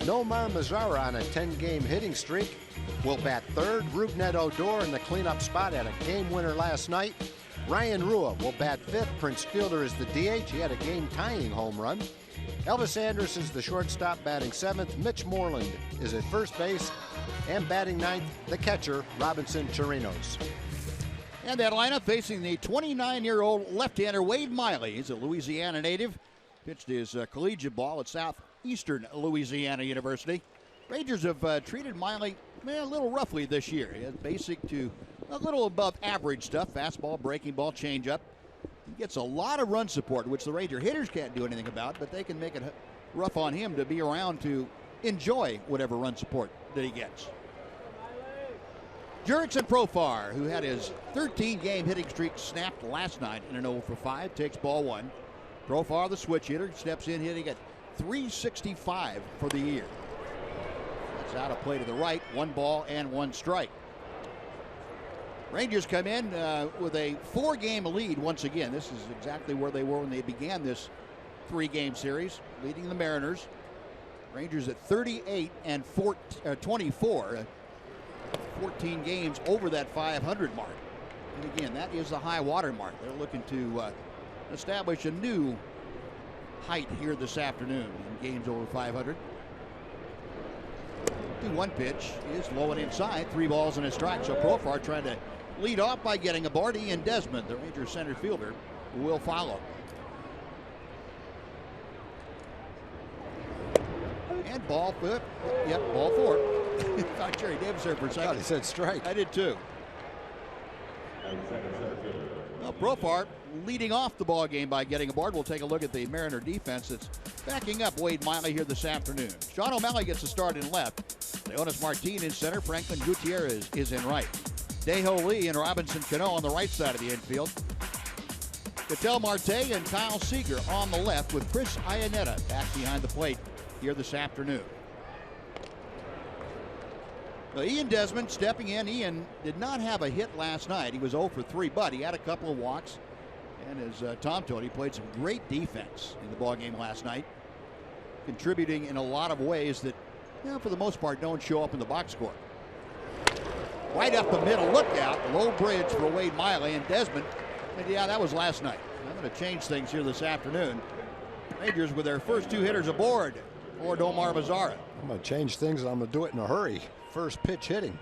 Nomar Mazara on a 10-game hitting streak will bat third. Rougned Odor in the cleanup spot had a game winner last night. Ryan Rua will bat fifth. Prince Fielder is the DH. He had a game-tying home run. Elvis Andrus is the shortstop batting seventh. Mitch Moreland is at first base. And batting ninth, the catcher, Robinson Chirinos. And that lineup facing the 29-year-old left-hander Wade Miley. He's a Louisiana native. Pitched his collegiate ball at Southeastern Louisiana University. Rangers have treated Miley a little roughly this year. He has basic to a little above average stuff. Fastball, breaking ball, changeup. He gets a lot of run support, which the Ranger hitters can't do anything about, but they can make it rough on him to be around to enjoy whatever run support that he gets. Jurickson Profar, who had his 13-game hitting streak snapped last night in an 0-for-5, takes ball one. Profar, the switch hitter, steps in hitting at .365 for the year. That's out of play to the right, 1 ball and 1 strike. Rangers come in with a 4-game lead once again. This is exactly where they were when they began this 3-game series, leading the Mariners. Rangers at 38 and 24. 14 games over that 500 mark. And again, that is the high water mark. They're looking to establish a new height here this afternoon in games over 500. 2-1 pitch is low and inside. 3 balls and a strike. So Profar trying to lead off by getting aboard. Ian Desmond, the Rangers center fielder, will follow. And ball, ball 4. I thought Jerry Davis there for a second. I thought he said strike. I did too. Well, Profar leading off the ball game by getting aboard. We'll take a look at the Mariner defense that's backing up Wade Miley here this afternoon. Sean O'Malley gets a start in left. Leonis Martin in center. Franklin Gutierrez is in right. Daeho Lee and Robinson Cano on the right side of the infield. Ketel Marte and Kyle Seager on the left with Chris Iannetta back behind the plate here this afternoon. Now, Ian Desmond stepping in. Ian did not have a hit last night. He was 0 for 3, but he had a couple of walks. And as Tom told, he played some great defense in the ballgame last night, contributing in a lot of ways that, for the most part, don't show up in the box score. Right up the middle, look out, low bridge for Wade Miley and Desmond. And yeah, that was last night. I'm going to change things here this afternoon. Rangers with their first 2 hitters aboard for Nomar Mazara. I'm going to change things, and I'm going to do it in a hurry. First pitch hitting.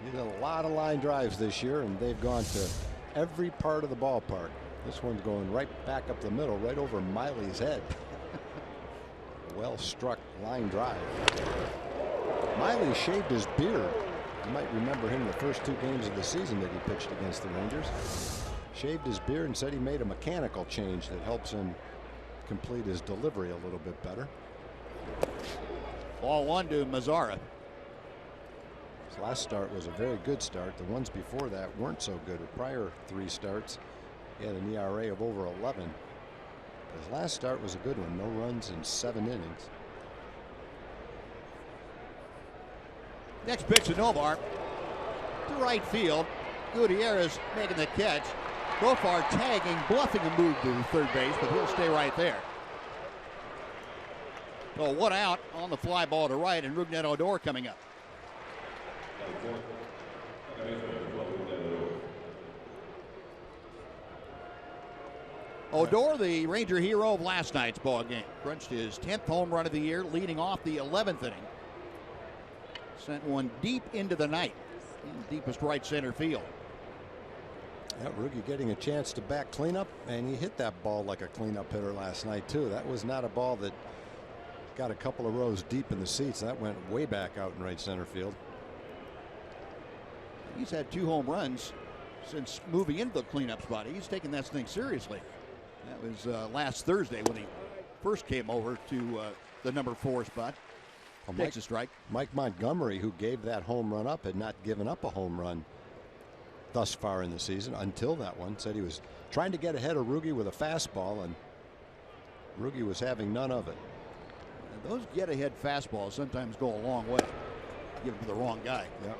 He did a lot of line drives this year, and they've gone to every part of the ballpark. This one's going right back up the middle, right over Miley's head. Well struck line drive. Miley shaved his beard. You might remember him in the first 2 games of the season that he pitched against the Rangers. Shaved his beard and said he made a mechanical change that helps him complete his delivery a little bit better. Ball 1 to Mazara. His last start was a very good start. The ones before that weren't so good. The prior 3 starts, he had an ERA of over 11. His last start was a good one. No runs in 7 innings. Next pitch to Nomar. To right field. Gutierrez making the catch. Profar tagging, bluffing a move to third base, but he'll stay right there. So 1 out on the fly ball to right, and Rougned Odor coming up. Odor, the Ranger hero of last night's ball game, crunched his 10th home run of the year, leading off the 11th inning. Sent one deep into the night, in deepest right center field. That rookie getting a chance to back cleanup, and he hit that ball like a cleanup hitter last night too. That was not a ball that got a couple of rows deep in the seats. That went way back out in right center field. He's had 2 home runs since moving into the cleanup spot. He's taking that thing seriously. That was last Thursday when he first came over to the number 4 spot. Takes a strike. Mike Montgomery, who gave that home run up, had not given up a home run thus far in the season until that one. Said he was trying to get ahead of Ruggie with a fastball, and Ruggie was having none of it. And those get ahead fastballs sometimes go a long way. Give them to the wrong guy. Yep.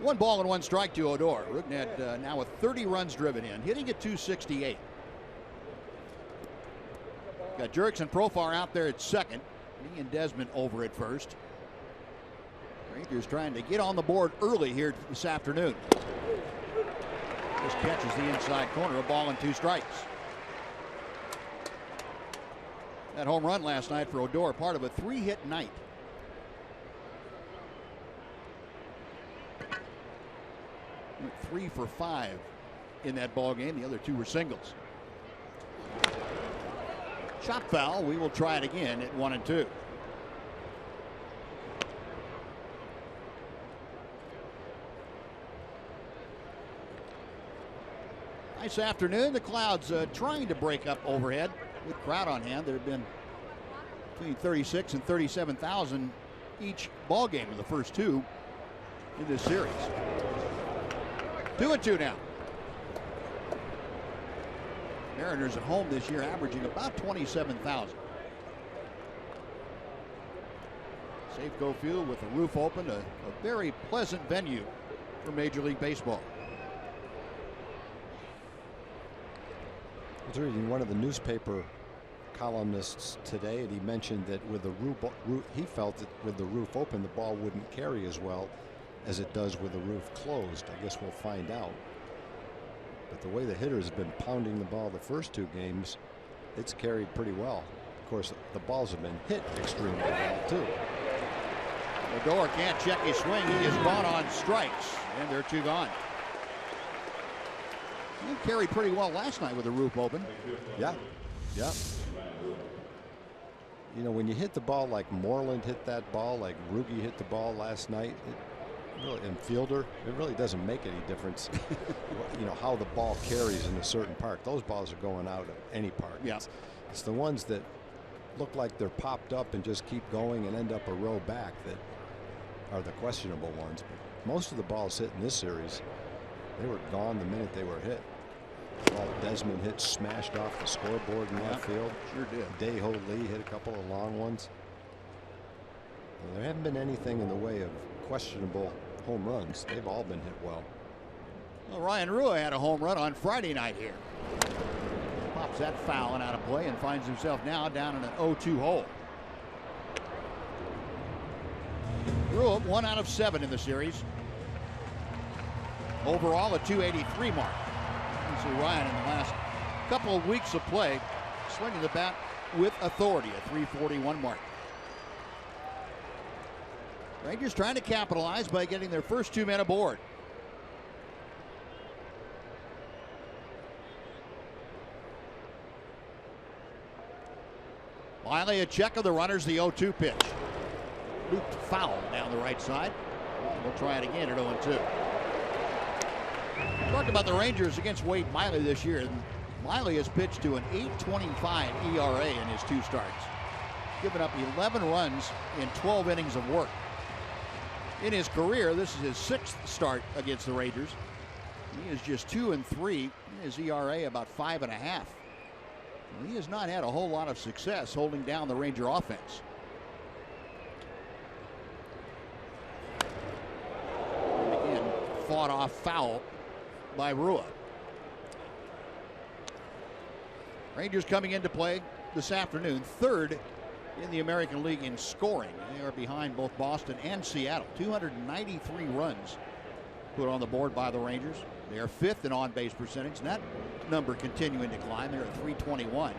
1 ball and 1 strike to Odor. Rougned now with 30 runs driven in, hitting at .268. Got Jurickson Profar out there at second. He and Desmond over at first. Rangers trying to get on the board early here this afternoon. This catches the inside corner, a ball and 2 strikes. That home run last night for Odor, part of a 3-hit night. Went 3 for 5 in that ball game. The other 2 were singles. Chop foul. We will try it again at 1-2. Nice afternoon. The clouds trying to break up overhead. Good crowd on hand. There have been between 36 and 37,000 each ball game in the first 2 in this series. 2-2 now. Mariners at home this year averaging about 27,000. Safeco Field with the roof open, a very pleasant venue for Major League Baseball. I was reading one of the newspaper columnists today, and he mentioned that with the roof, he felt that with the roof open, the ball wouldn't carry as well as it does with the roof closed. I guess we'll find out. But the way the hitters have been pounding the ball the first 2 games, it's carried pretty well. Of course, the balls have been hit extremely well, too. Odor can't check his swing. He is caught on strikes, and they're 2 gone. He carried pretty well last night with the roof open. Yeah. Yeah. You know, when you hit the ball like Moreland hit that ball, like Rugi hit the ball last night, and Fielder, it really doesn't make any difference, you know, how the ball carries in a certain park. Those balls are going out of any park. Yeah. It's the ones that look like they're popped up and just keep going and end up a row back that are the questionable ones. But most of the balls hit in this series, they were gone the minute they were hit. Ball Desmond hit smashed off the scoreboard in that field. Sure did. Dae-Ho Lee hit a couple of long ones. Well, there haven't been anything in the way of questionable home runs. They've all been hit well. Well, Ryan Rua had a home run on Friday night here. Pops that foul and out of play and finds himself now down in an 0-2 hole. Rua 1 out of 7 in the series. Overall a 283 mark. You see Ryan in the last couple of weeks of play swinging the bat with authority, a 341 mark. Rangers trying to capitalize by getting their first 2 men aboard. Finally a check of the runners, the 0-2 pitch. Looped foul down the right side. We'll try it again at 0-2. Talked about the Rangers against Wade Miley this year. Miley has pitched to an 8.25 ERA in his 2 starts. Given up 11 runs in 12 innings of work. In his career, this is his 6th start against the Rangers. He is just 2-3. His ERA about 5.5. Well, he has not had a whole lot of success holding down the Ranger offense. And again, fought off foul by Rua. Rangers coming into play this afternoon, 3rd in the American League in scoring. They are behind both Boston and Seattle. 293 runs put on the board by the Rangers. They are 5th in on-base percentage, and that number continuing to climb. They're at 321.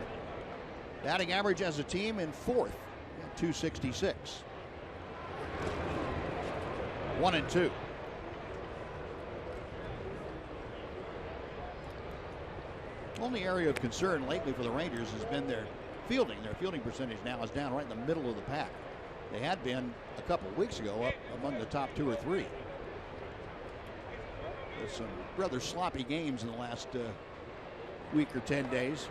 Batting average as a team in 4th at 266. 1-2. Only area of concern lately for the Rangers has been their fielding. Their fielding percentage now is down right in the middle of the pack. They had been a couple of weeks ago up among the top 2 or 3. There's some rather sloppy games in the last week or 10 days.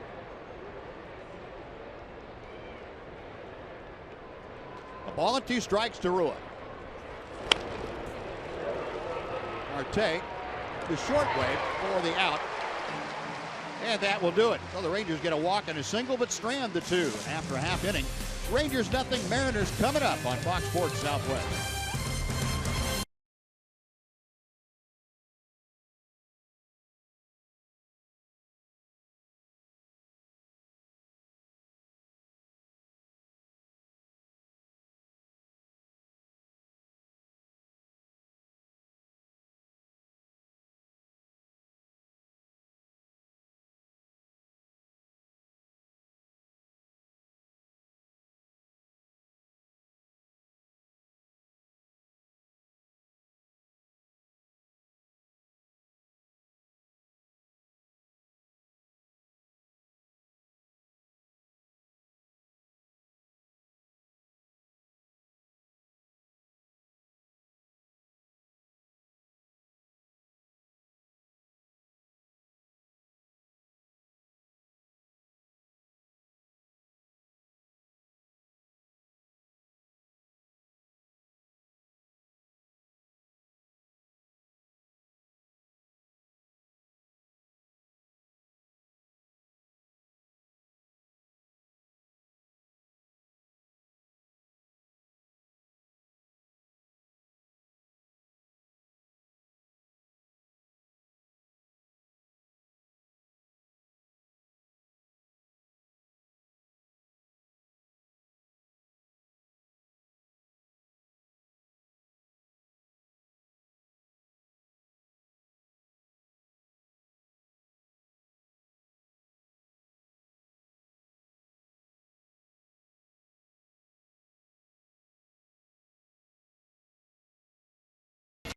A ball and 2 strikes to Rua. Marte, the short wave for the out. And that will do it. So the Rangers get a walk and a single, but strand the 2 after a half inning. Rangers nothing, Mariners coming up on Fox Sports Southwest.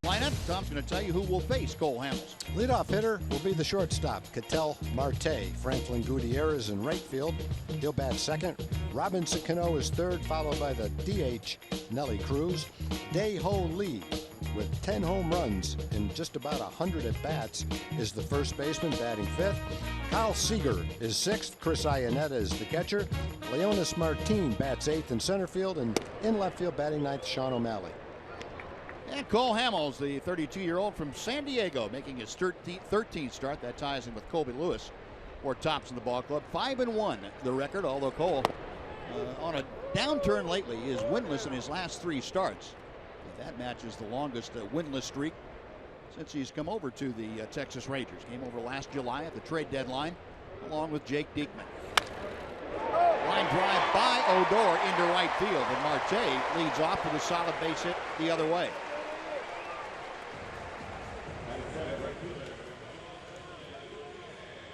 Lineup. Tom's going to tell you who will face Cole Hamels. Leadoff hitter will be the shortstop, Ketel Marte. Franklin Gutierrez in right field. He'll bat second. Robinson Cano is third, followed by the DH, Nelly Cruz. Dae-Ho Lee, with 10 home runs and just about 100 at-bats, is the first baseman, batting fifth. Kyle Seager is sixth. Chris Iannetta is the catcher. Leonis Martin bats eighth in center field, and in left field, batting ninth, Sean O'Malley. And Cole Hamels, the 32-year-old from San Diego, making his 13th start. That ties him with Colby Lewis for tops in the ball club. 5-1 the record, although Cole on a downturn lately is winless in his last 3 starts. That matches the longest winless streak since he's come over to the Texas Rangers. Came over last July at the trade deadline along with Jake Diekman. Line drive by Odor into right field, and Marte leads off with a solid base hit the other way.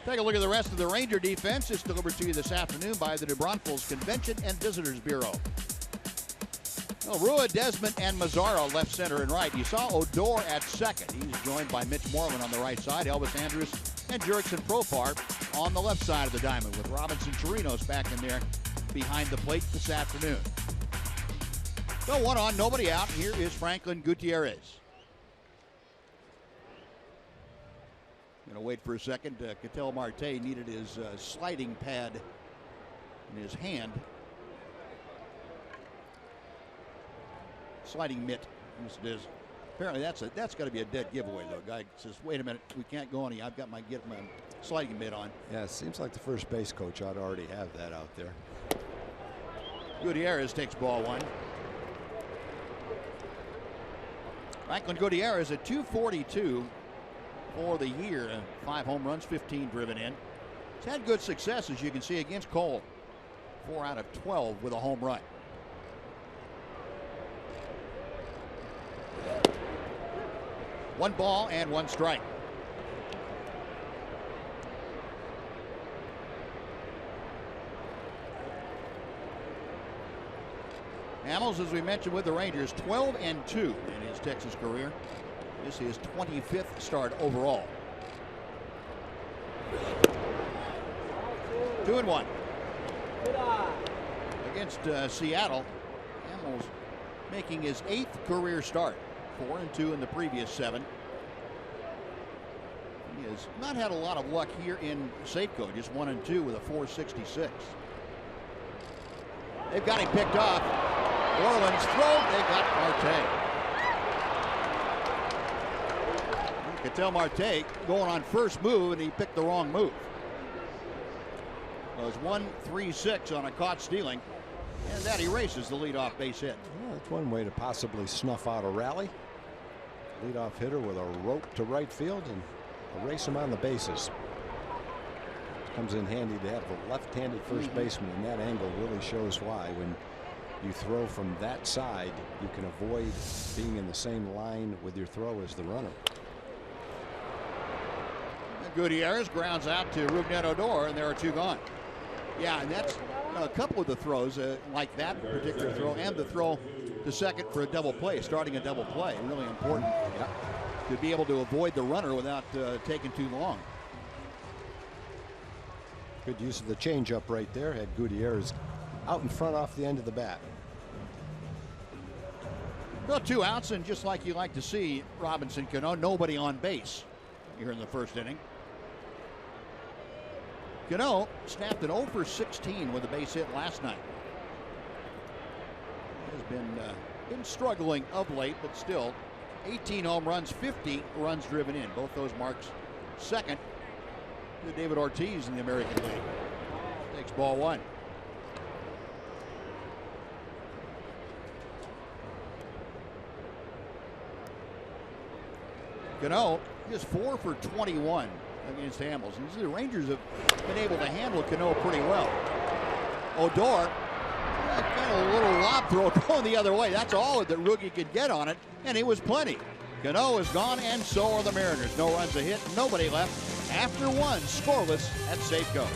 Take a look at the rest of the Ranger defense. It's delivered to you this afternoon by the New Braunfels Convention and Visitors Bureau. Well, Rua, Desmond, and Mazzaro left, center, and right. You saw Odor at second. He's joined by Mitch Moreland on the right side, Elvis Andrus and Jurickson Profar on the left side of the diamond, with Robinson Chirinos back in there behind the plate this afternoon. So 1 on, nobody out. Here is Franklin Gutierrez. Going to wait for a second. Ketel Marte needed his sliding pad in his hand. Sliding mitt. Yes, it is. Apparently that's got to be a dead giveaway, though. Guy says, "Wait a minute, we can't go any. I've got my sliding mitt on." Yeah, it seems like the first base coach ought to already have that out there. Gutierrez takes ball 1. Franklin Gutierrez at .242 for the year. 5 home runs, 15 driven in. He's had good success, as you can see, against Cole. 4 out of 12 with a home run. One ball and 1 strike. Hamels, as we mentioned, with the Rangers, 12-2 in his Texas career. This is his 25th start overall. 2-1. Against Seattle, Hamels making his 8th career start. 4-2 in the previous 7. He has not had a lot of luck here in Safeco, just 1-2 with a .466. They've got him picked off. Orioles throw. They got Marte. You could tell Marte going on first move, and he picked the wrong move. It was 1-3-6 on a caught stealing, and that erases the leadoff base hit. Well, that's one way to possibly snuff out a rally. Leadoff hitter with a rope to right field and erase him on the bases. Comes in handy to have the left-handed first baseman, and that angle really shows why. When you throw from that side, you can avoid being in the same line with your throw as the runner. Gutierrez grounds out to Rougned Odor, and there are 2 gone. Yeah, and that's a couple of the throws, like that particular throw, and the throw to second for a double play, starting a double play, really important. Yeah. To be able to avoid the runner without taking too long. Good use of the changeup right there. Had Gutierrez out in front off the end of the bat. Well, 2 outs, and just like you like to see, Robinson Cano, nobody on base here in the first inning. Cano snapped an 0 for 16 with a base hit last night. He has been struggling of late, but still 18 home runs, 50 runs driven in. Both those marks second to David Ortiz in the American League. Takes ball 1. Cano is 4 for 21 against Hamels. And the Rangers have been able to handle Cano pretty well. Odor, kind of a little lob throw going the other way. That's all that rookie could get on it, and it was plenty. Cano is gone, and so are the Mariners. No runs a hit, nobody left after 1, scoreless at Safeco.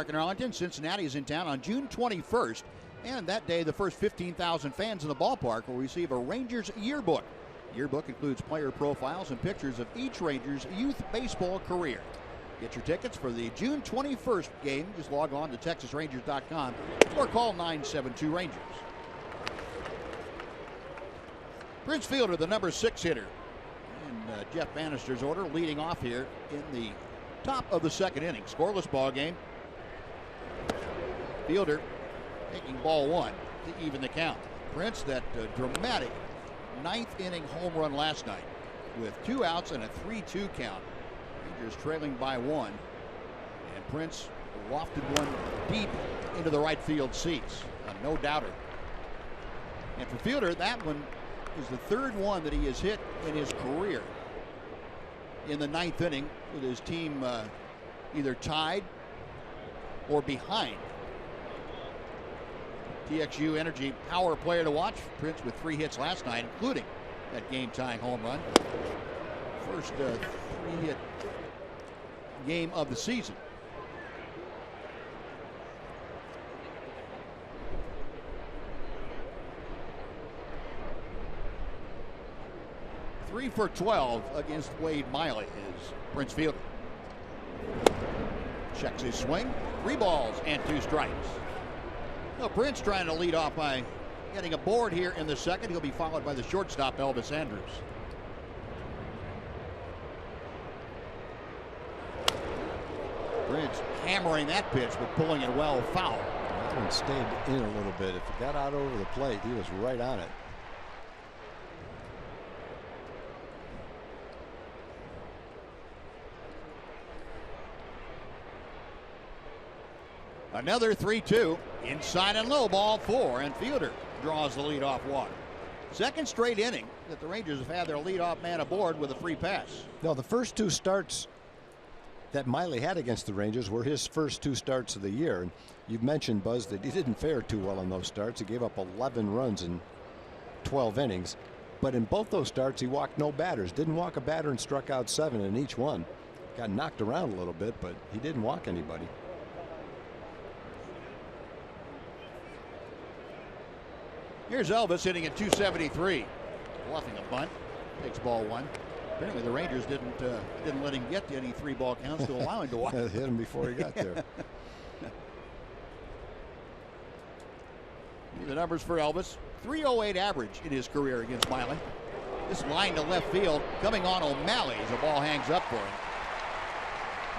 in Arlington. Cincinnati is in town on June 21st. And that day, the first 15,000 fans in the ballpark will receive a Rangers yearbook. Yearbook includes player profiles and pictures of each Rangers youth baseball career. Get your tickets for the June 21st game. Just log on to TexasRangers.com or call 972-RANGERS. Prince Fielder, the number 6 hitter. And Jeff Bannister's order leading off here in the top of the second inning. Scoreless ball game. Fielder taking ball 1 to even the count. Prince, that dramatic 9th inning home run last night with 2 outs and a 3-2 count. Rangers trailing by 1. And Prince lofted one deep into the right field seats. No doubter. And for Fielder, that one is the 3rd one that he has hit in his career in the 9th inning, with his team either tied or behind. TXU Energy power player to watch. Prince with 3 hits last night, including that game-tying home run. First 3-hit game of the season. Three for 12 against Wade Miley is Prince Fielder. Checks his swing. 3 balls and 2 strikes. Well, Prince trying to lead off by getting a board here in the second. He'll be followed by the shortstop, Elvis Andrus. Prince hammering that pitch, but pulling it well foul. That one stayed in a little bit. If it got out over the plate, he was right on it. Another 3-2. Inside and low, ball 4, and Fielder draws the leadoff walk. Second straight inning that the Rangers have had their leadoff man aboard with a free pass. No, the first 2 starts that Miley had against the Rangers were his first 2 starts of the year. And you've mentioned, Buzz, that he didn't fare too well in those starts. He gave up 11 runs in 12 innings. But in both those starts, he walked no batters. Didn't walk a batter and struck out 7 in each one. Got knocked around a little bit, but he didn't walk anybody. Here's Elvis hitting at 273. Bluffing a bunt. Takes ball 1. Apparently the Rangers didn't let him get to any 3-ball counts to allow him to walk. Hit him before he got there. The numbers for Elvis. 308 average in his career against Miley. This line to left field coming on O'Malley as the ball hangs up for him.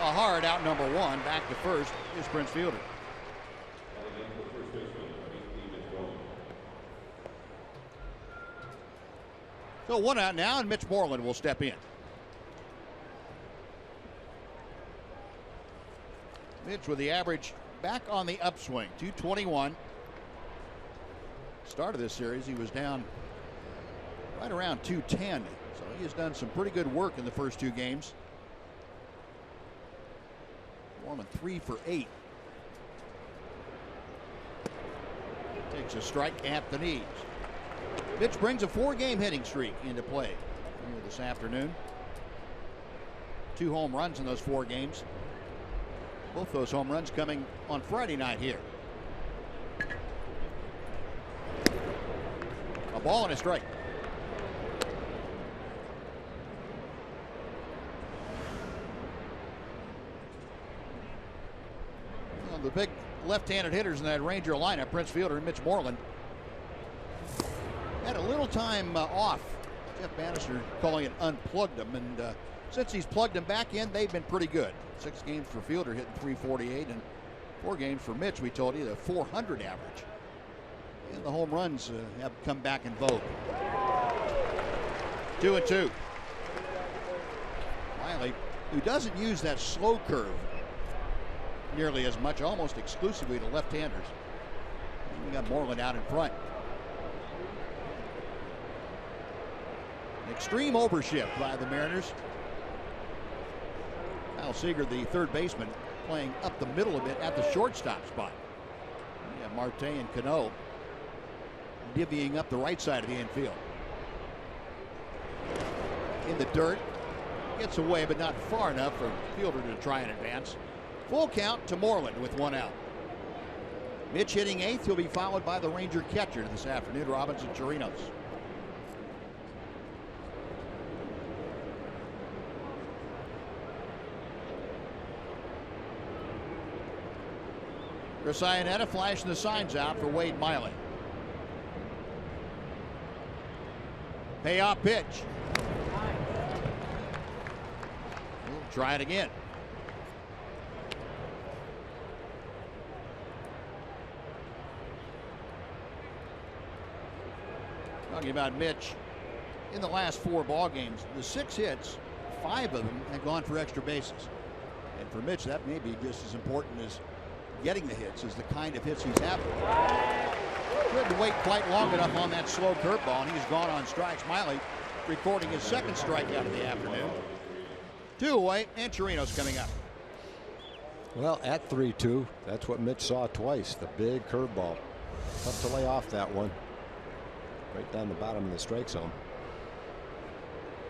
A hard out number 1. Back to first is Prince Fielder. So 1 out now, and Mitch Moreland will step in. Mitch with the average back on the upswing, 221. Start of this series, he was down right around 210. So he has done some pretty good work in the first 2 games. Moreland 3 for 8. Takes a strike at the knees. Mitch brings a 4-game hitting streak into play here this afternoon. 2 home runs in those 4 games. Both those home runs coming on Friday night here. A ball and a strike. Well, the big left-handed hitters in that Ranger lineup, Prince Fielder and Mitch Moreland, had a little time off. Jeff Bannister calling it unplugged them, and since he's plugged them back in, they've been pretty good. 6 games for Fielder hitting 348, and 4 games for Mitch, we told you, the 400 average. And the home runs have come back in vogue. 2-2. Miley, who doesn't use that slow curve nearly as much, almost exclusively to left-handers. We got Moreland out in front. Extreme overshift by the Mariners. Kyle Seager, the third baseman, playing up the middle a bit at the shortstop spot. Yeah, Marte and Cano divvying up the right side of the infield. In the dirt. Gets away, but not far enough for Fielder to try and advance. Full count to Moreland with 1 out. Mitch hitting 8th. He'll be followed by the Ranger catcher this afternoon, Robinson Chirinos. Chris Iannetta flashing the signs out for Wade Miley. Payoff pitch. We'll try it again. Talking about Mitch, in the last 4 ball games, the 6 hits, 5 of them have gone for extra bases. And for Mitch, that may be just as important as getting the hits as the kind of hits he's having. Couldn't wait quite long enough on that slow curveball, and he's gone on strikes. Miley recording his 2nd strikeout of the afternoon. 2 away, and Chirinos coming up. Well, at 3-2, that's what Mitch saw twice. The big curveball. Tough to lay off that one. Right down the bottom of the strike zone.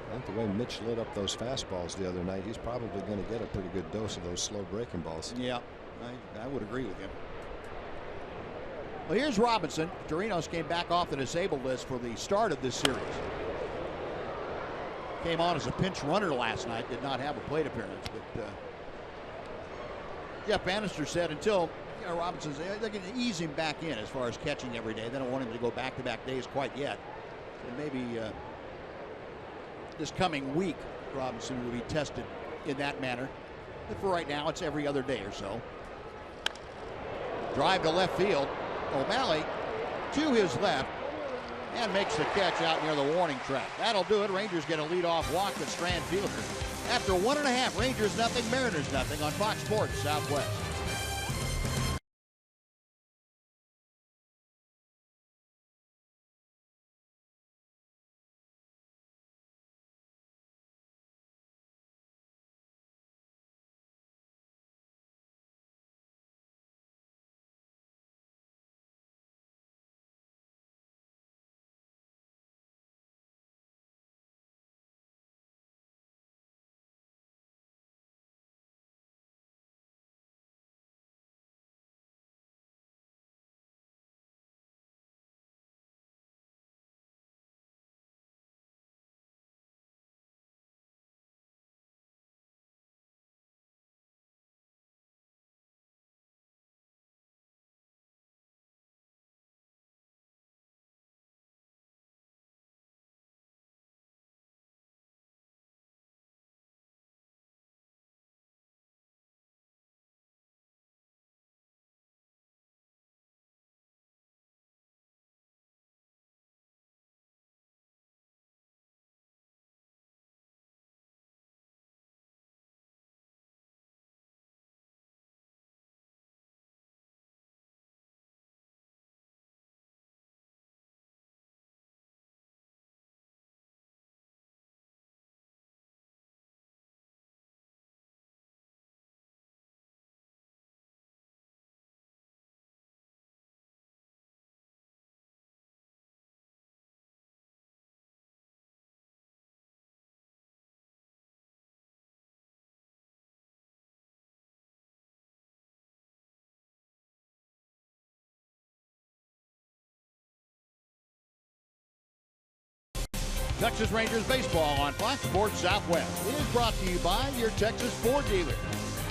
I think the way Mitch lit up those fastballs the other night, he's probably going to get a pretty good dose of those slow breaking balls. Yeah, I would agree with him. Well, here's Robinson. Chirinos came back off the disabled list for the start of this series. Came on as a pinch runner last night. Did not have a plate appearance. But Jeff Bannister said until Robinson's, they're going to ease him back in as far as catching every day. They don't want him to go back-to-back days quite yet. And maybe this coming week, Robinson will be tested in that manner. But for right now, it's every other day or so. Drive to left field. O'Malley to his left and makes the catch out near the warning track. That'll do it. Rangers get a leadoff walk to Strand Fielder. After 1.5, Rangers nothing, Mariners nothing on Fox Sports Southwest. Texas Rangers baseball on Fox Sports Southwest. It is brought to you by your Texas Ford dealer.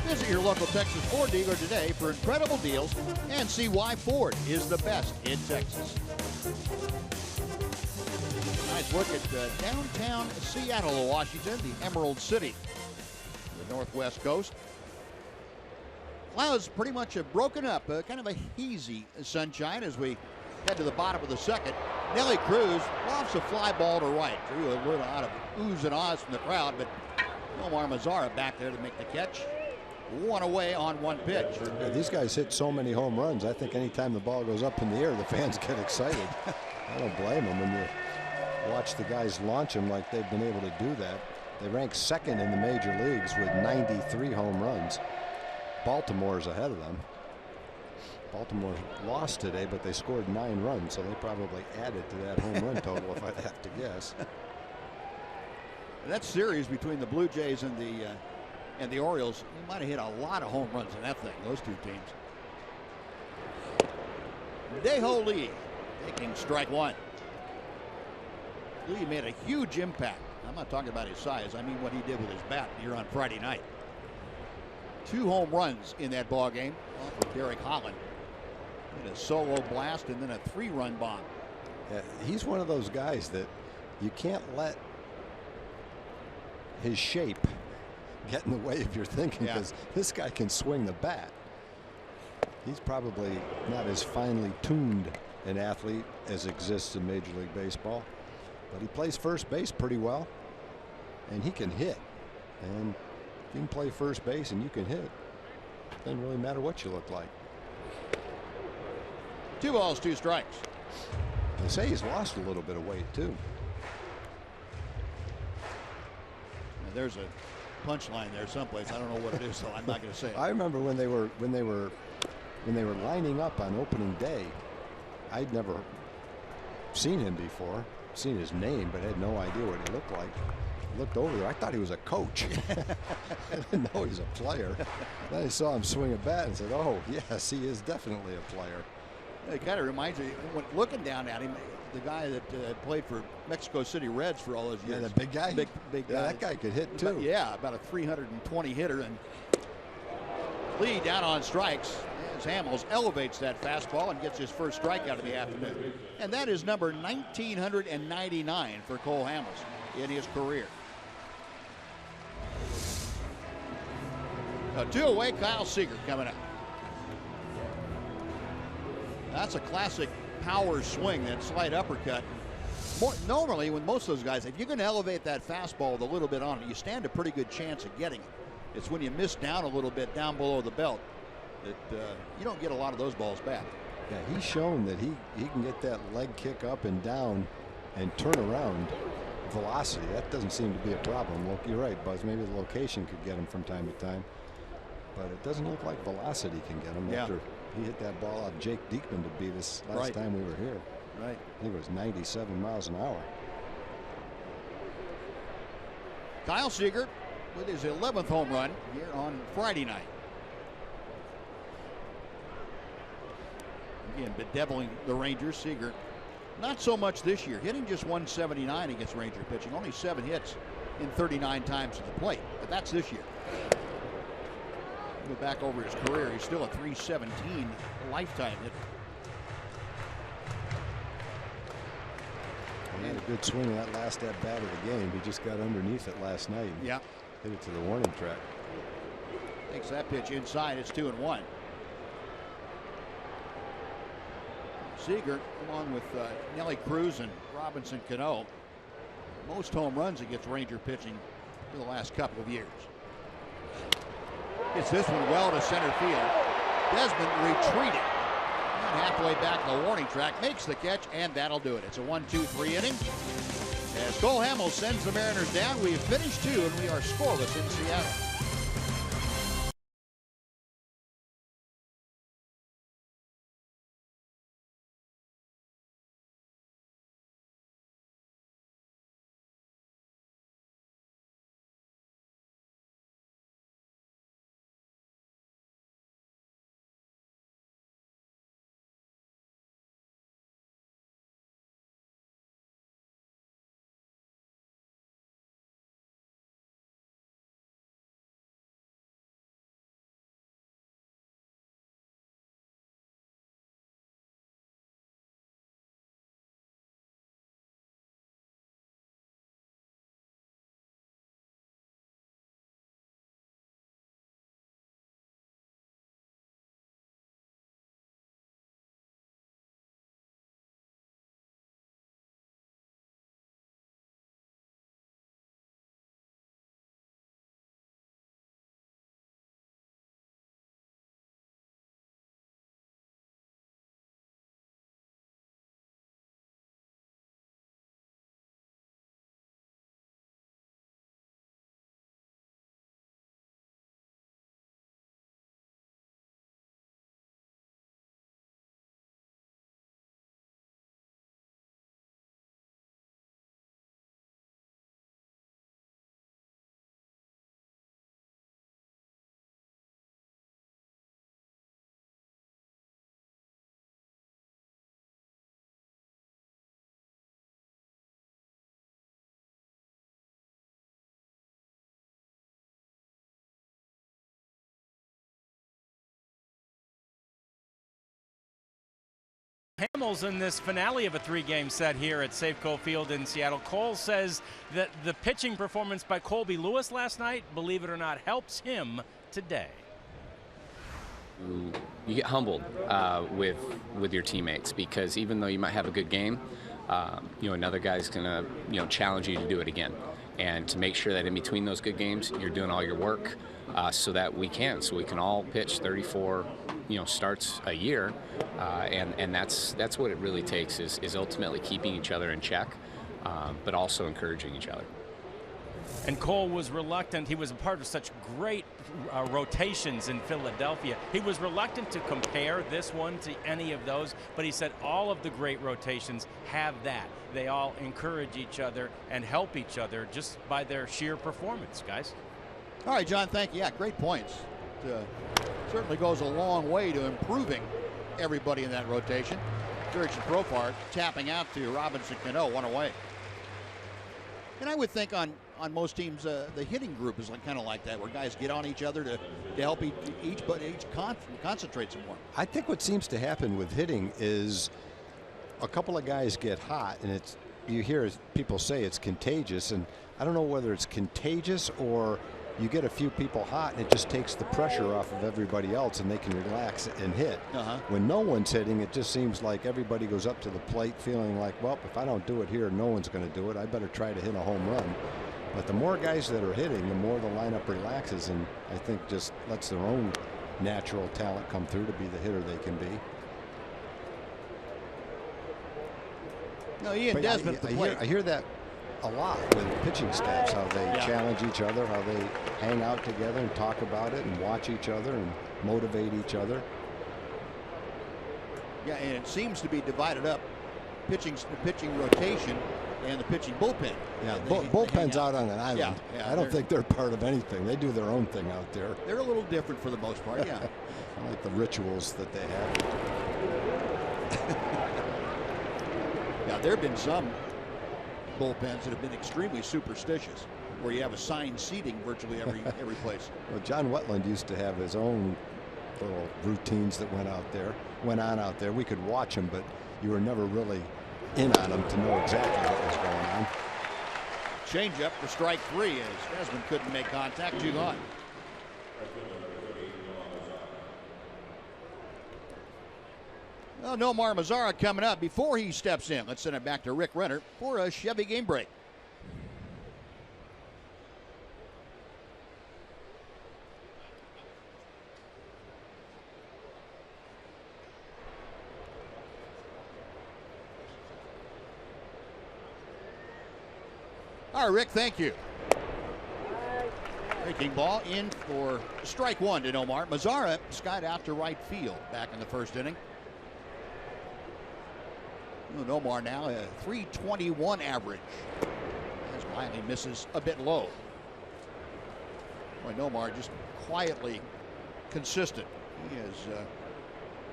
Visit your local Texas Ford dealer today for incredible deals and see why Ford is the best in Texas. Nice look at downtown Seattle, Washington, the Emerald City, the northwest coast. Clouds pretty much have broken up, kind of a hazy sunshine as we head to the bottom of the 2nd. Nelly Cruz lofts a fly ball to right. Drew a little out of oohs and ahs from the crowd, but Omar Mazara back there to make the catch. 1 away on 1 pitch. Yeah, these guys hit so many home runs. I think anytime the ball goes up in the air, the fans get excited. I don't blame them when you watch the guys launch them like they've been able to do that. They rank 2nd in the major leagues with 93 home runs. Baltimore's ahead of them. Baltimore lost today, but they scored 9 runs, so they probably added to that home run total if I'd have to guess. That series between the Blue Jays and the and the Orioles, he might have hit a lot of home runs in that thing, those two teams. Deho Lee taking strike one. Lee made a huge impact. I'm not talking about his size. I mean what he did with his bat here on Friday night. 2 home runs in that ball game off of Derek Holland. Hit a solo blast and then a 3-run bomb. Yeah, he's one of those guys that you can't let his shape get in the way of your thinking, because this guy can swing the bat. He's probably not as finely tuned an athlete as exists in Major League Baseball, but he plays first base pretty well, and he can hit. And if you can play first base and you can hit, it doesn't really matter what you look like. 2 balls, 2 strikes. They say he's lost a little bit of weight too. Now there's a punchline there someplace. I don't know what it is, so I'm not going to say it. I remember when they were lining up on opening day. I'd never seen him before, seen his name, but had no idea what he looked like. Looked over there, I thought he was a coach. I didn't know he was a player. Then I saw him swing a bat and said, "Oh yes, he is definitely a player." It kind of reminds me, when looking down at him, the guy that played for Mexico City Reds for all those years. Yeah, the big guy. Big guy. Yeah, that guy could hit too. Yeah, about a 320 hitter. And Lee down on strikes as Hamels elevates that fastball and gets his first strikeout of the afternoon. And that is number 1999 for Cole Hamels in his career. A 2 away, Kyle Seager coming up. That's a classic power swing, that slight uppercut. Normally, with most of those guys, if you're going to elevate that fastball with a little bit on it, you stand a pretty good chance of getting it. It's when you miss down a little bit down below the belt that you don't get a lot of those balls back. Yeah, he's shown that he can get that leg kick up and down and turn around velocity. That doesn't seem to be a problem. Well, you're right, Buzz. Maybe the location could get him from time to time, but it doesn't look like velocity can get him after he hit that ball out. Jake Diekman to beat us last time we were here. Right. I think it was 97 miles an hour. Kyle Seager with his 11th home run here on Friday night. Again, bedeviling the Rangers. Seager, not so much this year, hitting just 179 against Ranger pitching, only 7 hits in 39 times at the plate, but that's this year. Go back over his career, he's still a 317 lifetime hit. He had a good swing in that last at bat of the game. He just got underneath it last night. Yeah. Hit it to the warning track. Takes that pitch inside. It's 2-1. Seager, along with Nelly Cruz and Robinson Cano, most home runs against Ranger pitching for the last couple of years. Gets this one well to center field. Desmond retreating. And halfway back the warning track, makes the catch, and that'll do it. It's a 1-2-3 inning. As Cole Hamels sends the Mariners down, we have finished 2, and we are scoreless in Seattle. Hamels in this finale of a 3-game set here at Safeco Field in Seattle. Cole says that the pitching performance by Colby Lewis last night, believe it or not, helps him today. You get humbled with your teammates, because even though you might have a good game, another guy's gonna challenge you to do it again, and to make sure that in between those good games you're doing all your work, so that we can all pitch 34 starts a year, and that's what it really takes, is ultimately keeping each other in check, but also encouraging each other. And Cole was reluctant. He was a part of such great rotations in Philadelphia. He was reluctant to compare this one to any of those, but he said all of the great rotations have that. They all encourage each other and help each other just by their sheer performance, guys. All right, John, thank you. Yeah, great points. Certainly goes a long way to improving everybody in that rotation. Jurickson Profar tapping out to Robinson Cano, one away. And I would think on most teams, the hitting group is kind of like that, where guys get on each other to help each concentrate some more. I think what seems to happen with hitting is a couple of guys get hot, and you hear people say it's contagious, and I don't know whether it's contagious or you get a few people hot and it just takes the pressure off of everybody else and they can relax and hit. When no one's hitting, it just seems like everybody goes up to the plate feeling like, well, if I don't do it here, no one's going to do it. I better try to hit a home run. But the more guys that are hitting, the more the lineup relaxes, and I think just lets their own natural talent come through to be the hitter they can be. No, Ian Desmond at the plate. I hear that a lot with pitching staffs, how they challenge each other, how they hang out together and talk about it and watch each other and motivate each other. Yeah, and it seems to be divided up, the pitching rotation and the pitching bullpen. Yeah, bullpen's out on an island. Yeah, I don't think they're part of anything. They do their own thing out there. They're a little different for the most part, yeah. I like the rituals that they have. Yeah, there have been some bullpens that have been extremely superstitious, where you have assigned seating virtually every place. Well, John Wetland used to have his own little routines that went on out there. We could watch him, but you were never really in on him to know exactly what was going on. Changeup for strike 3 as Desmond couldn't make contact. 2 gone. Well, Nomar Mazara coming up. Before he steps in, let's send it back to Rick Renner for a Chevy game break. All right, Rick, thank you. Breaking ball in for strike 1 to Nomar. Mazara skied out to right field back in the first inning. Nomar now a .321 average, as Miley misses a bit low. Boy, Nomar just quietly consistent. He has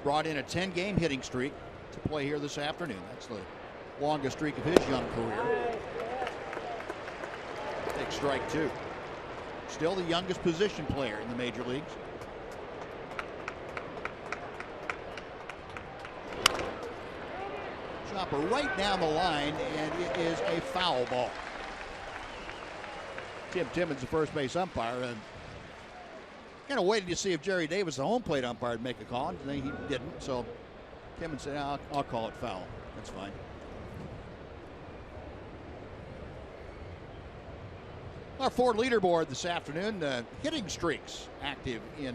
brought in a 10-game hitting streak to play here this afternoon. That's the longest streak of his young career. Take strike 2. Still the youngest position player in the major leagues. Chopper right down the line, and it is a foul ball. Tim Timmons, the first base umpire, and kind of waited to see if Jerry Davis, the home plate umpire, would make a call, and he didn't. So Timmons said, I'll call it foul. That's fine. Our Ford leaderboard this afternoon, hitting streaks active in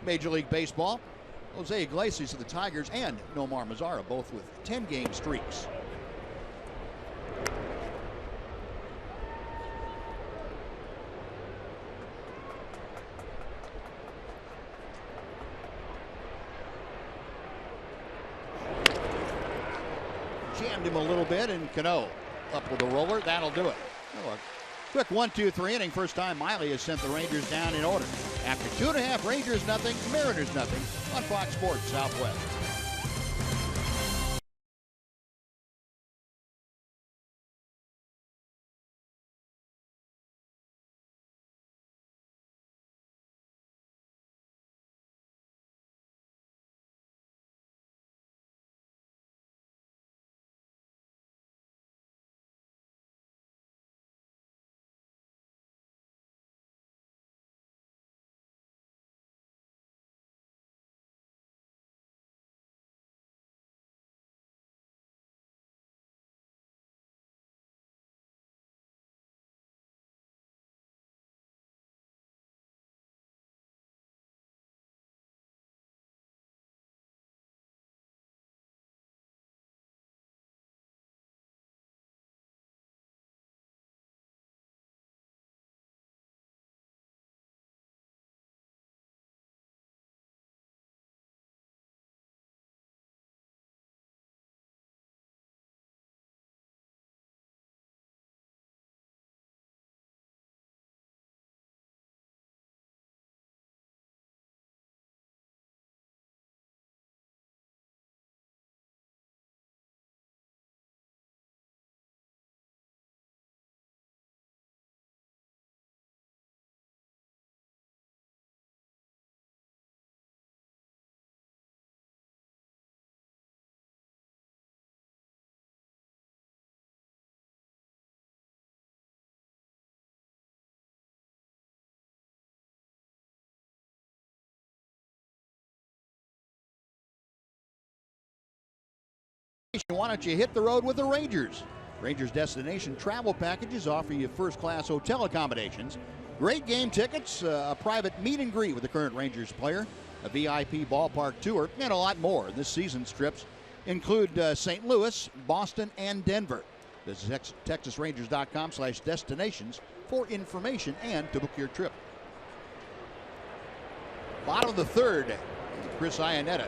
Major League Baseball. Jose Iglesias of the Tigers and Nomar Mazara both with 10-game streaks. Jammed him a little bit, and Cano up with a roller. That'll do it. Oh, quick 1-2-3 inning. First time Miley has sent the Rangers down in order. After 2.5, Rangers nothing, Mariners nothing on Fox Sports Southwest. Why don't you hit the road with the Rangers? Rangers Destination travel packages offer you first-class hotel accommodations, great game tickets, a private meet and greet with the current Rangers player, a VIP ballpark tour, and a lot more. This season's trips include St. Louis, Boston, and Denver. Visit TexasRangers.com/destinations for information and to book your trip. Bottom of the third, Chris Iannetta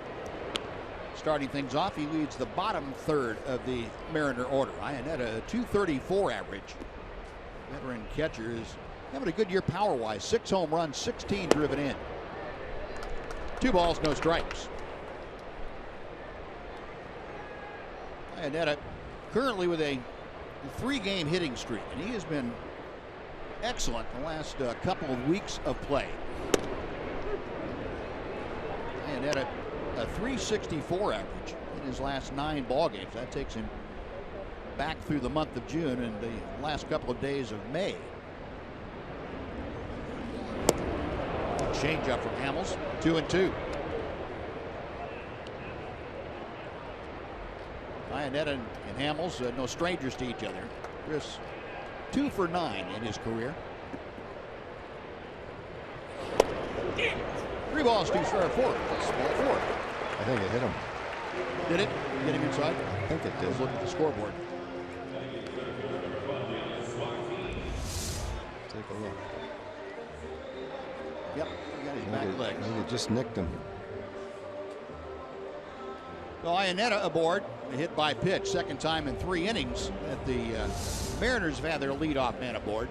starting things off. He leads the bottom third of the Mariner order. Iannetta, a .234 average. Veteran catcher is having a good year power-wise. 6 home runs, 16 driven in. 2 balls, no strikes. Iannetta currently with a 3-game hitting streak, and he has been excellent the last couple of weeks of play. Iannetta, a .364 average in his last 9 ball games. That takes him back through the month of June and the last couple of days of May. Change up from Hamels, 2-2. Iannetta and Hamels, no strangers to each other. Chris, 2 for 9 in his career. 3 balls, 2 strikes, 4. That's ball 4. I think it hit him. Did it? Get him inside? I think it did. Let's look at the scoreboard. Take a look. Yep, he got his back legs. I think it just nicked him. So Iannetta aboard, a hit by pitch, second time in 3 innings that the Mariners have had their leadoff man aboard.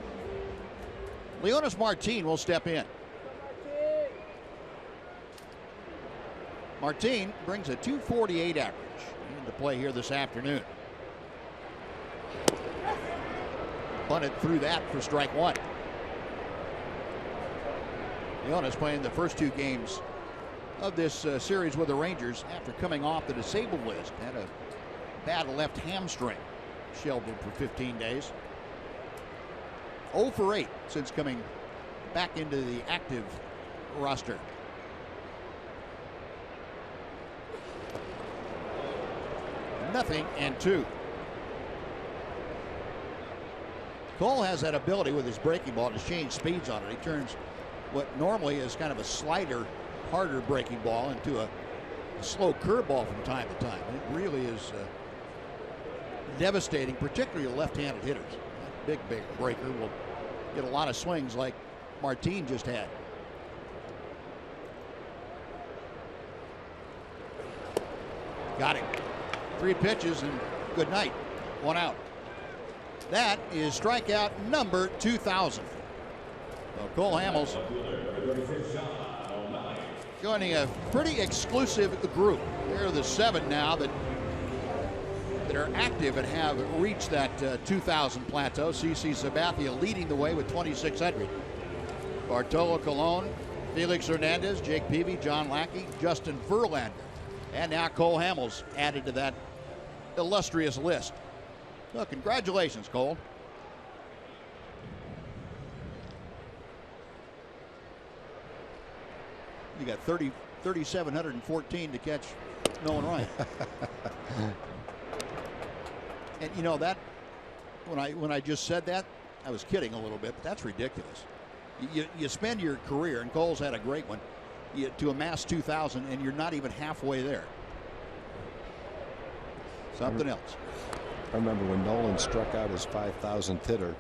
Leonys Martin will step in. Martin brings a .248 average into play here this afternoon. Bunted through that for strike 1. Leonys playing the first 2 games of this series with the Rangers after coming off the disabled list. Had a bad left hamstring. Shelved him for 15 days. 0 for 8 since coming back into the active roster. Nothing and 2. Cole has that ability with his breaking ball to change speeds on it. He turns what normally is kind of a slider, harder breaking ball into a slow curveball from time to time. It really is devastating, particularly to left-handed hitters. That big breaker will get a lot of swings like Martin just had. Got him. 3 pitches and good night. 1 out. That is strikeout number 2,000. So Cole Hamels joining a pretty exclusive group. There are the 7 now that are active and have reached that 2,000 plateau. CC Sabathia leading the way with 2,600. Bartolo Colon, Felix Hernandez, Jake Peavy, John Lackey, Justin Verlander. And now Cole Hamels added to that illustrious list. Well, congratulations, Cole. You got 3,714 to catch Nolan Ryan. And you know that when I just said that, I was kidding a little bit, but that's ridiculous. You spend your career, and Cole's had a great one, to amass 2,000, and you're not even halfway there. Something else. I remember when Nolan struck out his 5,000th hitter,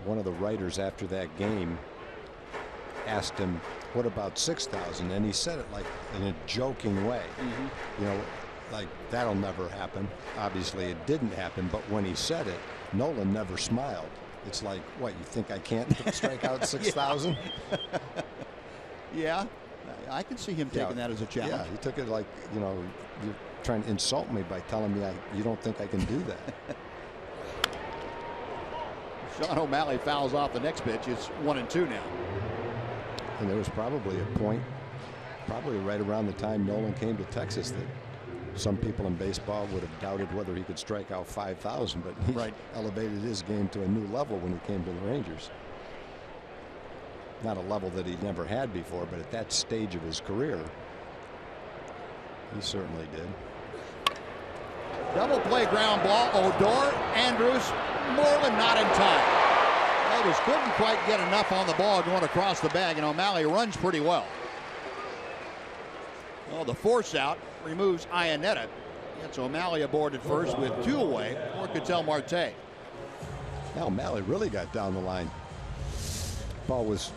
one of the writers after that game asked him, what about 6,000? And he said it like in a joking way. You know, like that'll never happen. Obviously it didn't happen, but when he said it, Nolan never smiled. It's like, what, you think I can't strike out 6,000? Yeah, I can see him taking that as a challenge. Yeah, he took it like, you know, you're trying to insult me by telling me you don't think I can do that. Sean O'Malley fouls off the next pitch. It's 1-2 now. And there was probably a point, probably right around the time Nolan came to Texas, that some people in baseball would have doubted whether he could strike out 5,000, but he elevated his game to a new level when he came to the Rangers. Not a level that he never had before, but at that stage of his career, he certainly did. Double play ground ball. Odor, Andrews, Moreland not in time. Davis couldn't quite get enough on the ball going across the bag, and O'Malley runs pretty well. Well, the force out removes Iannetta. Gets O'Malley aboard at first with 2 away for Ketel Marte. Now O'Malley really got down the line. Ball was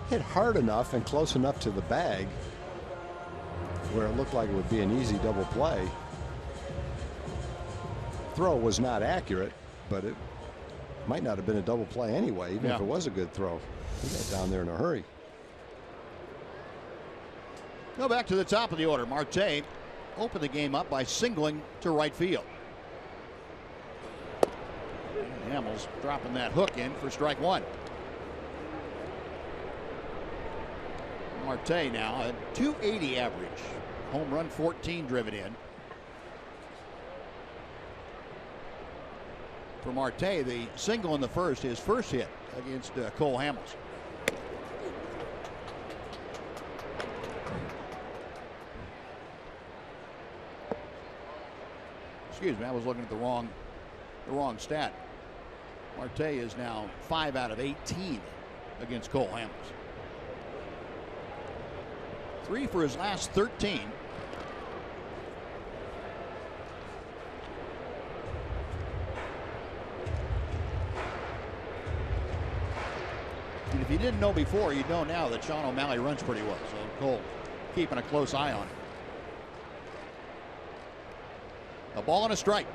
hit hard enough and close enough to the bag where it looked like it would be an easy double play. Throw was not accurate, but it might not have been a double play anyway, even if it was a good throw. He got down there in a hurry. Go back to the top of the order. Marte opened the game up by singling to right field. And Hamels dropping that hook in for strike 1. Marte now at .280 average. Home run 14 driven in. For Marte, the single in the first, his first hit against Cole Hamels. Excuse me, I was looking at the wrong stat. Marte is now 5 out of 18 against Cole Hamels. 3 for his last 13. And if you didn't know before, you know now that Sean O'Malley runs pretty well. So Cole keeping a close eye on it. A ball and a strike.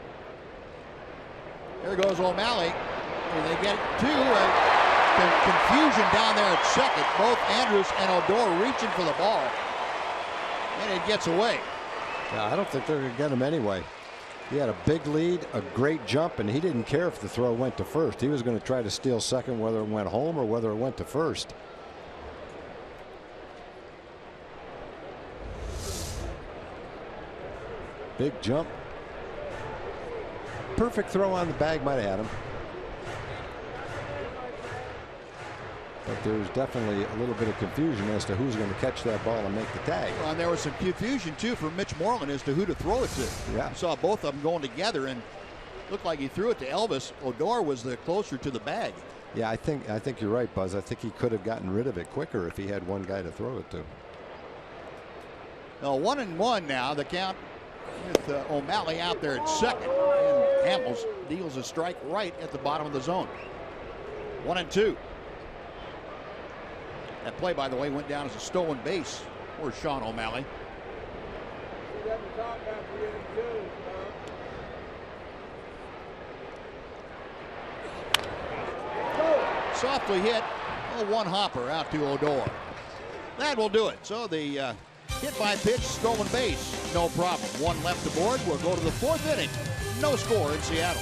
There goes O'Malley. And they get to confusion down there at second. Both Andrews and Odor reaching for the ball. And it gets away. Yeah, I don't think they're going to get him anyway. He had a big lead, a great jump, and he didn't care if the throw went to first. He was going to try to steal second, whether it went home or whether it went to first. Big jump. Perfect throw on the bag, might have had him. But there's definitely a little bit of confusion as to who's going to catch that ball and make the tag. Well, and there was some confusion, too, from Mitch Moreland as to who to throw it to. Yeah. You saw both of them going together, and looked like he threw it to Elvis. Odor was the closer to the bag. Yeah, I think you're right, Buzz. I think he could have gotten rid of it quicker if he had one guy to throw it to. Now 1-1 now, the count with O'Malley out there at second. And Hamels deals a strike right at the bottom of the zone. 1-2. That play, by the way, went down as a stolen base for Sean O'Malley. Softly hit, one hopper out to Odor. That will do it. So the hit by pitch, stolen base, no problem. 1 left aboard. We'll go to the 4th inning. No score in Seattle.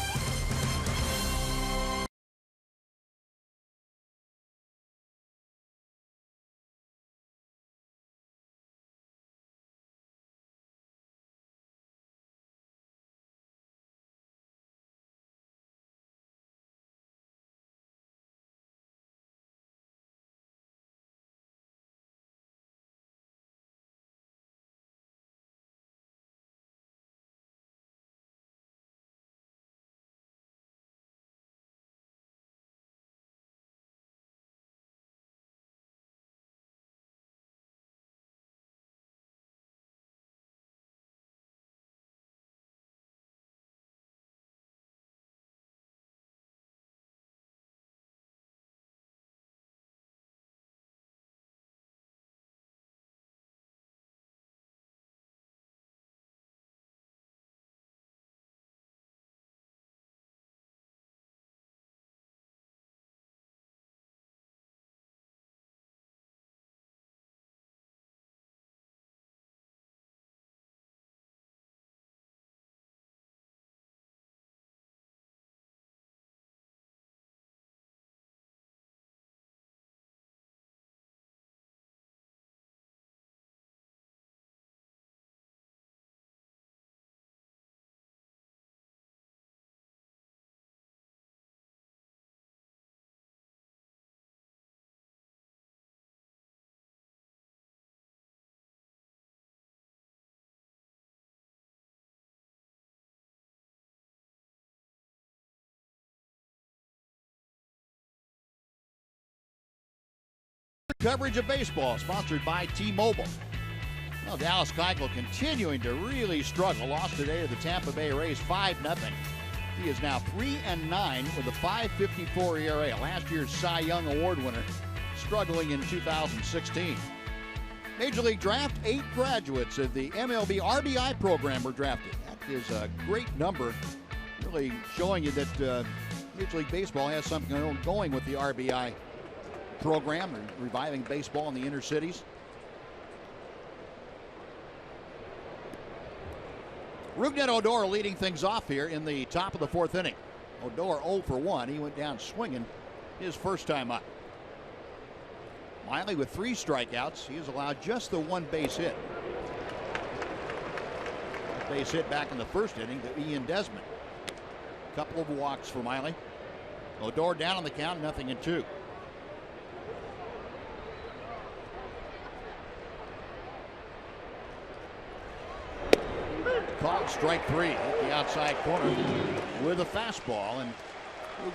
coverage of baseball, sponsored by T-Mobile. Well, Dallas Keuchel continuing to really struggle. Lost today to the Tampa Bay Rays 5-0. He is now 3-9 with a 5.54 ERA. Last year's Cy Young Award winner, struggling in 2016. Major League Draft, 8 graduates of the MLB RBI program were drafted. That is a great number, really showing you that Major League Baseball has something going with the RBI program and reviving baseball in the inner cities. Rougned Odor leading things off here in the top of the 4th inning. Odor 0 for 1. He went down swinging his first time up. Miley with 3 strikeouts. He has allowed just the 1 base hit. Base hit back in the 1st inning to Ian Desmond. Couple of walks for Miley. Odor down on the count, 0-2. Called strike 3 at the outside corner with a fastball, and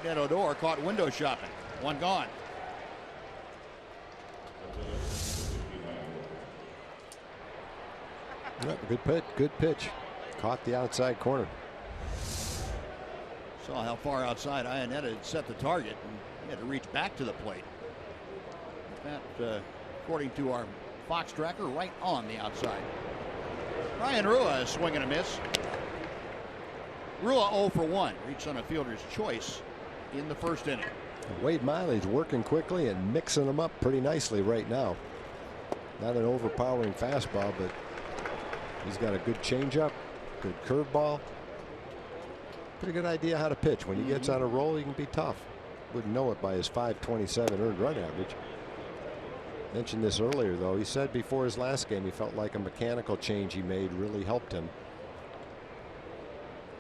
Rougned Odor caught window shopping. 1 gone. Yep, good pitch. Good pitch. Caught the outside corner. Saw how far outside Iannetta had set the target, and he had to reach back to the plate. That, according to our Fox tracker, right on the outside. Ryan Rua is swinging a miss. Rua 0 for 1. Reached on a fielder's choice in the 1st inning. Wade Miley's working quickly and mixing them up pretty nicely right now. Not an overpowering fastball, but he's got a good changeup, good curveball. Pretty good idea how to pitch. When he gets on a roll, he can be tough. Wouldn't know it by his .527 earned run average. Mentioned this earlier, though. He said before his last game he felt like a mechanical change he made really helped him.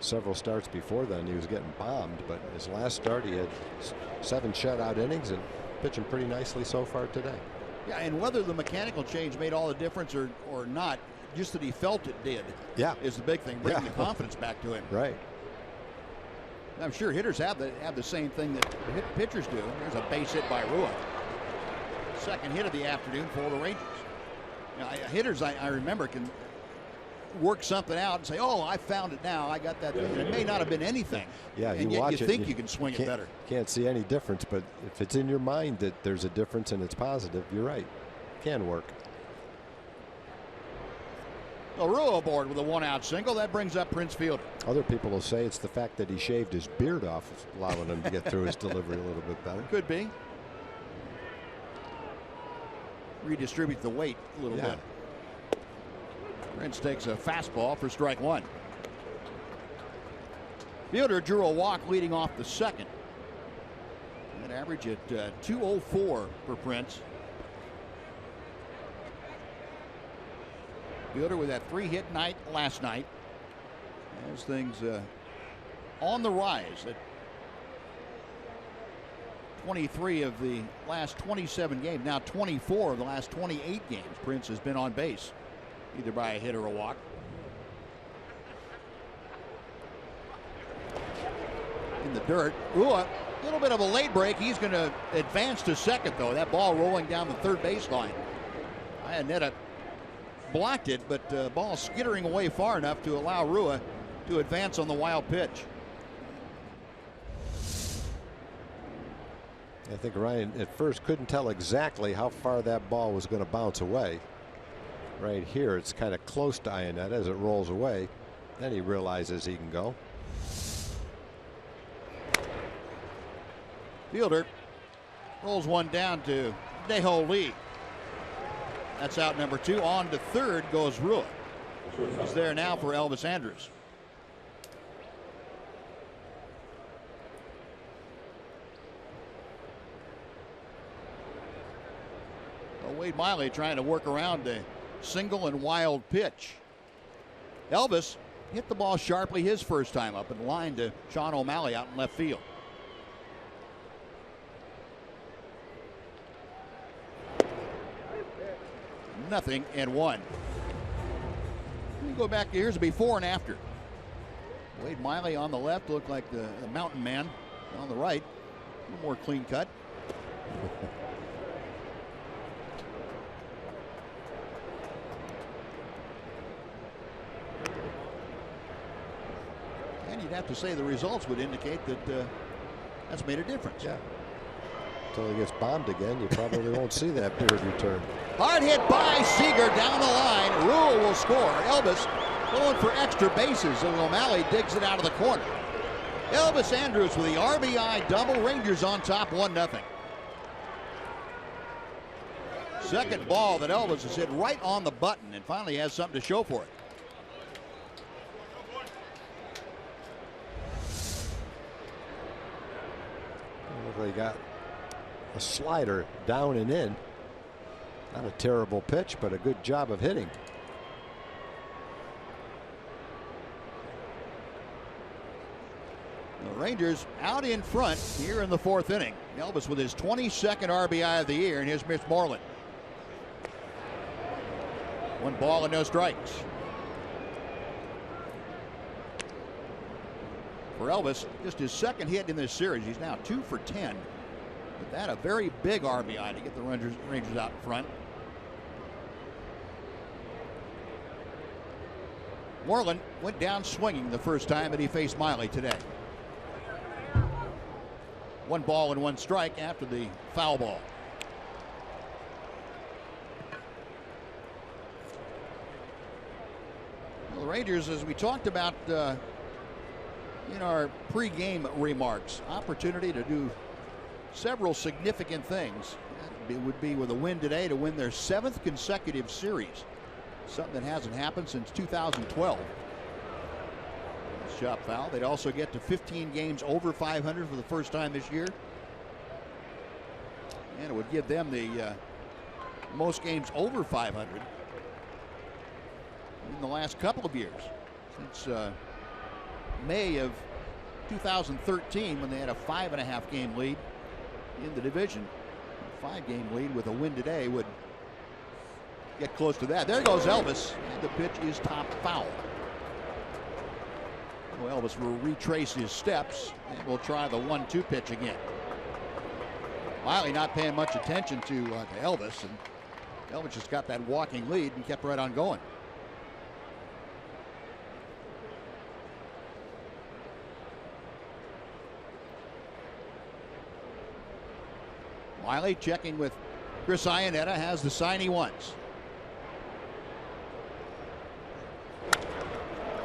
Several starts before then he was getting bombed, but his last start he had 7 shutout innings and pitching pretty nicely so far today. Yeah, and whether the mechanical change made all the difference or not, just that he felt it did, is the big thing, bringing the confidence back to him. Right. I'm sure hitters have the same thing that pitchers do. There's a base hit by Rua. Second hit of the afternoon for the Rangers. You know, hitters, I remember, can work something out and say, "Oh, I found it now. I got that." And it may not have been anything. Yeah, and you yet watch you it, think you can swing it better. Can't see any difference, but if it's in your mind that there's a difference and it's positive, you're right. Can work. Rua aboard with a 1-out single. That brings up Prince Fielder. Other people will say it's the fact that he shaved his beard off, allowing him to get through his delivery a little bit better. Could be. Redistribute the weight a little bit. Prince takes a fastball for strike 1. Fielder drew a walk leading off the 2nd. An average at 204 for Prince. Fielder with that 3-hit night last night. As things on the rise at 23 of the last 27 games. Now 24 of the last 28 games. Prince has been on base, either by a hit or a walk. In the dirt. Rua, a little bit of a late break. He's going to advance to second, though. That ball rolling down the third baseline. Iannetta blocked it, but ball skittering away far enough to allow Rua to advance on the wild pitch. I think Ryan at first couldn't tell exactly how far that ball was going to bounce away. Right here, it's kind of close to Iannetta as it rolls away. Then he realizes he can go. Fielder rolls one down to Dae-Ho Lee. That's out number 2. On to third goes Rua. He's there now for Elvis Andrus. Wade Miley trying to work around a single and wild pitch. Elvis hit the ball sharply his first time up and lined to Sean O'Malley out in left field. Nothing and 1. We go back, here's a before and after. Wade Miley on the left looked like the mountain man. On the right, a little more clean cut. you'd have to say the results would indicate that that's made a difference. Yeah. Until he gets bombed again, you probably won't see that Beard return. Hard hit by Seager down the line. Rule will score. Elvis going for extra bases, and O'Malley digs it out of the corner. Elvis Andrus with the RBI double. Rangers on top 1-0. Second ball that Elvis has hit right on the button and finally has something to show for it. Look like he got a slider down and in. Not a terrible pitch, but a good job of hitting. The Rangers out in front here in the 4th inning. Elvis with his 22nd RBI of the year, and here's Mitch Moreland. 1 ball and no strikes. For Elvis, just his 2nd hit in this series. He's now 2 for 10. But that a very big RBI to get the Rangers out in front. Moreland went down swinging the first time that he faced Miley today. 1 ball and 1 strike after the foul ball. Well, the Rangers, as we talked about in our pregame remarks, opportunity to do several significant things. It would be with a win today to win their 7th consecutive series, something that hasn't happened since 2012. Shot foul. They'd also get to 15 games over 500 for the first time this year, and it would give them the most games over 500 in the last couple of years, since May of 2013, when they had a 5.5 game lead in the division. A 5-game lead with a win today would get close to that. There goes Elvis, and the pitch is top foul. Well, Elvis will retrace his steps, and we'll try the 1-2 pitch again. Miley not paying much attention to Elvis, and Elvis just got that walking lead and kept right on going. Miley checking with Chris Iannetta, has the sign he wants.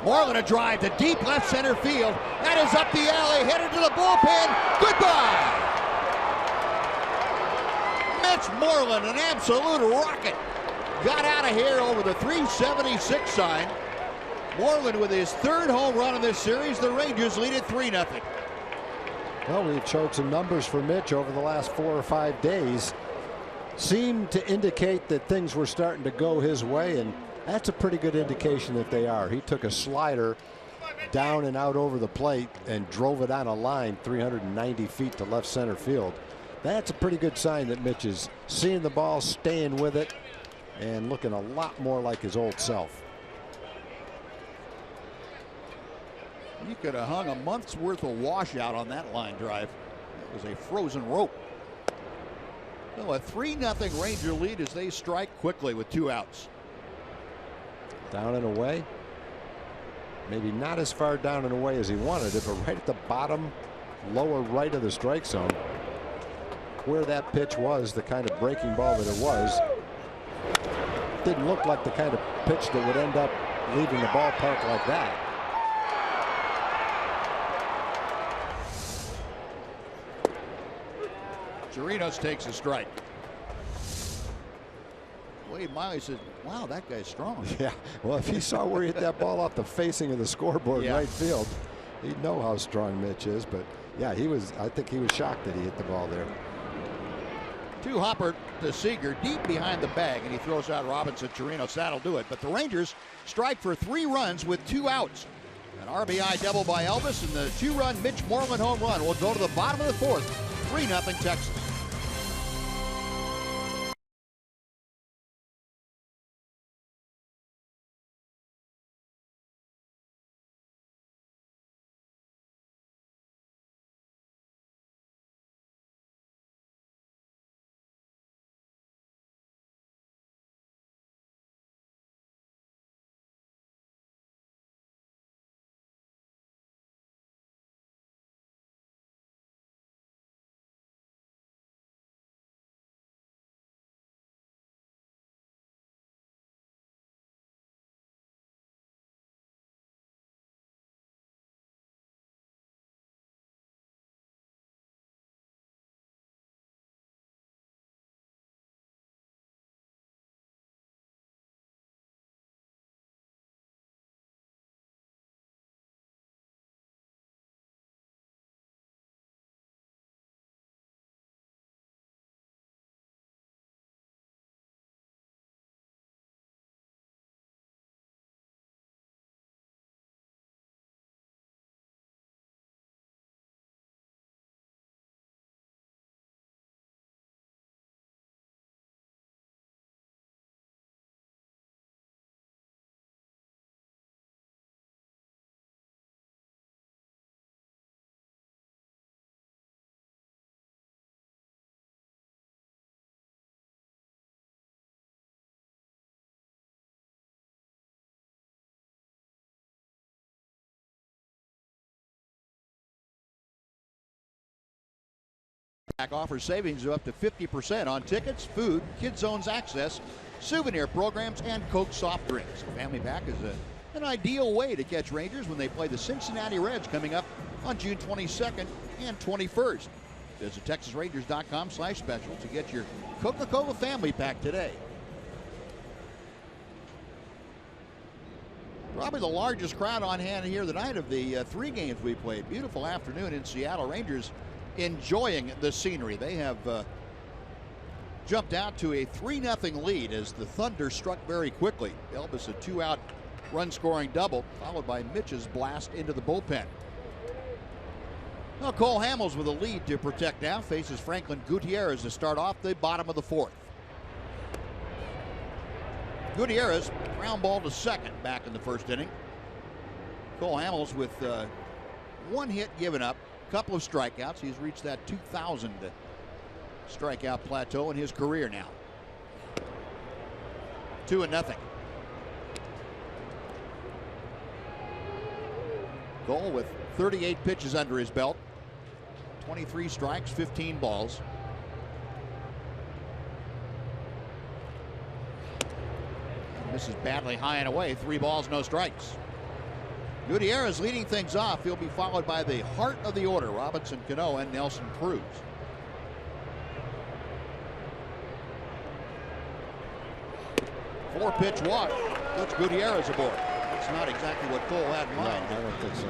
Moreland a drive to deep left center field. That is up the alley, headed to the bullpen. Goodbye. Mitch Moreland, an absolute rocket, got out of here over the 376 sign. Moreland with his 3rd home run in this series. The Rangers lead it 3-0. Well, we showed some numbers for Mitch over the last 4 or 5 days. Seemed to indicate that things were starting to go his way, and that's a pretty good indication that they are. He took a slider down and out over the plate and drove it on a line 390 feet to left center field. That's a pretty good sign that Mitch is seeing the ball, staying with it, and looking a lot more like his old self. You could have hung a month's worth of washout on that line drive. It was a frozen rope. So a 3-0 Ranger lead as they strike quickly with 2 outs. Down and away. Maybe not as far down and away as he wanted it, but right at the bottom, lower right of the strike zone, where that pitch was, the kind of breaking ball that it was, didn't look like the kind of pitch that would end up leaving the ballpark like that. Chirinos takes a strike. Wade Miley says, wow, that guy's strong. Yeah, well, if he saw where he hit that ball off the facing of the scoreboard in right field, he'd know how strong Mitch is. But yeah, I think he was shocked that he hit the ball there. 2-hopper to Seager deep behind the bag, and he throws out Robinson. Chirinos, that'll do it. But the Rangers strike for 3 runs with 2 outs. An RBI double by Elvis, and the 2-run Mitch Moreland home run will go to the bottom of the 4th. 3-0 Texas. offers savings of up to 50% on tickets, food, Kids Zones access, souvenir programs, and Coke soft drinks. Family Pack is an ideal way to catch Rangers when they play the Cincinnati Reds coming up on June 22nd and 21st. Visit TexasRangers.com/special to get your Coca-Cola Family Pack today. Probably the largest crowd on hand here tonight of the 3 games we played. Beautiful afternoon in Seattle. Rangers enjoying the scenery. They have jumped out to a 3-0 lead as the Thunder struck very quickly. Elvis a 2-out run-scoring double, followed by Mitch's blast into the bullpen. Well, Cole Hamels with a lead to protect now faces Franklin Gutierrez to start off the bottom of the 4th. Gutierrez ground ball to second back in the 1st inning. Cole Hamels with 1 hit given up, a couple of strikeouts. He's reached that 2,000 strikeout plateau in his career now. 2-0. Cole with 38 pitches under his belt, 23 strikes, 15 balls. Misses badly high and away. 3 balls, no strikes. Gutierrez leading things off. He'll be followed by the heart of the order, Robinson Cano and Nelson Cruz. Four-pitch walk. Puts Gutierrez aboard. That's not exactly what Cole had in mind. No, I don't think so.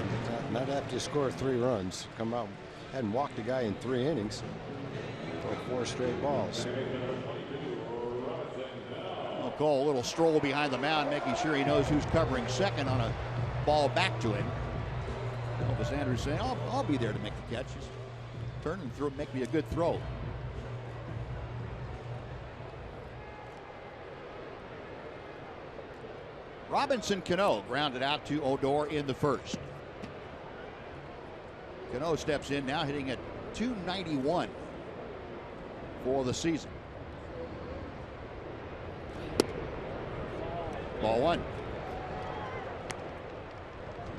Not after you score 3 runs. Come out, hadn't walked a guy in 3 innings. Throw 4 straight balls. Cole, a little stroll behind the mound, making sure he knows who's covering second on a ball back to him. Elvis Andrus saying, I'll be there to make the catch. Just turn and throw, make me a good throw. Robinson Cano grounded out to Odor in the 1st. Cano steps in now, hitting at .291 for the season. Ball 1.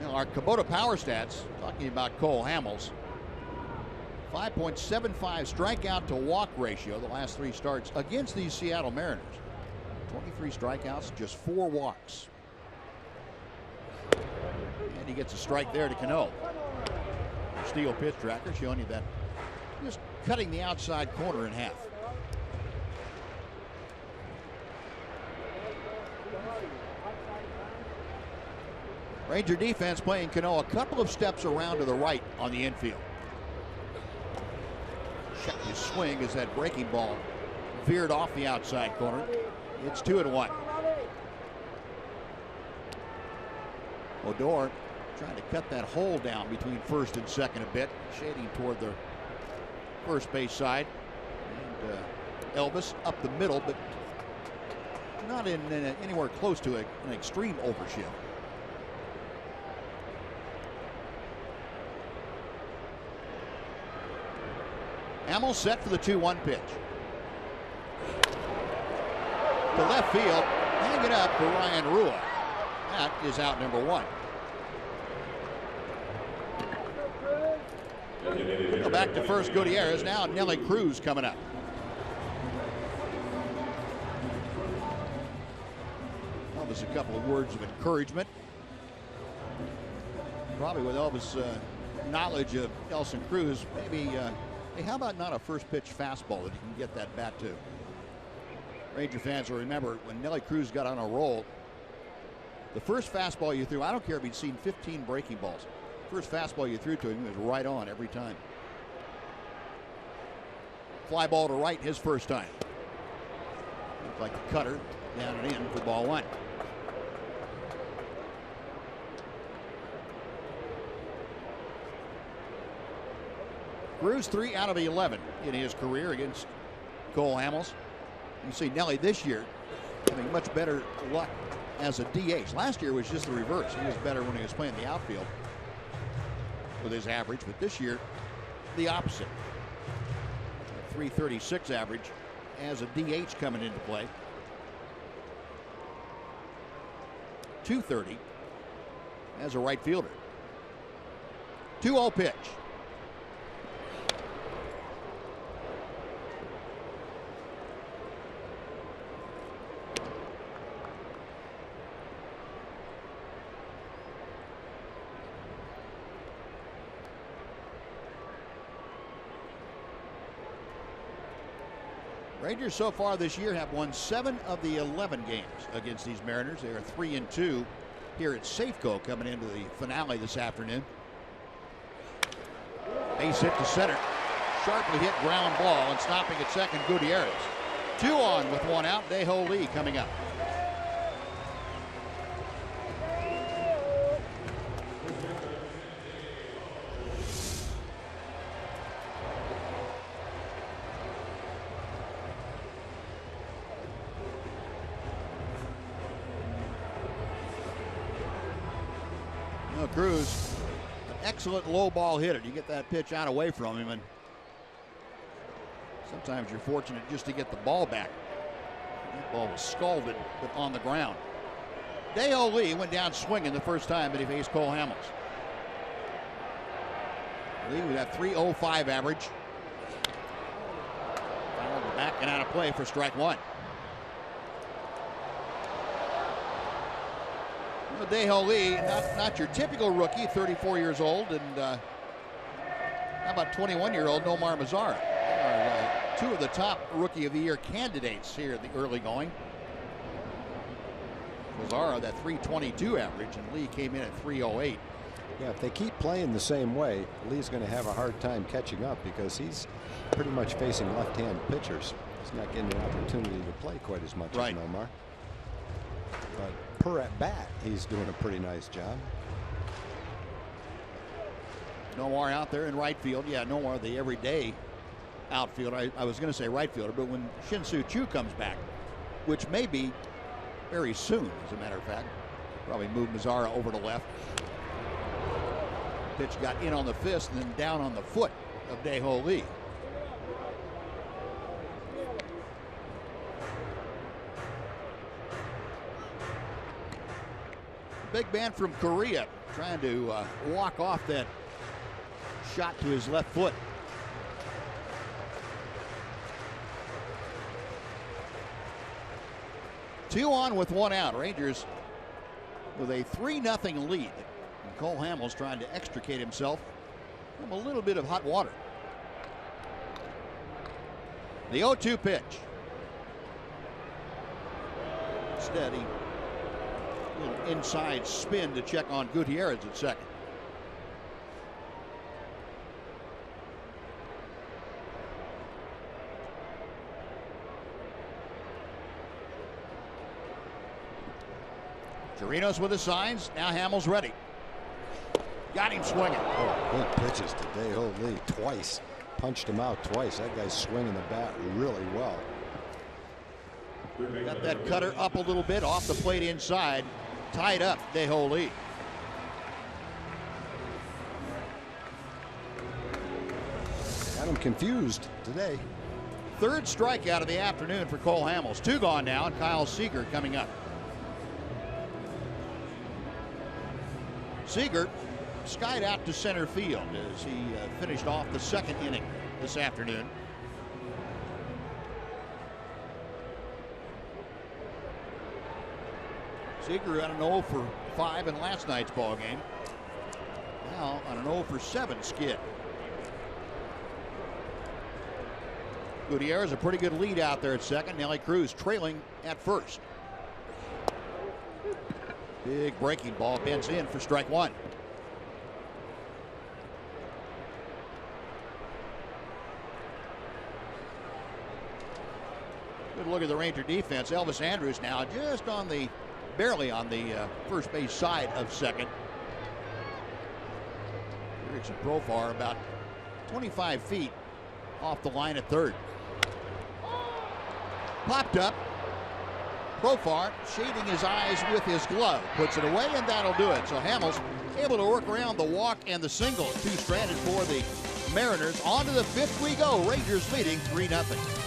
Now our Kubota power stats, talking about Cole Hamels. 5.75 strikeout to walk ratio the last 3 starts against these Seattle Mariners. 23 strikeouts, just 4 walks. And he gets a strike there to Cano. Steel pitch tracker showing you that just cutting the outside corner in half. Ranger defense playing Cano a couple of steps around to the right on the infield. Check his swing as that breaking ball veered off the outside corner. It's 2-1. Odor trying to cut that hole down between 1st and 2nd a bit, shading toward the first base side. And Elvis up the middle, but not in anywhere close to an extreme overshift. Hamels set for the 2-1 pitch. To left field, hang it up for Ryan Rua. That is out number 1. Go back to first Gutierrez. Now Nelly Cruz coming up. Elvis a couple of words of encouragement. Probably with Elvis' knowledge of Nelson Cruz, maybe. Hey, how about not a first pitch fastball that he can get that bat to? Ranger fans will remember when Nelly Cruz got on a roll, the first fastball you threw, I don't care if he'd seen 15 breaking balls, first fastball you threw to him was right on every time. Fly ball to right his first time. Looks like a cutter down and in for ball 1. Cruz 3 out of 11 in his career against Cole Hamels. You see Nelly this year having much better luck as a DH. Last year was just the reverse. He was better when he was playing the outfield with his average, but this year the opposite. 336 average as a DH coming into play. 230 as a right fielder. 2-0 pitch. Rangers so far this year have won 7 of the 11 games against these Mariners. They are 3-2 here at Safeco coming into the finale this afternoon. Base hit to center. Sharply hit ground ball, and stopping at second, Gutierrez. 2 on with 1 out. Dae-Ho Lee coming up. Cruz, an excellent low ball hitter. You get that pitch out away from him, and sometimes you're fortunate just to get the ball back. That ball was scalded, but on the ground. Dae-Ho Lee went down swinging the first time that he faced Cole Hamels. Lee with that .305 average. Fouled back and out of play for strike 1. Dae-Ho Lee, not your typical rookie, 34 years old, and how about 21-year-old Nomar Mazara? Are 2 of the top Rookie of the Year candidates here at the early going. Mazara, that .322 average, and Lee came in at .308. Yeah, if they keep playing the same way, Lee's going to have a hard time catching up because he's pretty much facing left-hand pitchers. He's not getting an opportunity to play quite as much as Nomar. But per at bat, he's doing a pretty nice job. Nomar out there in right field. Yeah, Nomar, the everyday outfielder. I was going to say right fielder, but when Shin-Soo Choo comes back, which may be very soon, as a matter of fact, probably move Mazara over to left. Pitch got in on the fist and then down on the foot of Dae-Ho Lee. Big man from Korea trying to walk off that shot to his left foot. Two on with 1 out. Rangers with a 3-0 lead. And Cole Hamels trying to extricate himself from a little bit of hot water. The 0-2 pitch. Steady. Little inside spin to check on Gutierrez at second. Chirinos with the signs. Now Hamels ready. Got him swinging. Oh, good pitches to Dae-Ho Lee twice. Punched him out twice. That guy's swinging the bat really well. Got that cutter up a little bit off the plate inside. Tied up Dae-Ho Lee. Got him confused today. 3rd strikeout of the afternoon for Cole Hamels. 2 gone now, and Kyle Seager coming up. Seager skied out to center field as he finished off the 2nd inning this afternoon. Seager on an 0 for 5 in last night's ball game. Now on an 0 for 7 skid. Gutierrez a pretty good lead out there at second. Nelly Cruz trailing at first. Big breaking ball bends in for strike 1. Good look at the Ranger defense. Elvis Andrus now just on the barely on the first base side of second. Erickson Profar about 25 feet off the line at third. Popped up. Profar shading his eyes with his glove. Puts it away, and that'll do it. So Hamels able to work around the walk and the single. 2 stranded for the Mariners. On to the 5th we go. Rangers leading 3-0.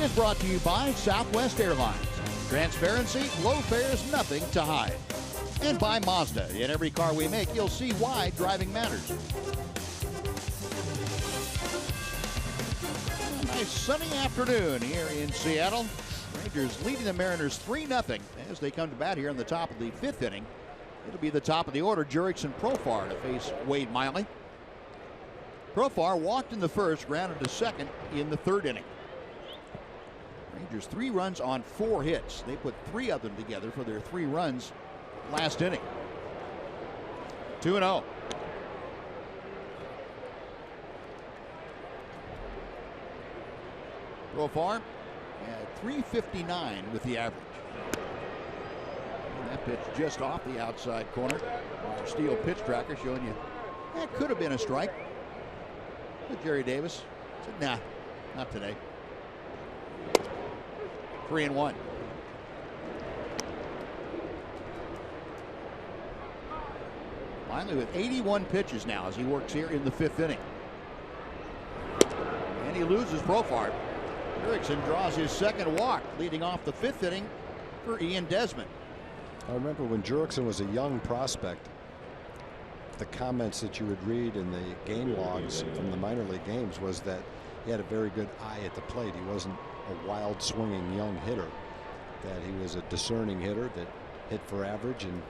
is brought to you by Southwest Airlines. Transparency, low fares, nothing to hide. And by Mazda. In every car we make, you'll see why driving matters. A nice sunny afternoon here in Seattle. Rangers leading the Mariners 3-0 as they come to bat here in the top of the 5th inning. It'll be the top of the order, Jurickson Profar to face Wade Miley. Profar walked in the first, grounded to second in the 3rd inning. Rangers 3 runs on 4 hits. They put 3 of them together for their 3 runs last inning. 2-0. Profar at 359 with the average. And that pitch just off the outside corner. Our Steel pitch tracker showing you that could have been a strike. But Jerry Davis said, nah, not today. 3-1. Finally with 81 pitches now as he works here in the 5th inning. And he loses Profar. Jurickson draws his 2nd walk, leading off the 5th inning for Ian Desmond. I remember when Jurickson was a young prospect, the comments that you would read in the game logs from the minor league games was that he had a very good eye at the plate. He wasn't a wild swinging young hitter, that he was a discerning hitter that hit for average and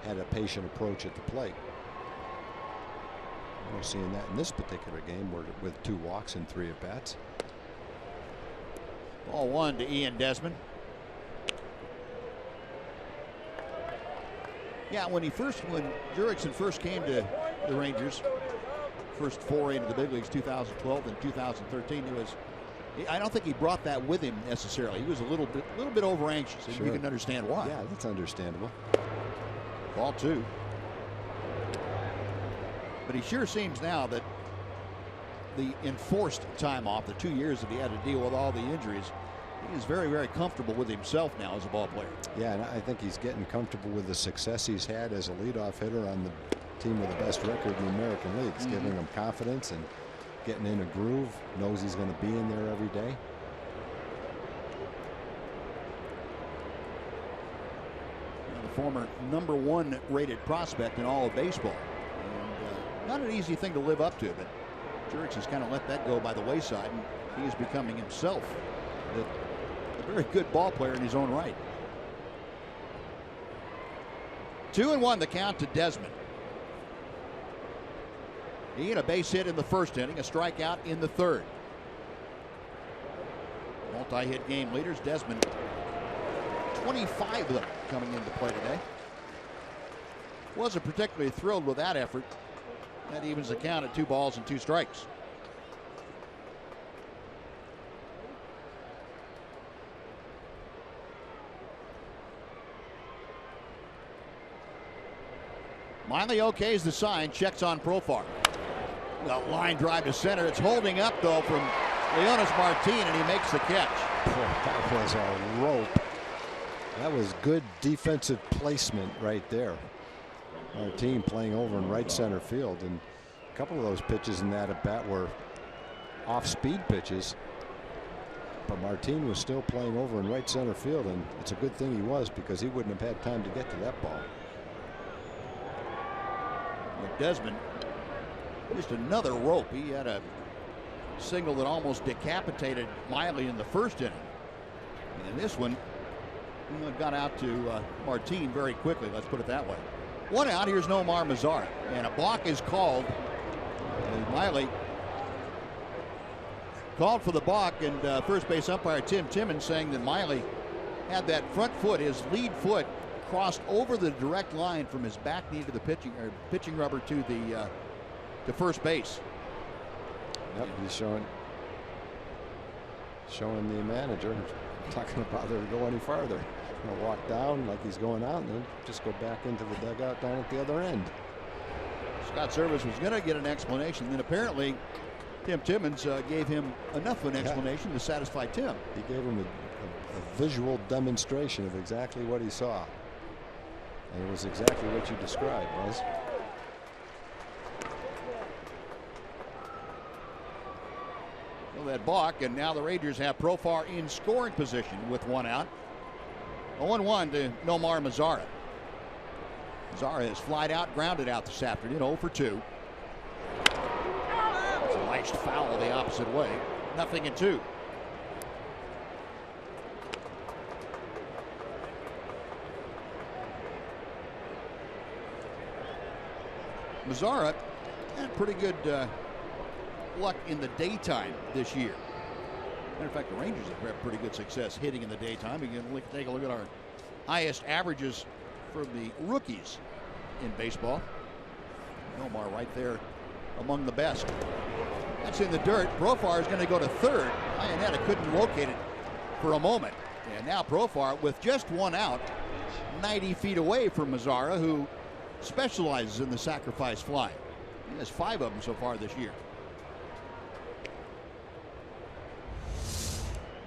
had a patient approach at the plate. We're seeing that in this particular game with 2 walks and 3 at bats. Ball 1 to Ian Desmond. Yeah, when Jurickson first came to the Rangers, first foray into the big leagues, 2012 and 2013, I don't think he brought that with him necessarily. He was a little bit over anxious, and you can understand why. Yeah, that's understandable. Ball 2. But he sure seems now that the enforced time off, the 2 years that he had to deal with all the injuries, he is very, very comfortable with himself now as a ball player. Yeah, and I think he's getting comfortable with the success he's had as a leadoff hitter on the team with the best record in the American League. It's giving him confidence and getting in a groove, knows he's going to be in there every day. The former #1 rated prospect in all of baseball. And not an easy thing to live up to, but Jurickson's kind of let that go by the wayside, and he is becoming himself a very good ball player in his own right. 2-1 the count to Desmond. He had a base hit in the 1st inning, a strikeout in the 3rd. Multi-hit game leaders, Desmond, 25 of them coming into play today. Wasn't particularly thrilled with that effort. That evens the count at 2 balls and 2 strikes. Miley okays the sign, checks on Profar. Well, line drive to center. It's holding up, though, from Leonis Martin, and he makes the catch. That was a rope. That was good defensive placement right there. Martin playing over in right center field, and a couple of those pitches in that at bat were off-speed pitches. But Martin was still playing over in right center field, and it's a good thing he was, because he wouldn't have had time to get to that ball. Desmond, just another rope. He had a single that almost decapitated Miley in the 1st inning. And this one got out to Martin very quickly, let's put it that way. 1 out, here's Nomar Mazara. And a balk is called. And Miley called for the balk, and first base umpire Tim Timmons saying that Miley had that front foot, his lead foot, crossed over the direct line from his back knee to the pitching rubber to the to first base. Yep, he's showing the manager, not going to bother to go any farther. He'll walk down like he's going out, and then just go back into the dugout down at the other end. Scott Service was going to get an explanation, then apparently Tim Timmons gave him enough of an explanation to satisfy Tim. He gave him a visual demonstration of exactly what he saw. And it was exactly what you described, Buzz. Well, that balk, and now the Rangers have Profar in scoring position with one out. 0-1 to Nomar Mazara. Mazara has flied out, grounded out this afternoon, 0 for 2. It's a lashed foul the opposite way. 0-2. Mazara had pretty good luck in the daytime this year. Matter of fact, the Rangers have had pretty good success hitting in the daytime. You can take a look at our highest averages for the rookies in baseball. Nomar right there among the best. That's in the dirt. Profar is going to go to third. Iannetta couldn't locate it for a moment. And now Profar with just one out, 90 feet away from Mazara, who specializes in the sacrifice fly. He has 5 of them so far this year.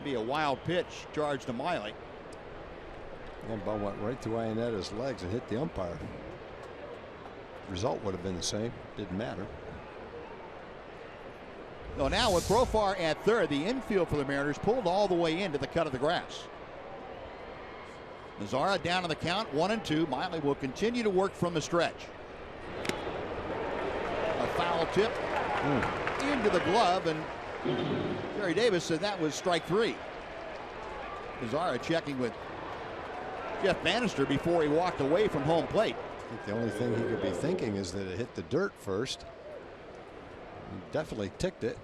Be a wild pitch charged to Miley. That ball went right through Iannetta's legs and hit the umpire. Result would have been the same. Didn't matter. So now with Profar at third, the infield for the Mariners pulled all the way into the cut of the grass. Mazara down on the count, 1-2. Miley will continue to work from the stretch. A foul tip into the glove, and Jerry Davis said that was strike 3. Mazara checking with Jeff Bannister before he walked away from home plate. I think the only thing he could be thinking is that it hit the dirt first. He definitely ticked it.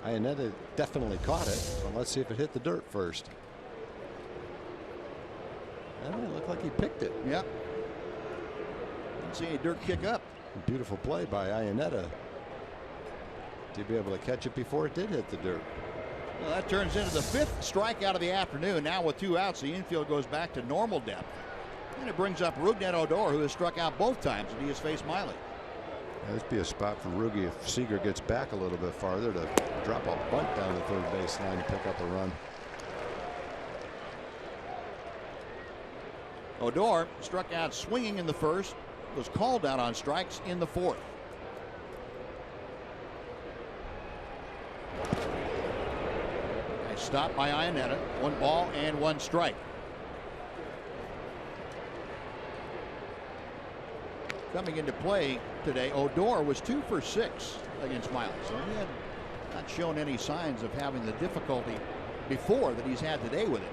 Iannetta definitely caught it. But let's see if it hit the dirt first. It looked like he picked it. Yep. Didn't see any dirt kick up. Beautiful play by Iannetta to be able to catch it before it did hit the dirt. Well, that turns into the 5th strikeout of the afternoon. Now with 2 outs, the infield goes back to normal depth. And it brings up Rougned Odor, who has struck out both times, and he has faced Miley. This be a spot for Rugi if Seager gets back a little bit farther to drop a bunt down the third base line and pick up a run. Odor struck out swinging in the first, was called out on strikes in the 4th. Nice stop by Iannetta. 1 ball and 1 strike. Coming into play today, Odor was 2 for 6 against Miley. So he had not shown any signs of having the difficulty before that he's had today with it.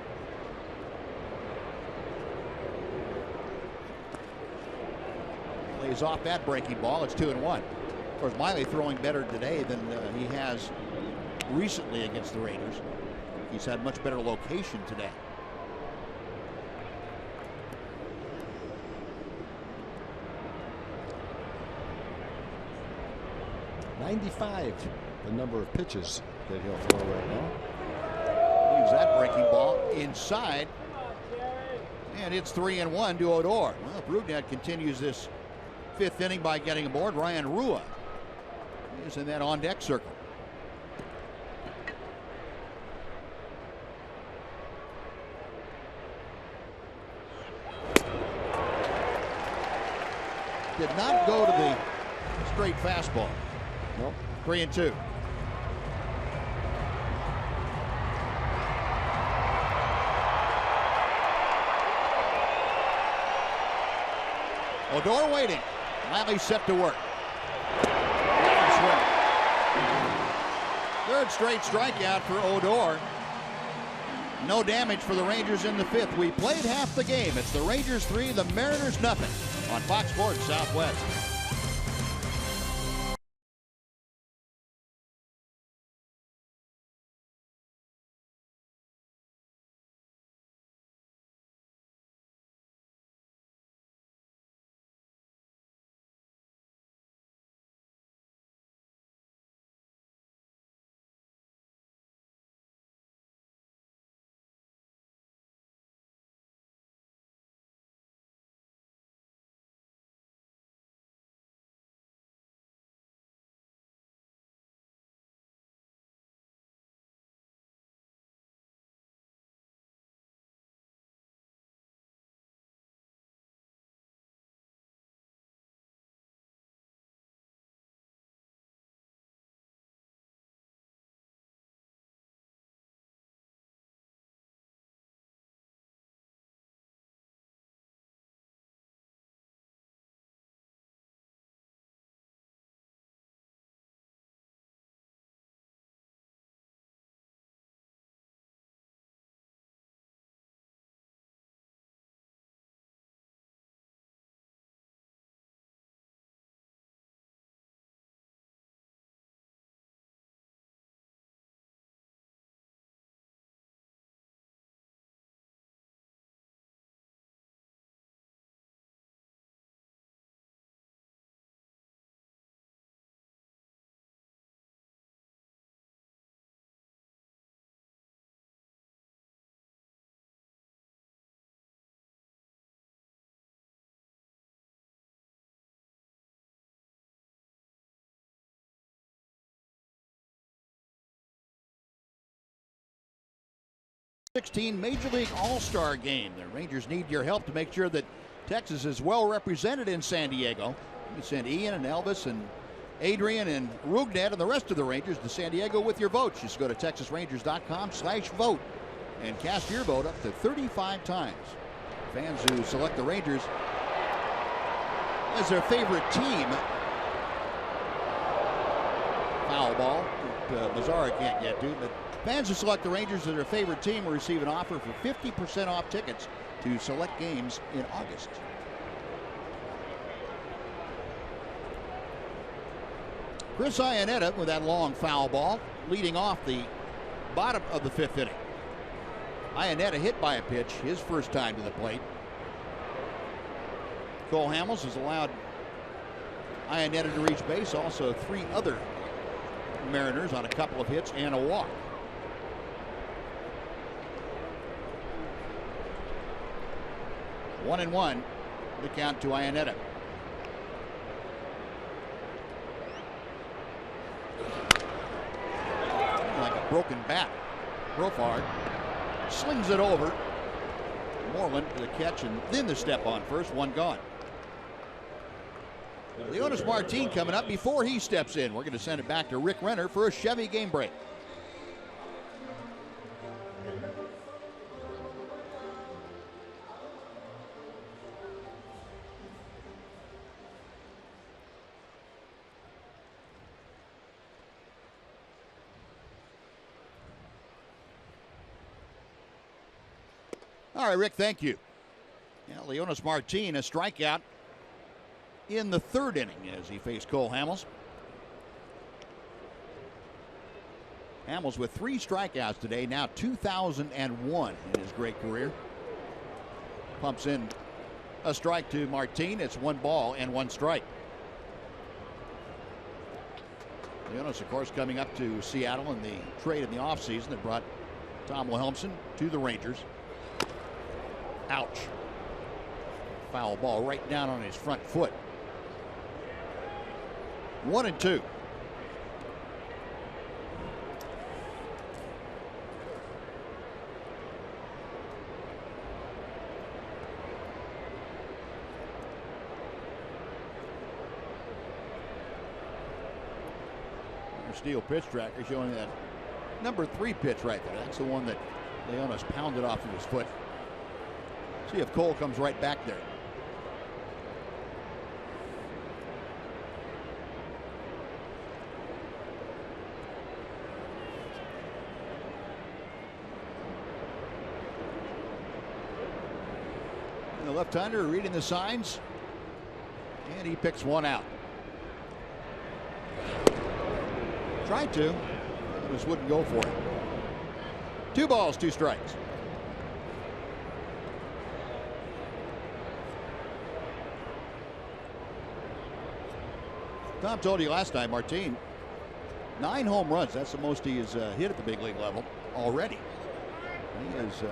Lays off that breaking ball. It's 2-1. Of course, Miley throwing better today than he has recently against the Raiders. He's had much better location today. .95, the number of pitches that he'll throw right now. Leaves that breaking ball inside. And it's 3-1 to Odor. Well, Rougned continues this 5th inning by getting aboard. Ryan Rua is in that on-deck circle. Did not go to the straight fastball. Nope. 3-2. Odor waiting. Miley set to work. Third straight strikeout for Odor. No damage for the Rangers in the 5th. We played half the game. It's the Rangers 3, the Mariners nothing on Fox Sports Southwest. 16 Major League All-Star game. The Rangers need your help to make sure that Texas is well represented in San Diego. You send Ian and Elvis and Adrian and Rugnet and the rest of the Rangers to San Diego with your votes. Just go to texasrangers.com/vote and cast your vote up to 35 times. Fans who select the Rangers as their favorite team. Foul ball that Mazzara can't get to, but fans who select the Rangers as their favorite team will receive an offer for 50% off tickets to select games in August. Chris Iannetta with that long foul ball, leading off the bottom of the 5th inning. Iannetta hit by a pitch, his first time to the plate. Cole Hamels has allowed Iannetta to reach base. Also 3 other Mariners on a couple of hits and a walk. One and one, the count to Iannetta. Like a broken bat. Profar slings it over. Moreland for the catch and then the step on first. One gone. Leonis Martin coming up before he steps in. We're going to send it back to Rick Renner for a Chevy game break. All right, Rick, thank you. Yeah, Leonis Martin, a strikeout in the 3rd inning as he faced Cole Hamels. Hamels with 3 strikeouts today, now 2001 in his great career. Pumps in a strike to Martin. It's 1 ball and 1 strike. Leonis, of course, coming up to Seattle in the trade in the offseason that brought Tom Wilhelmsen to the Rangers. Ouch. Foul ball right down on his front foot. 1 and 2. Steel pitch tracker showing that number 3 pitch right there. That's the one that Leonis pounded off of his foot. See if Cole comes right back there. The left-hander reading the signs, and he picks one out. Tried to, just wouldn't go for it. 2 balls, 2 strikes. Tom told you last time, Martin, 9 home runs. That's the most he has hit at the big league level already. He has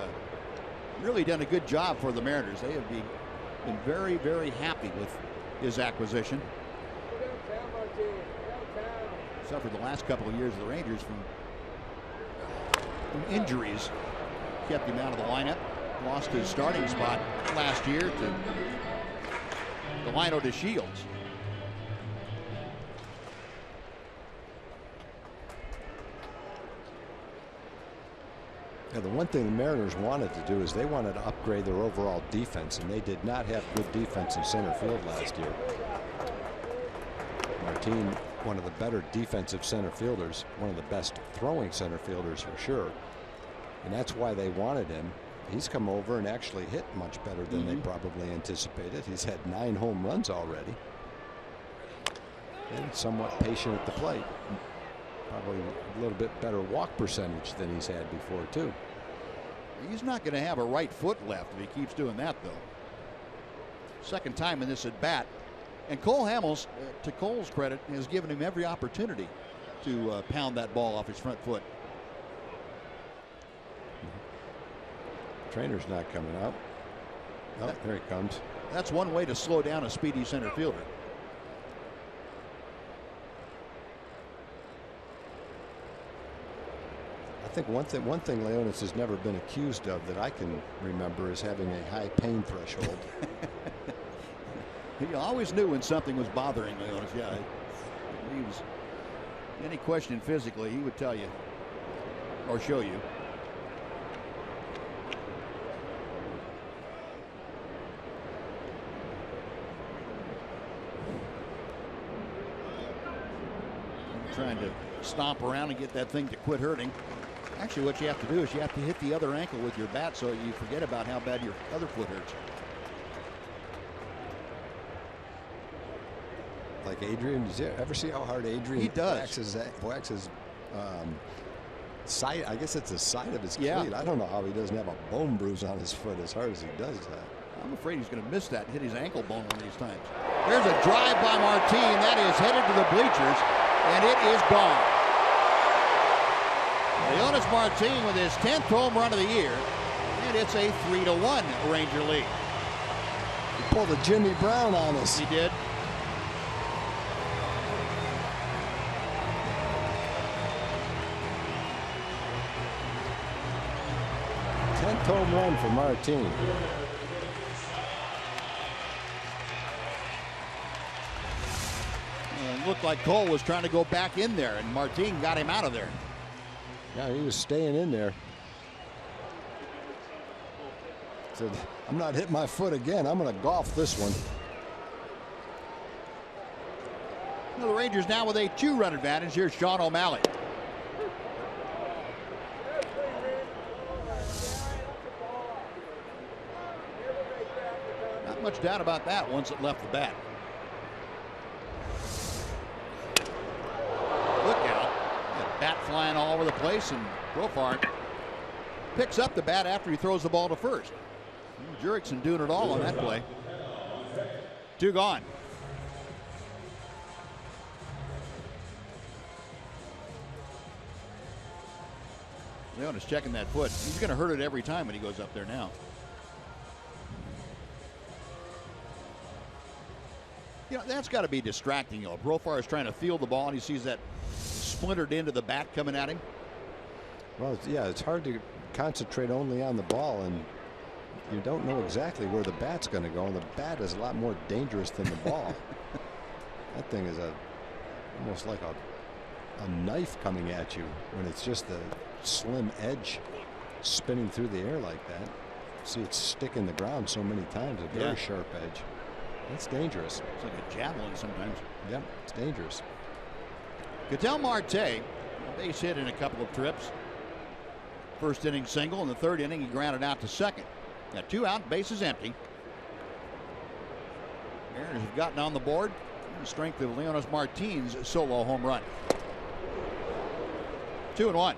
really done a good job for the Mariners. They have been very, very happy with his acquisition. Suffered the last couple of years of the Rangers from injuries. Kept him out of the lineup. Lost his starting spot last year to Delino DeShields. Yeah, the one thing the Mariners wanted to do is they wanted to upgrade their overall defense, and they did not have good defense in center field last year. Martin, one of the better defensive center fielders, one of the best throwing center fielders for sure, and that's why they wanted him. He's come over and actually hit much better than they probably anticipated. He's had 9 home runs already, and somewhat patient at the plate. Probably a little bit better walk percentage than he's had before too. He's not going to have a right foot left if he keeps doing that, though. Second time in this at bat. And Cole Hamels, to Cole's credit, has given him every opportunity to pound that ball off his front foot. Trainer's not coming out. Oh, there he comes. That's one way to slow down a speedy center fielder. I think one thing Leonis has never been accused of that I can remember is having a high pain threshold. He always knew when something was bothering Leonis. Yeah, he was. Any question physically, he would tell you or show you. Trying to stomp around and get that thing to quit hurting. Actually, what you have to do is you have to hit the other ankle with your bat so you forget about how bad your other foot hurts. Like Adrian, did you ever see how hard Adrian waxes side? I guess it's the side of his cleat. I don't know how he doesn't have a bone bruise on his foot as hard as he does that. I'm afraid he's going to miss that and hit his ankle bone one of these times. There's a drive by Martin that is headed to the bleachers, and it is gone. Leonis Martin with his 10th home run of the year, and it's a 3-1 Ranger lead. He pulled a Jimmy Brown on us. He did. Home run for Martin. It looked like Cole was trying to go back in there, and Martin got him out of there. Yeah, he was staying in there. Said, I'm not hitting my foot again. I'm going to golf this one. Well, the Rangers now with a 2-run advantage. Here's Sean O'Malley. Much doubt about that once it left the bat. Look out. That bat flying all over the place, and Profar picks up the bat after he throws the ball to first. Jurickson doing it all on that play. 2 gone. Leonis checking that foot. He's going to hurt it every time when he goes up there now. You know, that's got to be distracting. You know, Profar is trying to field the ball and he sees that splintered end of the bat coming at him. Well, yeah, it's hard to concentrate only on the ball, and you don't know exactly where the bat's going to go, and the bat is a lot more dangerous than the ball. That thing is almost like a knife coming at you when it's just a slim edge spinning through the air like that. See it stick in the ground so many times, a very sharp edge. That's dangerous. It's like a javelin sometimes. Yep, it's dangerous. Ketel Marte, a base hit in a couple of trips. First inning single. In the 3rd inning, he grounded out to second. Got 2 out, bases empty. Mariners have gotten on the board. The strength of Leonis Martin's solo home run. 2-1.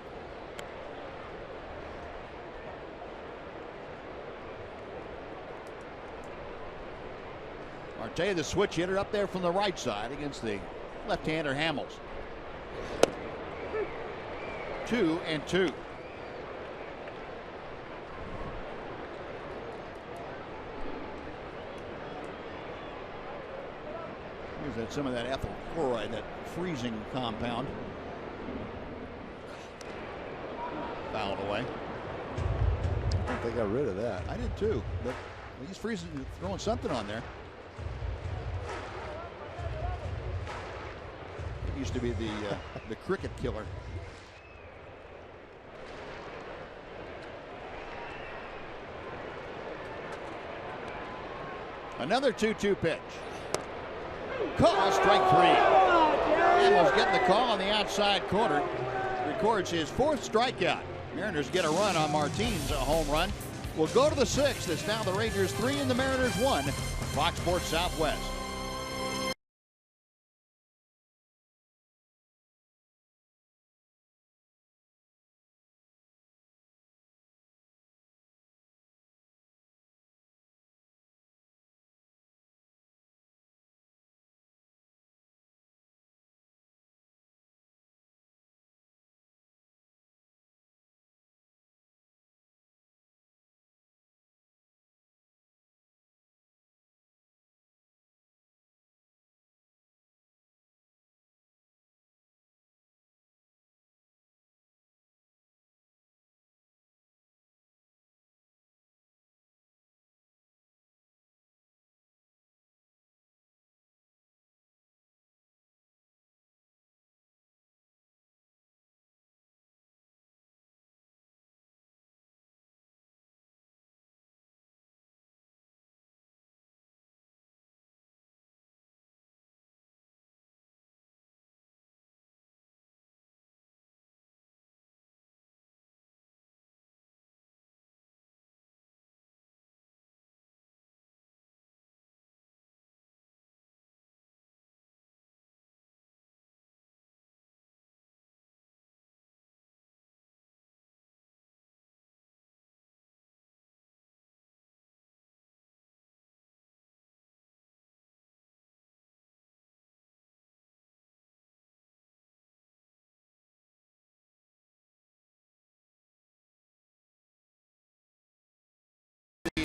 Marte, the switch hitter, up there from the right side against the left-hander Hamels. 2-2. Here's that, some of that ethyl chloride, that freezing compound. Fouled away. I think they got rid of that. I did too, but he's freezing, throwing something on there. It used to be the cricket killer. Another 2-2 pitch. Call, strike 3. Hamels getting the call on the outside corner. Records his 4th strikeout. Mariners get a run on Martin's home run. We'll go to the 6th. It's now the Rangers 3 and the Mariners 1. Fox Sports Southwest.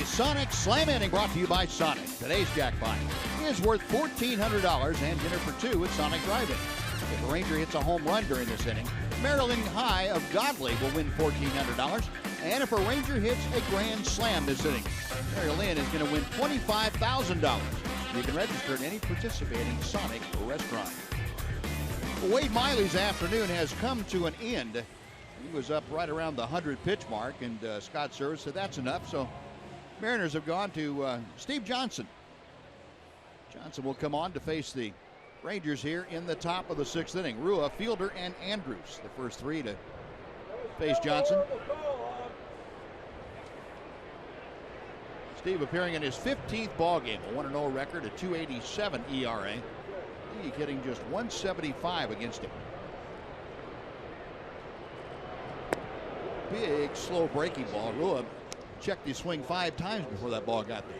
Sonic Slam Inning brought to you by Sonic. Today's jackpot is worth $1,400 and dinner for two at Sonic Drive-In. If a Ranger hits a home run during this inning, Marilyn High of Godley will win $1,400. And if a Ranger hits a grand slam this inning, Mary Lynn is going to win $25,000. You can register at any participating Sonic restaurant. Wade Miley's afternoon has come to an end. He was up right around the 100 pitch mark, and Scott Servais said that's enough. So Mariners have gone to Steve Johnson. Johnson will come on to face the Rangers here in the top of the 6th inning. Rua, Fielder, and Andrews, the first three to face Johnson. Steve appearing in his 15th ball game, a 1-0 record, a 2.87 ERA. League hitting just 175 against him. Big, slow breaking ball. Rua checked his swing 5 times before that ball got there.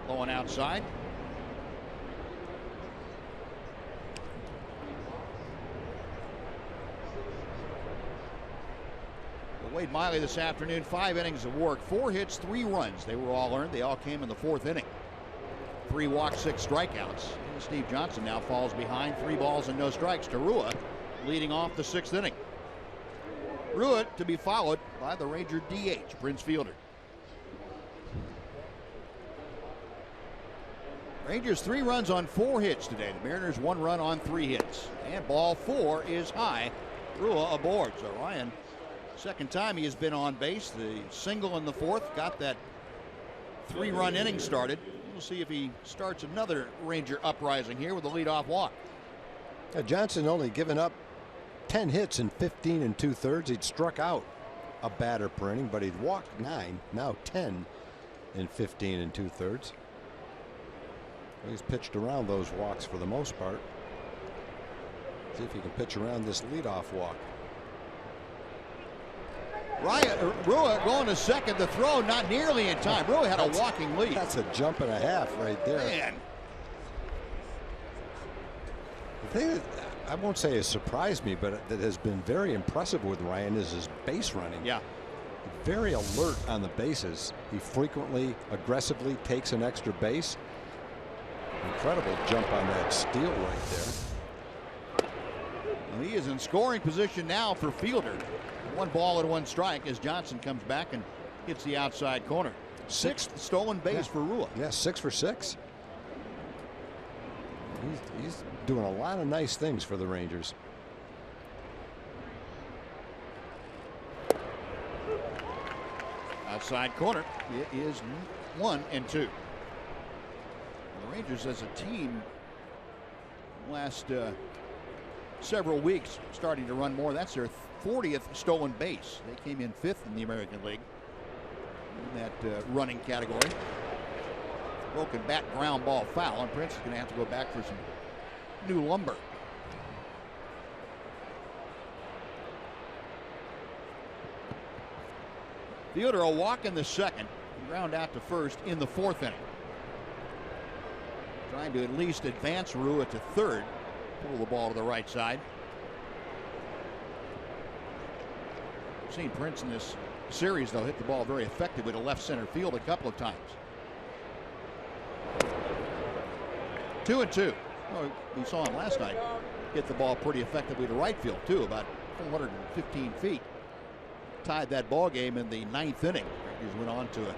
Low and outside. Wade Miley this afternoon, 5 innings of work, 4 hits, 3 runs. They were all earned. They all came in the 4th inning. 3 walks, 6 strikeouts. And Steve Johnson now falls behind, 3 balls and no strikes to Rua, leading off the 6th inning. Rua to be followed by the Ranger DH, Prince Fielder. Rangers 3 runs on 4 hits today. The Mariners 1 run on 3 hits. And ball 4 is high. Rua aboard. So Ryan, second time he has been on base. The single in the 4th got that 3-run inning started. We'll see if he starts another Ranger uprising here with a leadoff walk. Johnson only given up 10 hits in 15 2/3. He'd struck out a batter per inning, but he'd walked 9, now 10 in 15 2/3. He's pitched around those walks for the most part. See if he can pitch around this leadoff walk. Rua going to second. The throw not nearly in time. Rua had a walking lead. That's a jump and a half right there. Man. The thing that I won't say has surprised me, but that has been very impressive with Ryan is his base running. Yeah. Very alert on the bases. He frequently, aggressively takes an extra base. Incredible jump on that steal right there. And he is in scoring position now for Fielder. 1 ball and 1 strike as Johnson comes back and hits the outside corner. 6th stolen base for Rua. Yeah, 6 for 6. He's doing a lot of nice things for the Rangers. Outside corner. It is 1 and 2. The Rangers as a team last several weeks starting to run more. That's their 40th stolen base. They came in 5th in the American League in that running category. Broken bat, ground ball, foul, and Prince is going to have to go back for some new lumber. Fielder a walk in the 2nd, ground out to 1st in the 4th inning. Trying to at least advance Rua to 3rd. Pull the ball to the right side. We've seen Prince in this series, though, hit the ball very effectively to left center field a couple of times. 2 and 2. Oh, we saw him last night hit the ball pretty effectively to right field, too, about 415 feet. Tied that ball game in the 9th inning. Rangers went on to a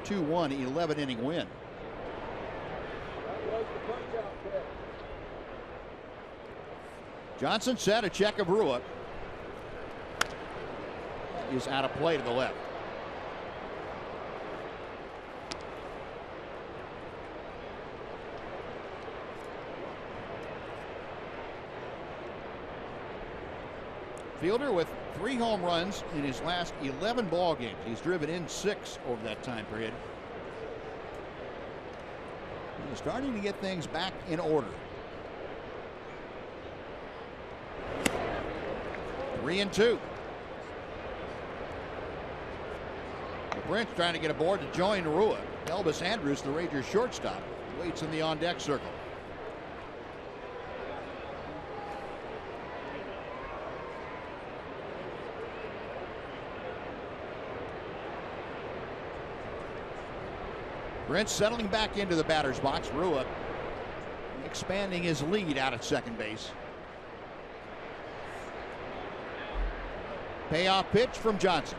2-1 11-inning win. Johnson set a check of Rua. Is out of play to the left. Fielder with 3 home runs in his last 11 ball games. He's driven in 6 over that time period. He's starting to get things back in order. 3 and 2. Prince trying to get aboard to join Rua. Elvis Andrews, the Rangers shortstop, waits in the on-deck circle. Brent settling back into the batter's box. Rua expanding his lead out at second base. Payoff pitch from Johnson.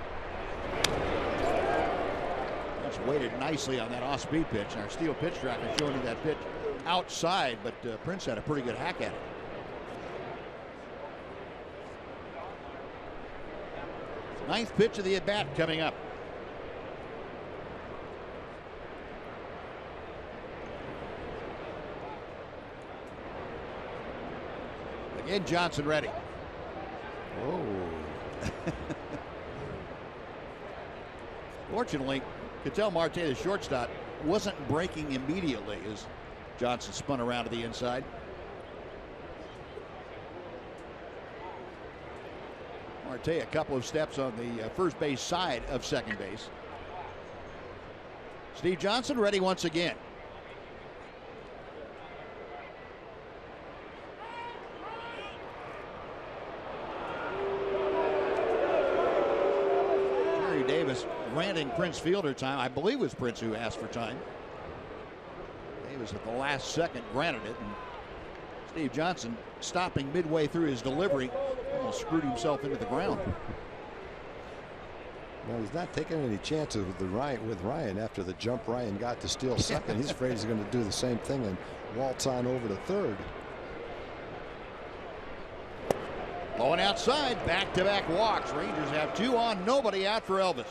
That's weighted nicely on that off-speed pitch. And our steel pitch tracker showing you that pitch outside, but Prince had a pretty good hack at it. Ninth pitch of the at-bat coming up. Again, Johnson ready. Oh. Fortunately, Ketel Marte, the shortstop, wasn't breaking immediately as Johnson spun around to the inside. Marte a couple of steps on the first base side of second base. Steve Johnson ready once again. Davis granting Prince fielder time. I believe it was Prince who asked for time. Davis at the last second granted it, and Steve Johnson stopping midway through his delivery almost screwed himself into the ground. Well, he's not taking any chances with Ryan after the jump Ryan got to steal second. He's afraid he's going to do the same thing and waltz on over to third. Going outside, back-to-back walks. Rangers have 2 on, nobody out for Elvis.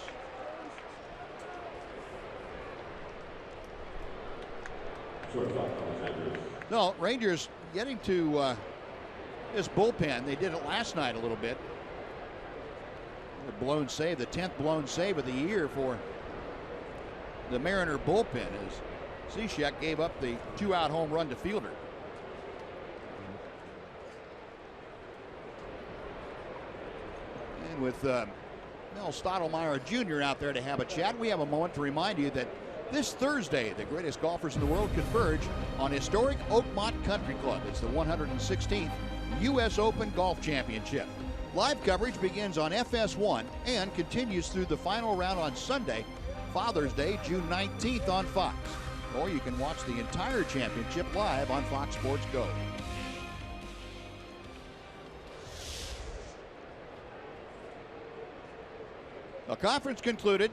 No, Rangers getting to this bullpen. They did it last night a little bit. A blown save, the 10th blown save of the year for the Mariner bullpen as Cishek gave up the 2-out home run to Fielder. And with Mel Stottlemyre Jr. out there to have a chat, we have a moment to remind you that this Thursday, the greatest golfers in the world converge on historic Oakmont Country Club. It's the 116th U.S. Open Golf Championship. Live coverage begins on FS1 and continues through the final round on Sunday, Father's Day, June 19th on Fox. Or you can watch the entire championship live on Fox Sports Go. A conference concluded.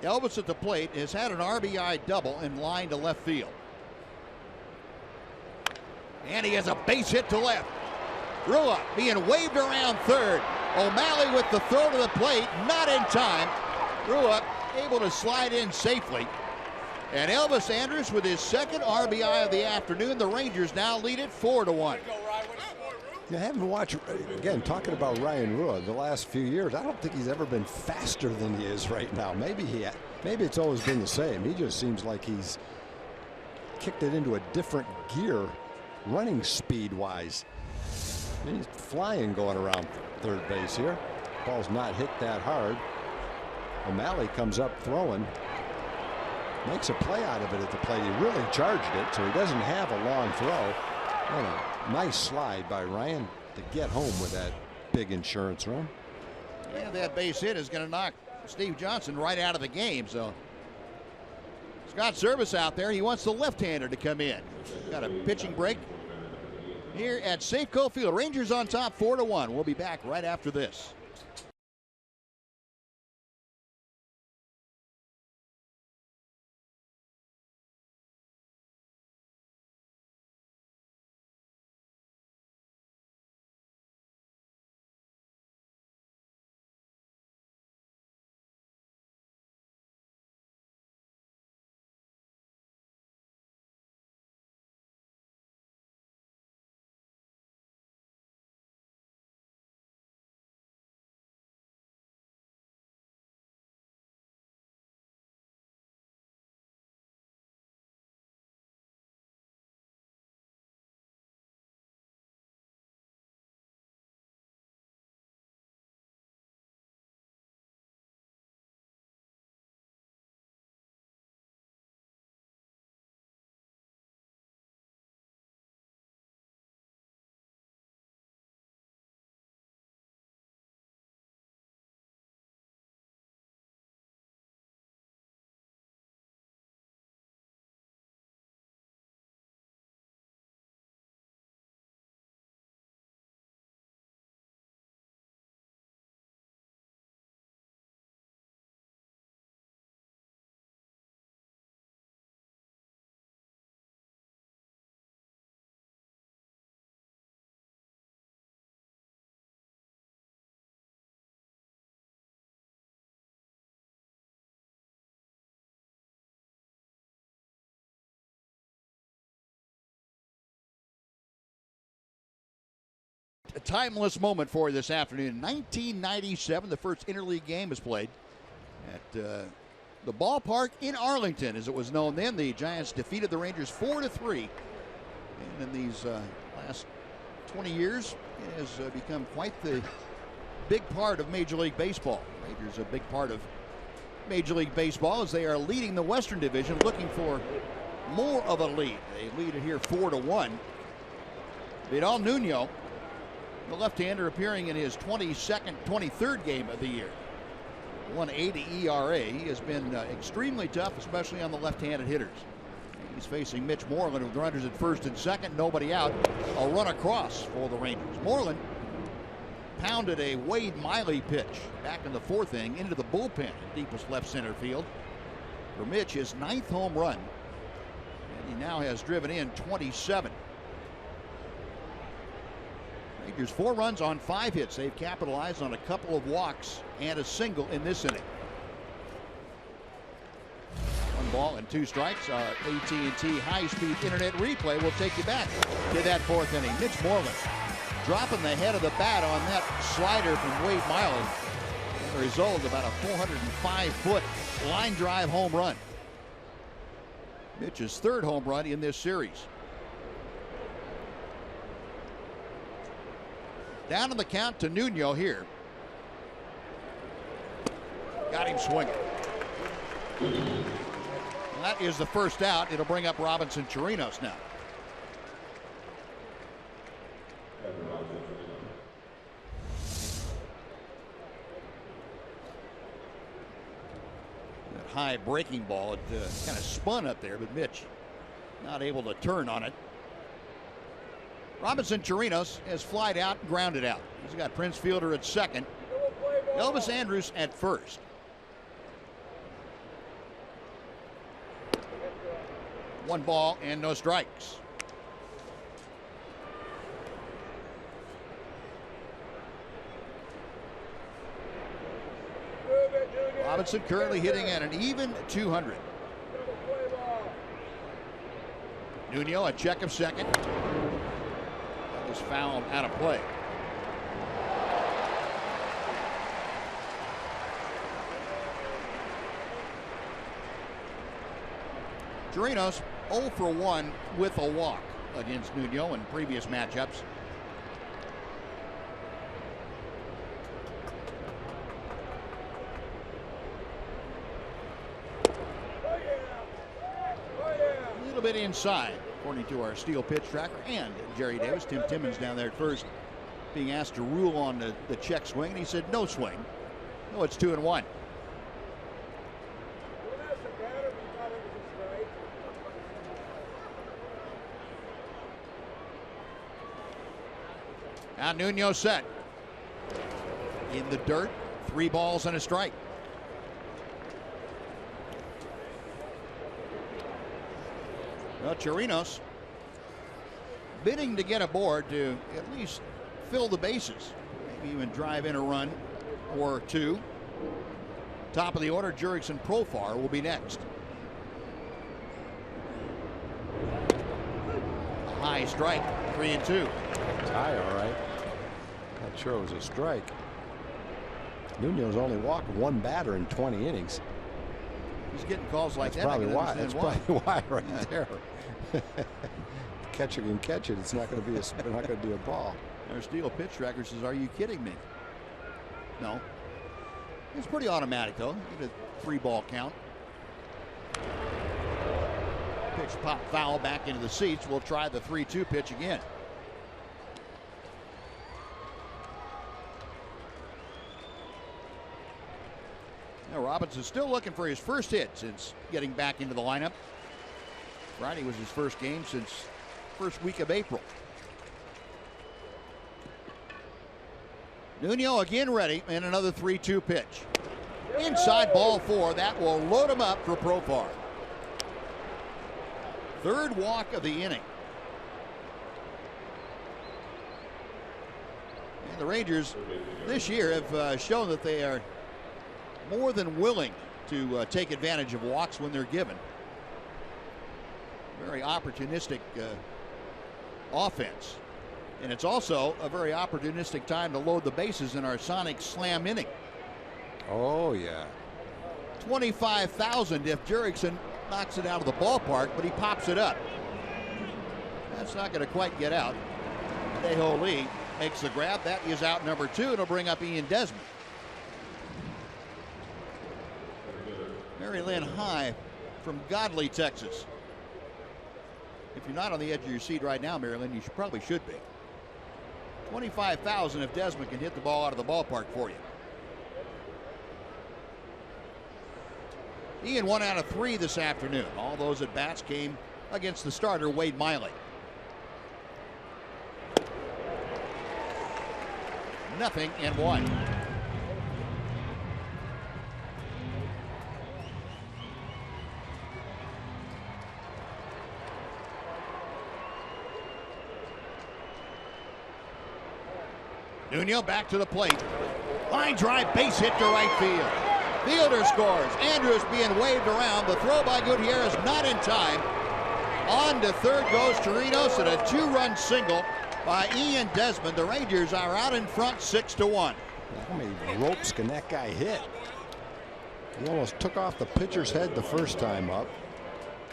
Elvis at the plate has had an RBI double in line to left field. And he has a base hit to left. Rua being waved around third. O'Malley with the throw to the plate, not in time. Rua able to slide in safely. And Elvis Andrus with his second RBI of the afternoon. The Rangers now lead it 4-1. You haven't watched, again, talking about Ryan Rua the last few years. I don't think he's ever been faster than he is right now. Maybe it's always been the same. He just seems like he's kicked it into a different gear, running speed-wise. He's flying going around third base here. Ball's not hit that hard. O'Malley comes up throwing. Makes a play out of it at the plate. He really charged it, so he doesn't have a long throw. And a nice slide by Ryan to get home with that big insurance run. And that base hit is going to knock Steve Johnson right out of the game. So Scott Service out there. He wants the left-hander to come in. Got a pitching break here at Safeco Field. Rangers on top 4-1. We'll be back right after this. a timeless moment for you this afternoon. 1997, the first interleague game was played at the ballpark in Arlington, as it was known then. The Giants defeated the Rangers 4-3. And in these last 20 years, it has become quite the big part of Major League Baseball. Rangers are a big part of Major League Baseball as they are leading the Western Division, looking for more of a lead. They lead it here 4-1. Vidal Nuno, the left-hander, appearing in his 23rd game of the year. 1.80 ERA. He has been extremely tough, especially on the left-handed hitters. He's facing Mitch Moreland with runners at first and second, nobody out. A run across for the Rangers. Moreland pounded a Wade Miley pitch back in the fourth inning into the bullpen in deepest left center field for Mitch, his 9th home run. And he now has driven in 27. Rangers 4 runs on 5 hits. They've capitalized on a couple of walks and a single in this inning. 1 ball and 2 strikes. Our AT&T high-speed internet replay will take you back to that 4th inning. Mitch Moreland dropping the head of the bat on that slider from Wade Miley. The result, about a 405-foot line drive home run. Mitch's 3rd home run in this series. Down on the count to Nuno here. Got him swinging. And that is the first out. It'll bring up Robinson Chirinos now. That high breaking ball, it kind of spun up there, but Mitch not able to turn on it. Robinson Chirinos has flied out and grounded out. He's got Prince Fielder at second. Elvis Andrus at first. One ball and no strikes. Robinson currently hitting at an even 200. Nuno a check of second. That was fouled out of play. Chirinos 0 for 1 with a walk against Nuno in previous matchups. A little bit inside, according to our steel pitch tracker and Jerry Davis. Tim Timmons down there at first being asked to rule on the check swing, and he said no swing. No, it's 2-1. Now Nuno set. In the dirt, 3 balls and a strike. Well, Chirinos bidding to get aboard to at least fill the bases. Maybe even drive in a run or 2. Top of the order, Jurickson Profar will be next. A high strike, 3-2. Tie, all right. Not sure it was a strike. Nuno's only walked 1 batter in 20 innings. He's getting calls like That's that. probably why. That's probably why right there. Catcher can catch it. It's not going to be a ball. Our steel pitch tracker says, "Are you kidding me?" No. It's pretty automatic though. Get a 3-ball count. Pitch pop foul back into the seats. We'll try the 3-2 pitch again. Now Robinson's still looking for his first hit since getting back into the lineup. Friday was his first game since first week of April. Nuno again ready, and another 3-2 pitch. Inside, ball 4. That will load him up for Profar. 3rd walk of the inning. And the Rangers this year have shown that they are more than willing to take advantage of walks when they're given. Very opportunistic offense. And it's also a very opportunistic time to load the bases in our Sonic Slam inning. Oh, yeah. 25,000 if Jurickson knocks it out of the ballpark, but he pops it up. That's not going to quite get out. Dae-Ho Lee makes the grab. That is out number 2. It'll bring up Ian Desmond. Mary Lynn High from Godley, Texas. If you're not on the edge of your seat right now, Mary Lynn, you probably should be. 25,000 if Desmond can hit the ball out of the ballpark for you. Ian 1 out of 3 this afternoon. All those at bats came against the starter, Wade Miley. Nothing and 1. Nuno back to the plate. Line drive, base hit to right field. Fielder scores. Andrus being waved around. The throw by Gutierrez not in time. On to third goes Chirinos, and a 2-run single by Ian Desmond. The Rangers are out in front 6-1. How many ropes can that guy hit? He almost took off the pitcher's head the first time up.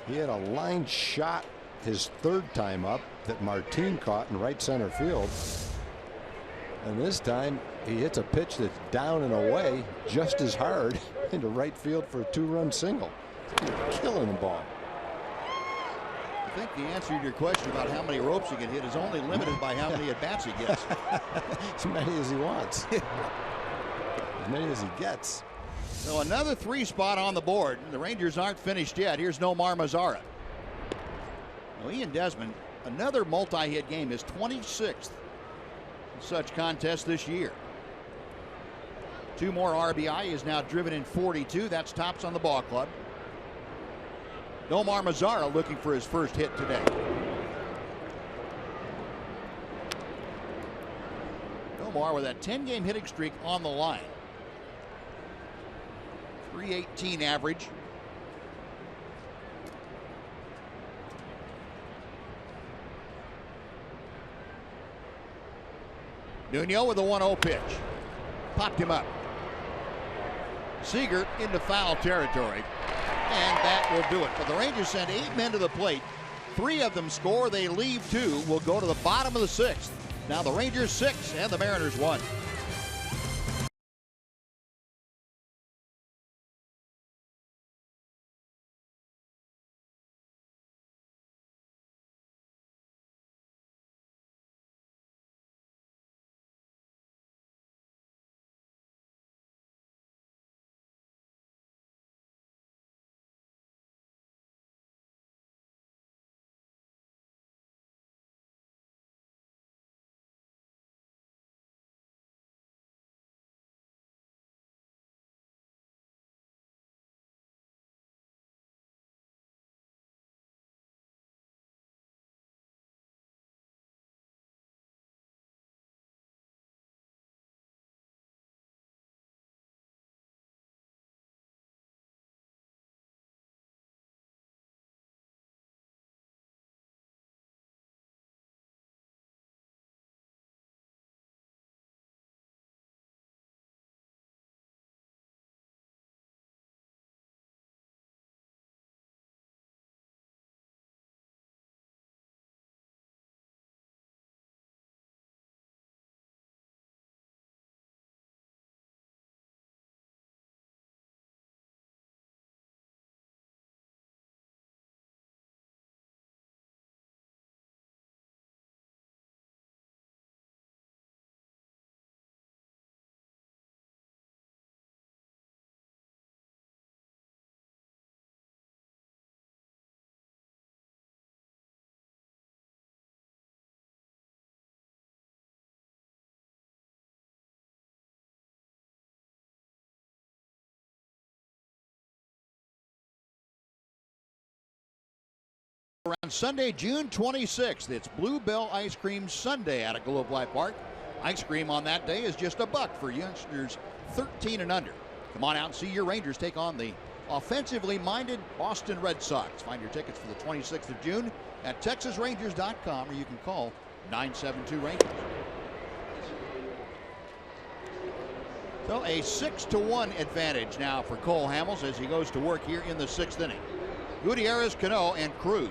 He had a line shot his third time up that Martin caught in right center field. And this time he hits a pitch that's down and away just as hard into right field for a 2-run single. He's killing the ball. I think the answer to your question about how many ropes he can hit is only limited by how many at-bats he gets. As many as he wants. As many as he gets. So another 3 spot on the board. The Rangers aren't finished yet. Here's Nomar Mazara. Now Ian Desmond, another multi-hit game, is 26th in such contests this year. 2 more RBI. Is now driven in 42. That's tops on the ball club. Nomar Mazara looking for his first hit today. Nomar with that 10-game hitting streak on the line. 318 average. Nuno with a 1-0 pitch. Popped him up. Seager into foul territory. And that will do it. But the Rangers send 8 men to the plate. 3 of them score. They leave 2. Will go to the bottom of the 6th. Now the Rangers 6 and the Mariners 1. Around Sunday, June 26th, it's Bluebell Ice Cream Sunday out at Globe Life Park. Ice cream on that day is just $1 for youngsters 13 and under. Come on out and see your Rangers take on the offensively minded Boston Red Sox. Find your tickets for the 26th of June at TexasRangers.com, or you can call 9-7-2 Rangers. So a 6-1 advantage now for Cole Hamels as he goes to work here in the 6th inning. Gutierrez, Cano, and Cruz.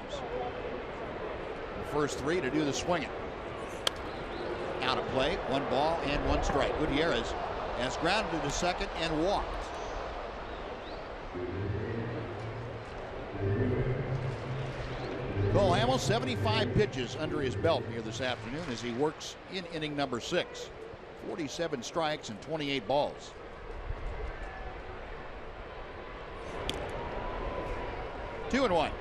The first 3 to do the swinging. Out of play, 1 ball and 1 strike. Gutierrez has grounded to second and walked. Cole Hamels, 75 pitches under his belt here this afternoon as he works in inning number 6. 47 strikes and 28 balls. Two and 1.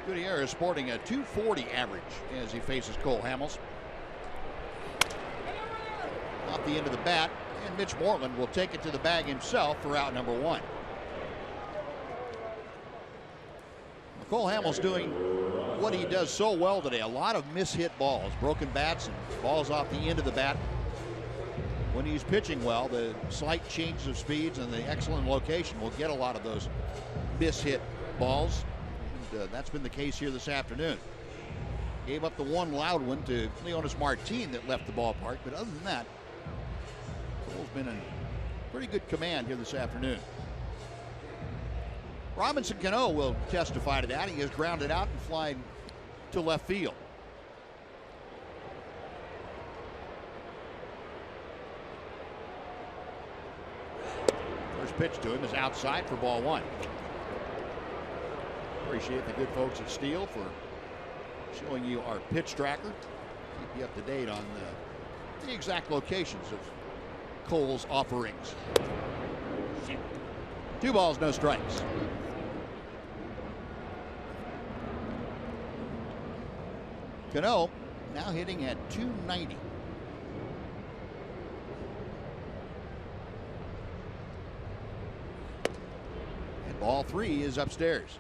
Gutierrez sporting a .240 average as he faces Cole Hamels. Off the end of the bat, and Mitch Moreland will take it to the bag himself for out number 1. Cole Hamels doing what he does so well today. A lot of mishit balls, broken bats, and balls off the end of the bat. When he's pitching well, the slight changes of speeds and the excellent location will get a lot of those mishit balls. And that's been the case here this afternoon. Gave up the one loud one to Leonys Martin that left the ballpark, but other than that, Cole's been in pretty good command here this afternoon. Robinson Cano will testify to that. He has grounded out and flying to left field. First pitch to him is outside for ball 1. Appreciate the good folks at Steel for showing you our pitch tracker. Keep you up to date on the exact locations of Cole's offerings. 2 balls, no strikes. Cano now hitting at .290. And ball 3 is upstairs.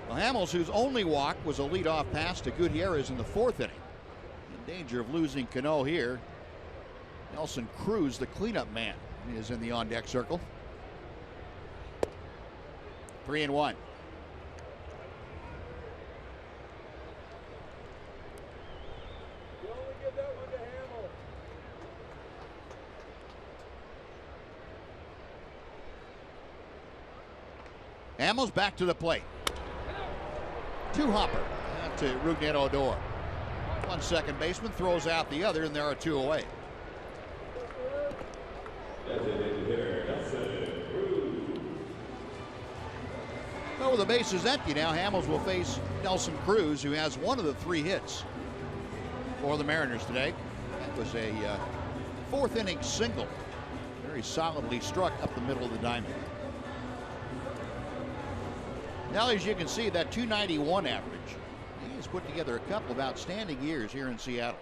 Well, Hamels, whose only walk was a leadoff pass to Gutierrez in the 4th inning. In danger of losing Cano here. Nelson Cruz, the cleanup man, is in the on-deck circle. 3 and 1. Hamels back to the plate. 2 hopper to Rougned Odor. One second baseman throws out the other, and there are 2 away. Well, with the bases empty now, Hamels will face Nelson Cruz, who has one of the 3 hits for the Mariners today. That was a 4th inning single. Very solidly struck up the middle of the diamond. Now, as you can see, that .291 average. He has put together a couple of outstanding years here in Seattle.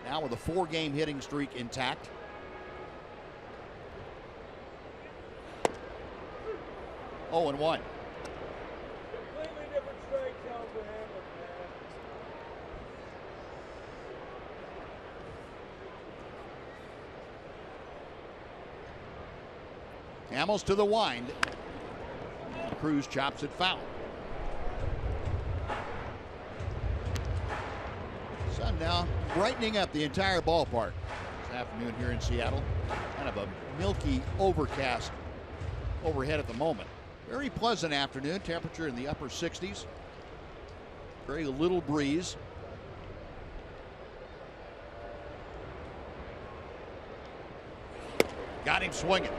Now with a 4-game hitting streak intact. Oh, and 1. Completely different strike zone for Hamels, man. Hamels to the wind. Cruz chops it foul. Sun now brightening up the entire ballpark this afternoon here in Seattle. Kind of a milky overcast overhead at the moment. Very pleasant afternoon. Temperature in the upper 60s. Very little breeze. Got him swinging.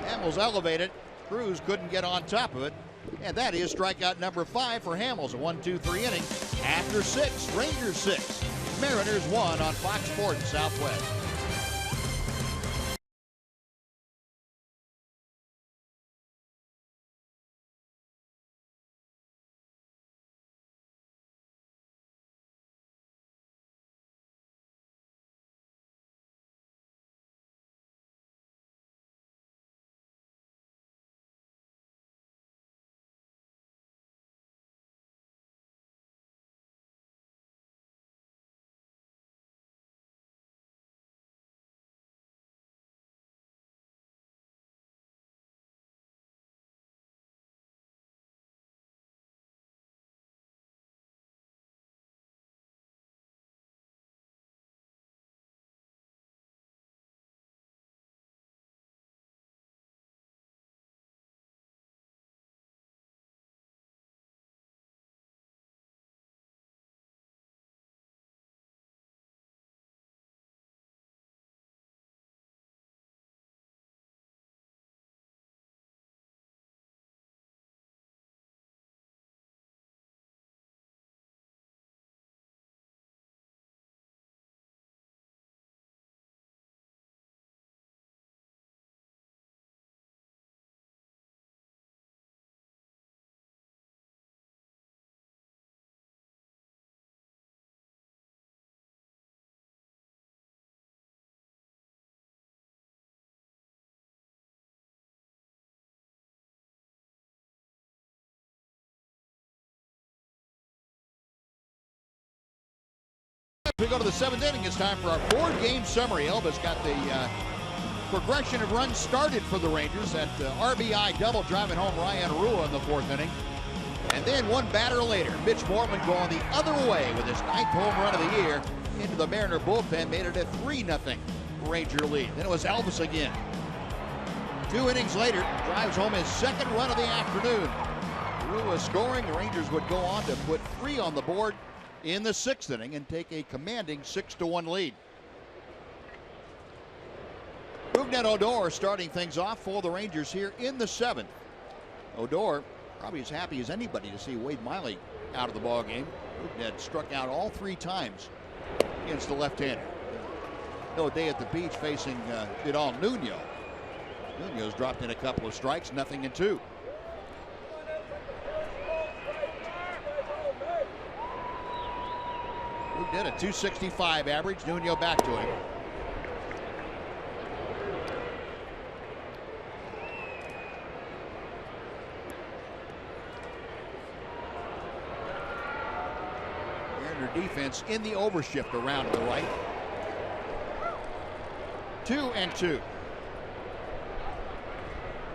Hamels elevated. Cruz couldn't get on top of it. And that is strikeout number 5 for Hamels. A 1-2-3 inning. After 6, Rangers 6, Mariners 1 on Fox Sports Southwest. We go to the 7th inning. It's time for our 4-game summary. Elvis got the progression of runs started for the Rangers. That RBI double driving home Ryan Rua in the 4th inning. And then one batter later, Mitch Moreland going the other way with his 9th home run of the year into the Mariner bullpen, made it a 3-0 Ranger lead. Then it was Elvis again. 2 innings later, drives home his 2nd run of the afternoon. Rua scoring. The Rangers would go on to put 3 on the board in the 6th inning and take a commanding 6-1 lead. Rougned Odor starting things off for the Rangers here in the 7th. Odor probably as happy as anybody to see Wade Miley out of the ball game. Rougned struck out all 3 times against the left-hander. No day at the beach facing Vidal Nuno. Nuno's dropped in a couple of strikes, 0-2. Rougned a .265 average. Nuno back to him. Mariner defense in the overshift around to the right. 2-2.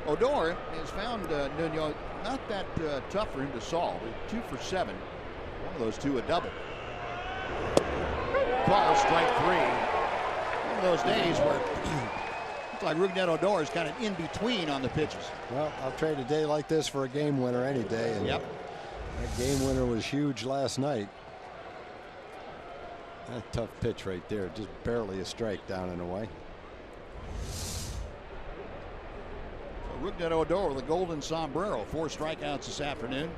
Odor has found Nuno not that tough for him to solve. 2 for 7. One of those 2 a double. Call strike 3. One of those days where it's like Rougned Odor is kind of in between on the pitches. Well, I'll trade a day like this for a game winner any day. And yep. That game winner was huge last night. That tough pitch right there. Just barely a strike down and away. Rougned Odor with a golden sombrero. 4 strikeouts this afternoon.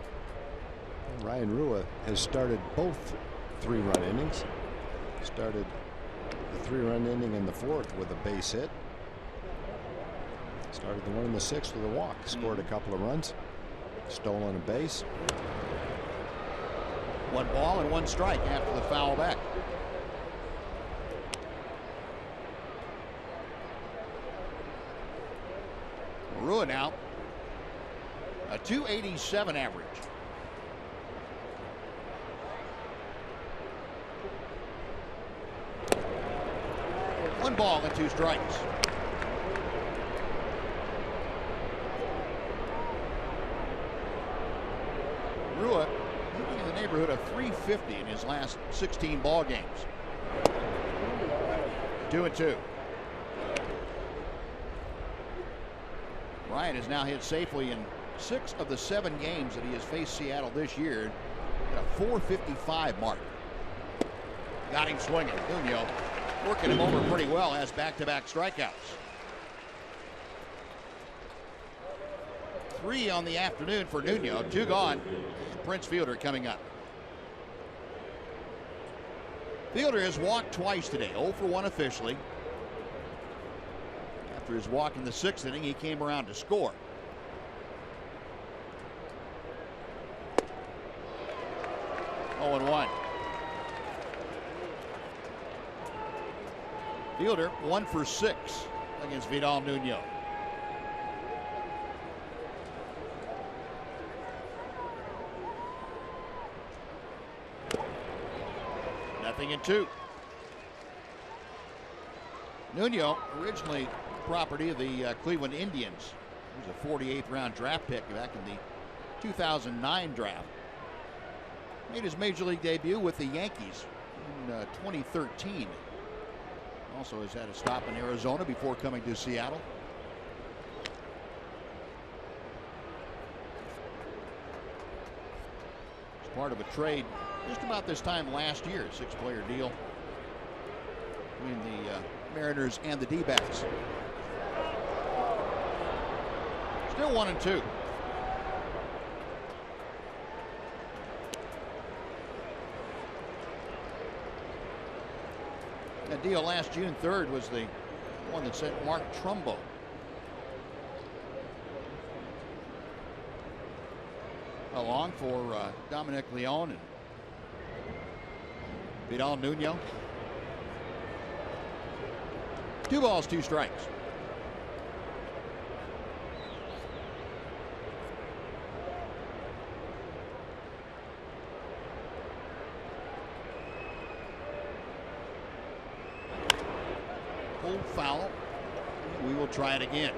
Ryan Rua has started both 3-run innings. Started the 3-run inning in the 4th with a base hit. Started the one in the 6th with a walk. Scored a couple of runs. Stolen a base. 1 ball and 1 strike after the foul back. Rua now a .287 average. One ball and 2 strikes. Rua hitting in the neighborhood of .350 in his last 16 ball games. 2-2. Ryan has now hit safely in 6 of the 7 games that he has faced Seattle this year at a .455 mark. Got him swinging. Nuno working him over pretty well, has back-to-back strikeouts. 3 on the afternoon for Nuno. 2 gone. Prince Fielder coming up. Fielder has walked twice today. 0 for 1 officially. After his walk in the 6th inning, he came around to score. Oh, 0-1. Fielder 1 for 6 against Vidal Nuno. Nothing in 2. Nuno, originally property of the Cleveland Indians. He was a 48th round draft pick back in the 2009 draft. Made his major league debut with the Yankees in 2013. Also has had a stop in Arizona before coming to Seattle. It's part of a trade just about this time last year, 6-player deal between the Mariners and the D-backs. Still 1-2. That deal last June 3rd was the one that sent Mark Trumbo along for Dominic Leone and Vidal Nuno. 2 balls, 2 strikes. ruled foul. We will try it again.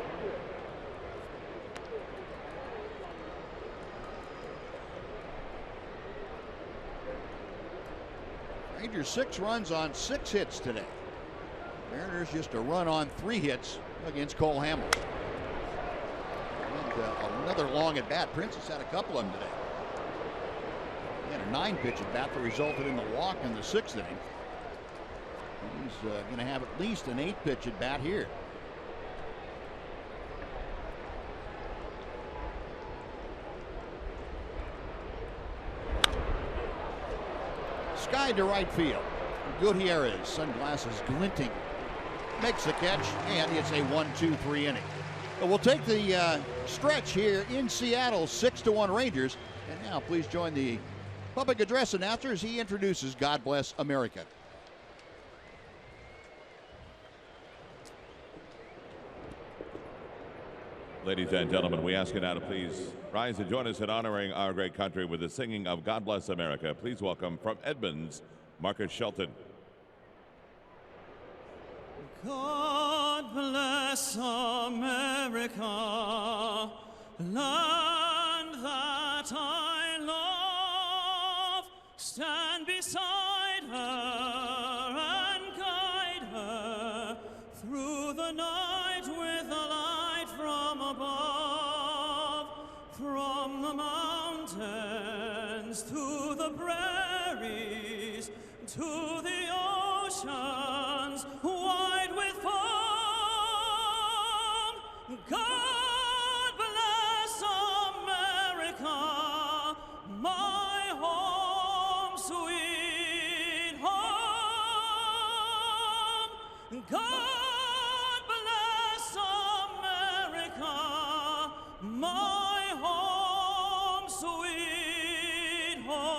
Rangers 6 runs on 6 hits today. Mariners just a run on 3 hits against Cole Hamels. And another long at bat. Prince has had a couple of them today. He had a 9-pitch at bat that resulted in the walk in the 6th inning. He's going to have at least an 8-pitch at bat here. Sky to right field. Gutierrez, sunglasses glinting, makes the catch, and it's a 1-2-3 inning. But we'll take the stretch here in Seattle, 6-1 Rangers. And now please join the public address announcer as he introduces God Bless America. Ladies and gentlemen, we ask you now to please rise and join us in honoring our great country with the singing of God Bless America. Please welcome from Edmonds, Marcus Shelton. God bless America, land that I love. Stand beside her and guide her through the night with a light from above. From the mountains to the prairies to the oceans wide with foam. God bless America, my home, sweet home. God bless America, my home, sweet home.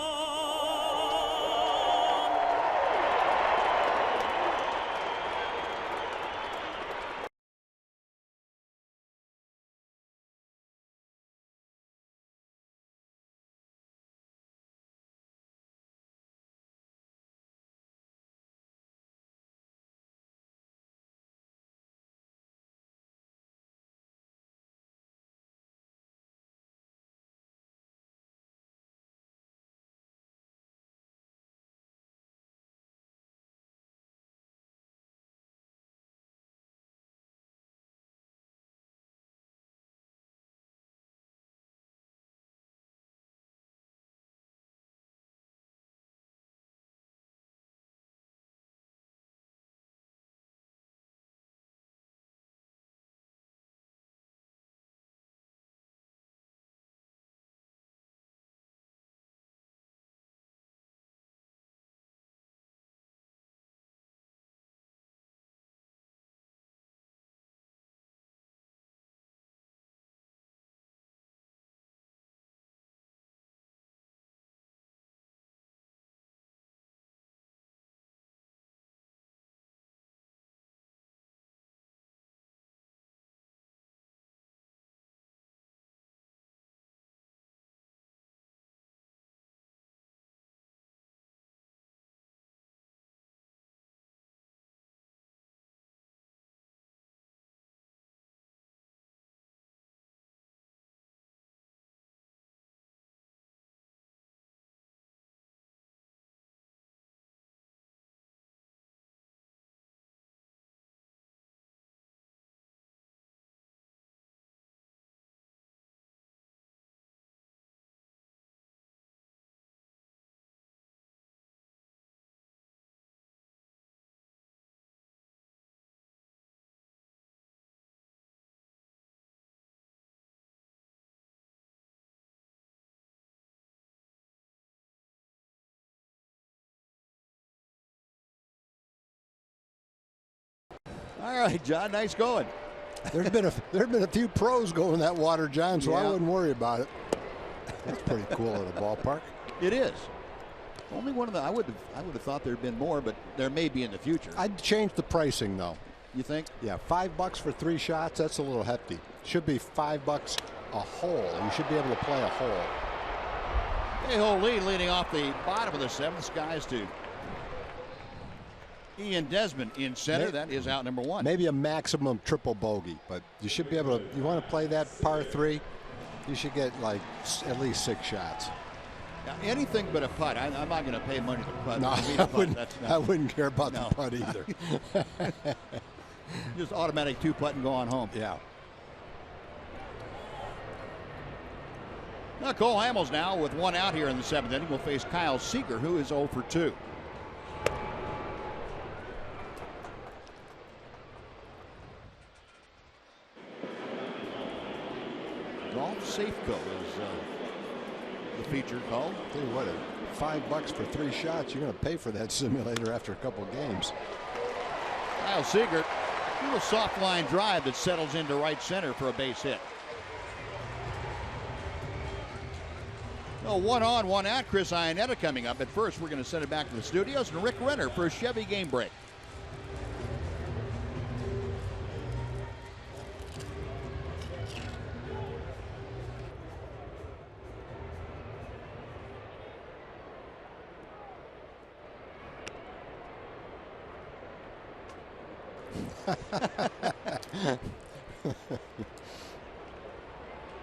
All right, John, nice going. There's been a few pros going that water, John, so I wouldn't worry about it. That's pretty cool at the ballpark. It is. Only one of the I would have thought there'd been more, but there may be in the future. I'd change the pricing though. You think? Yeah, $5 for 3 shots. That's a little hefty. Should be $5 a hole. You should be able to play a hole. A hole lead leading off the bottom of the 7th. Skies to Ian Desmond in center. That is out number 1. Maybe a maximum triple bogey, but you should be able to. You want to play that par 3, you should get like at least 6 shots. Now, anything but a putt. I'm not going to pay money to putt. No, I wouldn't care about the putt either. Just automatic 2-putt and go on home. Yeah. Now Cole Hamels now with 1 out here in the 7th inning will face Kyle Seager, who is 0 for 2. Golf Safeco is the feature called. Tell you what, $5 for 3 shots. You're going to pay for that simulator after a couple of games. Kyle Seager, a little soft line drive that settles into right center for a base hit. Oh, 1 on, 1 out. Chris Iannetta coming up. At first, we're going to send it back to the studios and Rick Renner for a Chevy game break.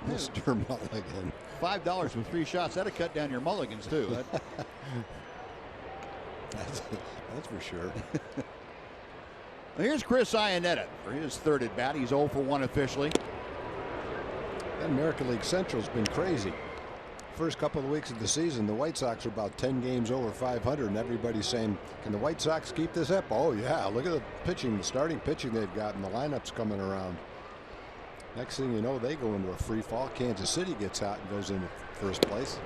Mr. Mulligan. $5 for 3 shots. That'll cut down your mulligans, too. That's for sure. Well, here's Chris Iannetta for his 3rd at bat. He's 0 for 1 officially. That American League Central's been crazy. First couple of weeks of the season, the White Sox are about 10 games over 500, and everybody's saying, can the White Sox keep this up? Oh, yeah. Look at the pitching, the starting pitching they've got, and the lineup's coming around. Next thing you know, they go into a free fall. Kansas City gets hot and goes into first place.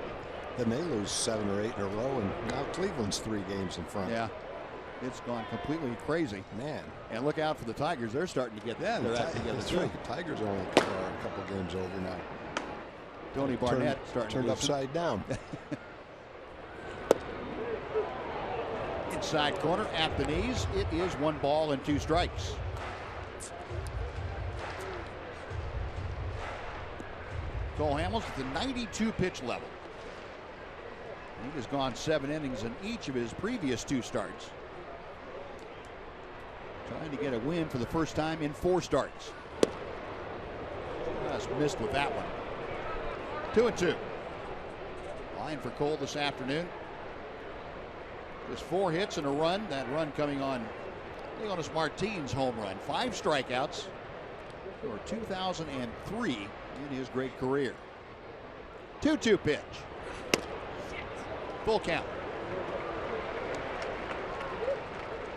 Then they lose 7 or 8 in a row, and now Cleveland's 3 games in front. Yeah, it's gone completely crazy. Man. And look out for the Tigers. They're starting to get their act together. That's too. right. The Tigers are only a couple games over now. Tony Barnett turned upside down. Inside corner at the knees. It is 1 ball and 2 strikes. Cole Hamels at the 92 pitch level. He has gone 7 innings in each of his previous 2 starts. Trying to get a win for the first time in 4 starts. Just missed with that one. 2-2. Line for Cole this afternoon. Just 4 hits and a run. That run coming on Leonys Martin's home run. 5 strikeouts for 2003 in his great career. 2-2 pitch. Full count.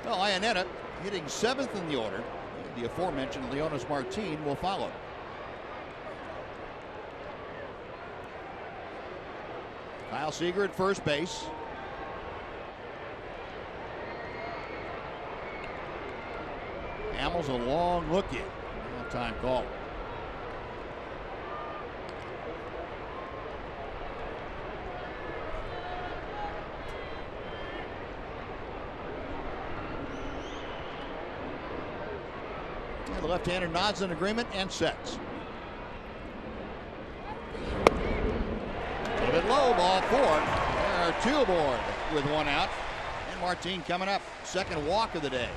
Well, Iannetta hitting 7th in the order. The aforementioned Leonys Martin will follow. Kyle Seager at first base. Hamels a long look in. Time call. The left-hander nods in agreement and sets. A little bit low, ball 4. There are 2 aboard with 1 out. And Martin coming up. 2nd walk of the day.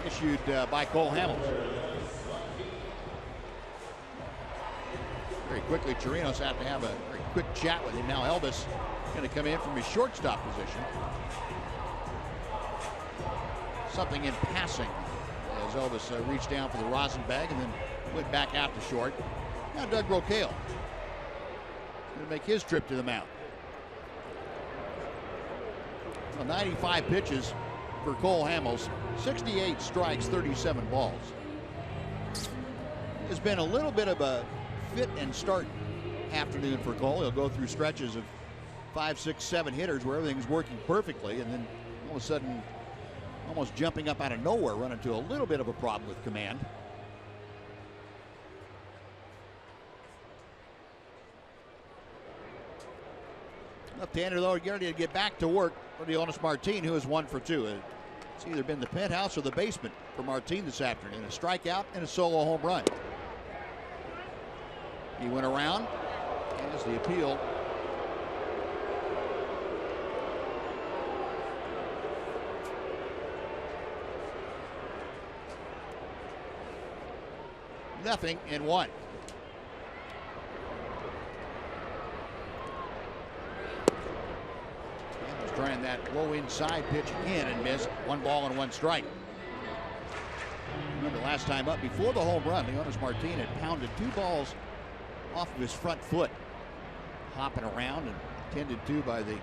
Issued by Cole Hamels. Very quickly, Chirinos have to have a very quick chat with him. Now Elvis going to come in from his shortstop position. Something in passing as Elvis reached down for the rosin bag and then went back out to short. Now Doug Rocaille going to make his trip to the mound. Well, 95 pitches for Cole Hamels, 68 strikes, 37 balls. It's been a little bit of a fit and start afternoon for Cole. He'll go through stretches of 5, 6, 7 hitters where everything's working perfectly, and then all of a sudden, almost jumping up out of nowhere, run into a little bit of a problem with command. Left-hander, though, ready to get back to work for Leonys Martin, who is 1 for 2. It's either been the penthouse or the basement for Martin this afternoon. A strikeout and a solo home run. He went around as the appeal. 0-1. Hamels trying that low inside pitch again and missed. 1 ball and 1 strike. Remember last time up before the home run, Leonys Martin had pounded 2 balls off of his front foot, hopping around and tended to by the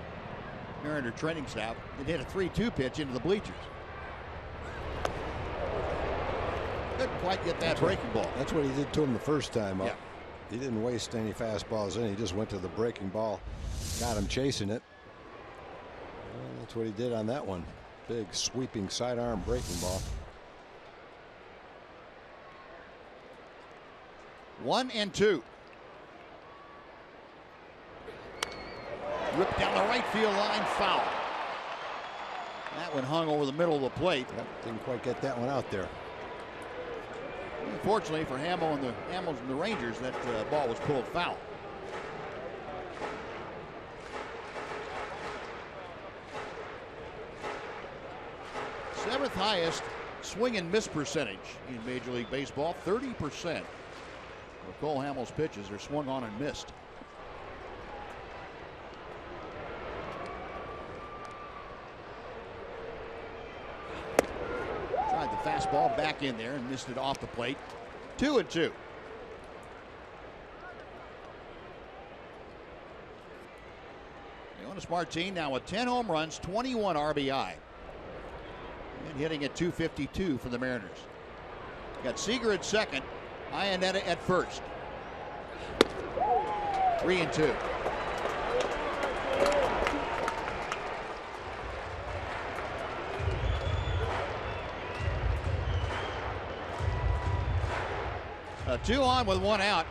Mariner training staff. It hit a 3-2 pitch into the bleachers. Couldn't quite get that breaking ball. That's what he did to him the first time up. Yeah. He didn't waste any fastballs in. He just went to the breaking ball, got him chasing it. Well, that's what he did on that one. Big sweeping sidearm breaking ball. 1-2. Ripped down the right field line, foul. That one hung over the middle of the plate. Yep, didn't quite get that one out there. Unfortunately for Hamels and the Rangers, that ball was pulled foul. Seventh highest swing and miss percentage in Major League Baseball. 30% of Cole Hamels' pitches are swung on and missed. Tried the fastball back in there and missed it off the plate. 2-2. Leonys Martin now with 10 home runs, 21 RBI. And hitting at .252 for the Mariners. Got Seager at second, Iannetta at first. 3-2. A 2 on with 1 out.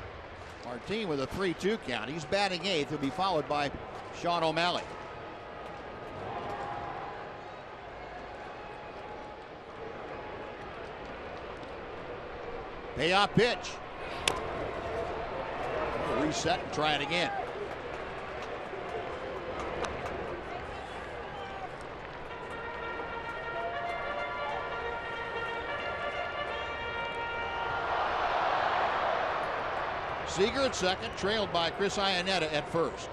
Martin with a 3-2 count. He's batting 8th. He'll be followed by Sean O'Malley. Payoff pitch. We'll reset and try it again. Seager at second, trailed by Chris Iannetta at first.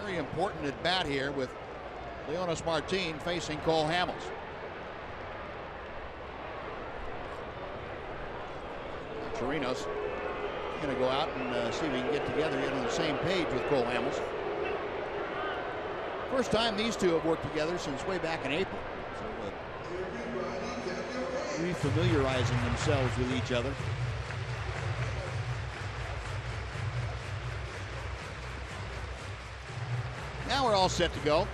Very important at bat here with Leonys Martin facing Cole Hamels. Chirinos going to go out and see if he can get together, get on the same page with Cole Hamels. First time these two have worked together since way back in April. So refamiliarizing themselves with each other. Now we're all set to go.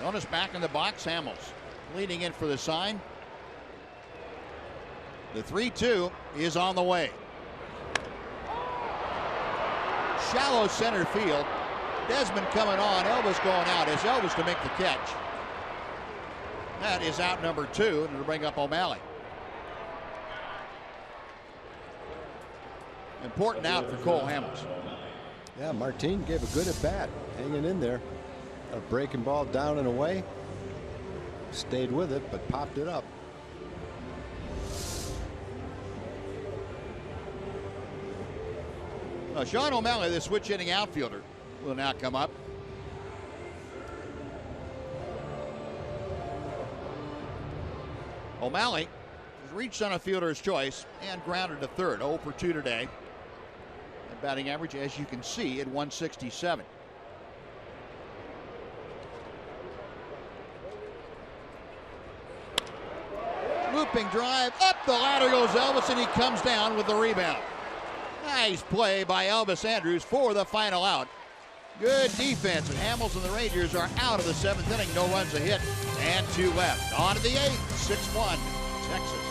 Leonys back in the box. Hamels leading in for the sign. The 3-2 is on the way. Shallow center field. Desmond coming on. Elvis going out. It's Elvis to make the catch. That is out number 2, and it'll bring up O'Malley. Important out for Cole Hamels. Yeah, Martin gave a good at bat, hanging in there. A breaking ball down and away. Stayed with it, but popped it up. Sean O'Malley, the switch hitting outfielder, will now come up. O'Malley has reached center fielder's choice and grounded to third. 0 for 2 today. And batting average, as you can see, at 167. Looping drive, up the ladder goes Elvis, and he comes down with the rebound. Nice play by Elvis Andrus for the final out. Good defense, and Hamels and the Rangers are out of the 7th inning. No runs, a hit, and 2 left. On to the 8th, 6-1, Texas.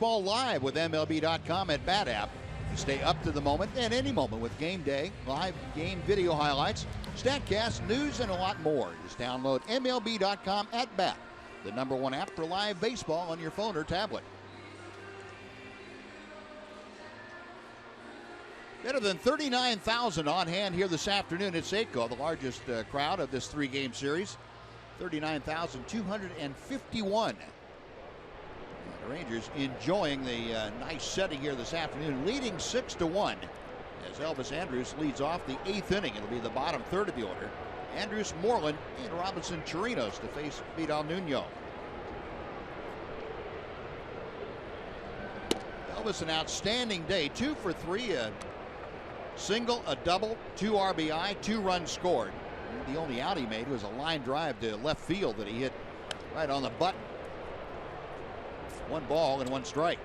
baseball live with MLB.com at Bat app. You stay up to the moment and any moment with game day, live game video highlights, StatCast, news, and a lot more. Just download MLB.com at Bat, the #1 app for live baseball on your phone or tablet. Better than 39,000 on hand here this afternoon at Seiko, the largest crowd of this 3-game series. 39,251. The Rangers enjoying the nice setting here this afternoon, leading 6-1 as Elvis Andrus leads off the 8th inning. It'll be the bottom third of the order. Andrus, Moreland, and Robinson Chirinos to face Vidal Nuno. Elvis, an outstanding day, 2 for 3, a single, a double, 2 RBI, 2 runs scored. The only out he made was a line drive to left field that he hit right on the button. 1 ball and 1 strike.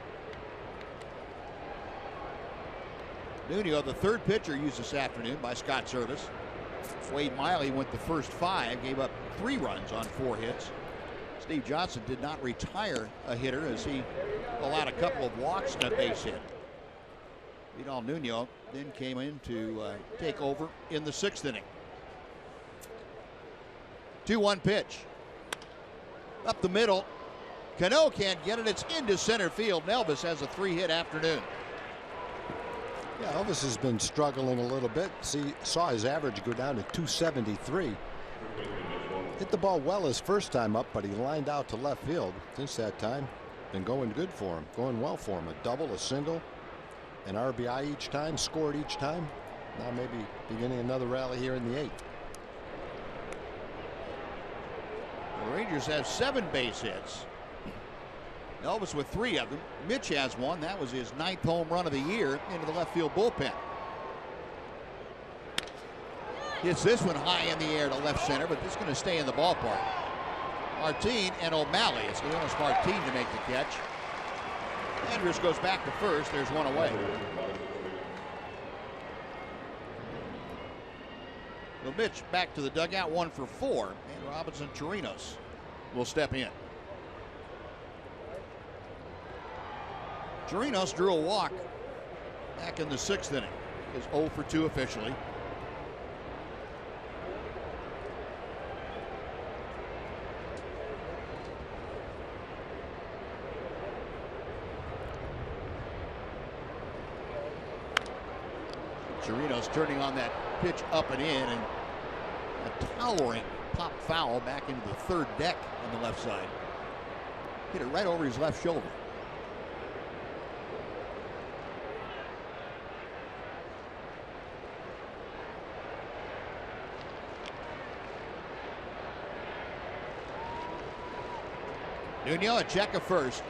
Nuno, the third pitcher used this afternoon by Scott Service. Wade Miley went the first 5, gave up 3 runs on 4 hits. Steve Johnson did not retire a hitter as he allowed a couple of walks and a base hit. Vidal Nuno then came in to take over in the 6th inning. 2-1 pitch. Up the middle. Cano can't get it. It's into center field. Elvis has a 3-hit afternoon. Yeah, Elvis has been struggling a little bit. Saw his average go down to 273. Hit the ball well his first time up, but he lined out to left field. Since that time, been going good for him, going well for him. A double, a single, an RBI each time, scored each time. Now maybe beginning another rally here in the 8th. The Rangers have 7 base hits. Elvis with 3 of them. Mitch has 1. That was his 9th home run of the year into the left field bullpen. Hits this one high in the air to left center, but it's going to stay in the ballpark. Martin and O'Malley. It's Leonis Martin to make the catch. Andrus goes back to first. There's 1 away. So Mitch back to the dugout, 1 for 4. And Robinson Chirinos will step in. Chirinos drew a walk back in the 6th inning. Is 0 for 2 officially. Chirinos turning on that pitch up and in, and a towering pop foul back into the 3rd deck on the left side. Hit it right over his left shoulder. Nuno, a check of first.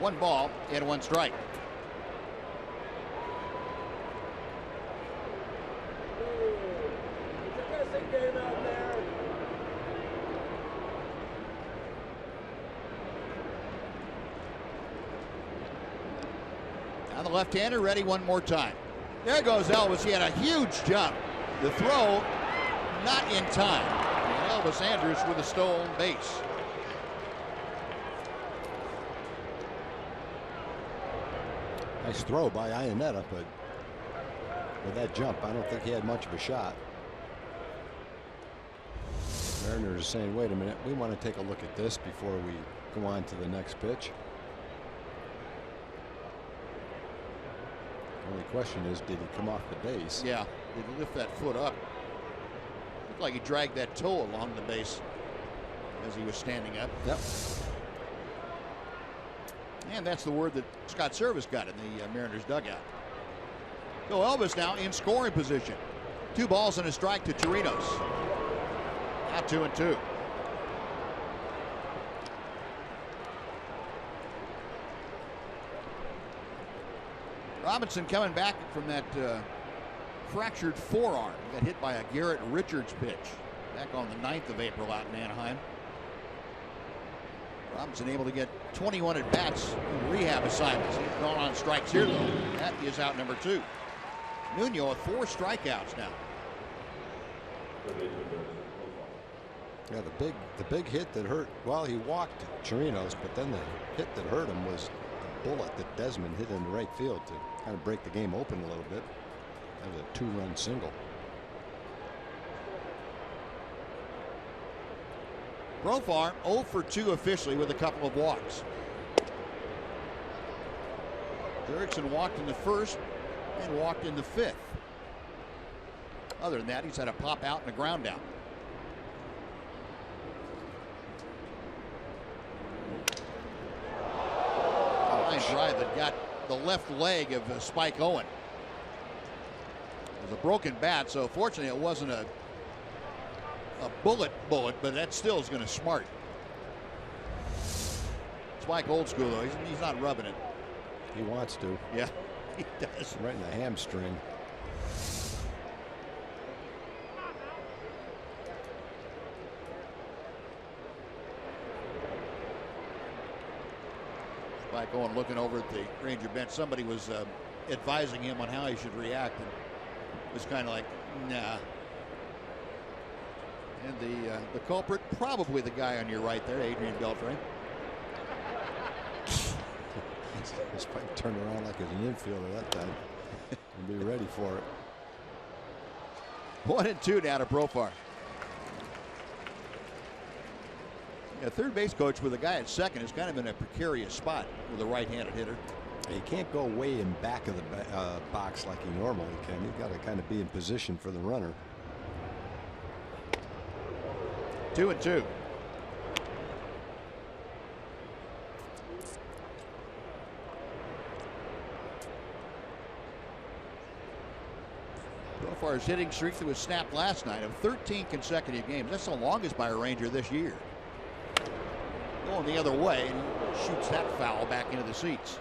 1 ball and 1 strike. Now the left-hander ready one more time. There goes Elvis. He had a huge jump. The throw not in time. And Elvis Andrus with a stolen base. Nice throw by Iannetta, but with that jump, I don't think he had much of a shot. Mariners are saying, wait a minute, we want to take a look at this before we go on to the next pitch. The only question is, did he come off the base? Yeah, did he lift that foot up? Looked like he dragged that toe along the base as he was standing up. Yep. And that's the word that Scott Service got in the Mariners dugout. So Elvis now in scoring position. 2 balls and a strike to Chirinos. Now 2-2. Robinson coming back from that fractured forearm. Got hit by a Garrett Richards pitch back on the 9th of April out in Anaheim. Robinson able to get 21 at bats in rehab assignments. He's gone on strikes here though. That is out number 2. Nuno with 4 strikeouts now. Yeah, the big hit that hurt. Well, he walked Chirinos, but then the hit that hurt him was the bullet that Desmond hit in the right field to kind of break the game open a little bit. That was a 2-run single. Profar 0 for 2 officially with a couple of walks. Erickson walked in the first and walked in the fifth. Other than that, he's had a pop out and a ground out. Line drive that got the left leg of Spike Owen. It was a broken bat, so fortunately it wasn't a bullet, but that still is going to smart. Spike old school though. He's not rubbing it. He wants to. Yeah, he does. Right in the hamstring. Spike Owen looking over at the Ranger bench. Somebody was advising him on how he should react, and was kind of like, nah. And the culprit, probably the guy on your right there, Adrian Beltre. He's probably turned around like he's an infielder that time and be ready for it. 1-2 now to Profar. Yeah, third base coach with a guy at second is kind of in a precarious spot with a right-handed hitter. He can't go way in back of the box like he normally can. He's got to kind of be in position for the runner. 2-2. Profar's hitting streak that was snapped last night of 13 consecutive games. That's the longest by a Ranger this year. Going the other way, and he shoots that foul back into the seats.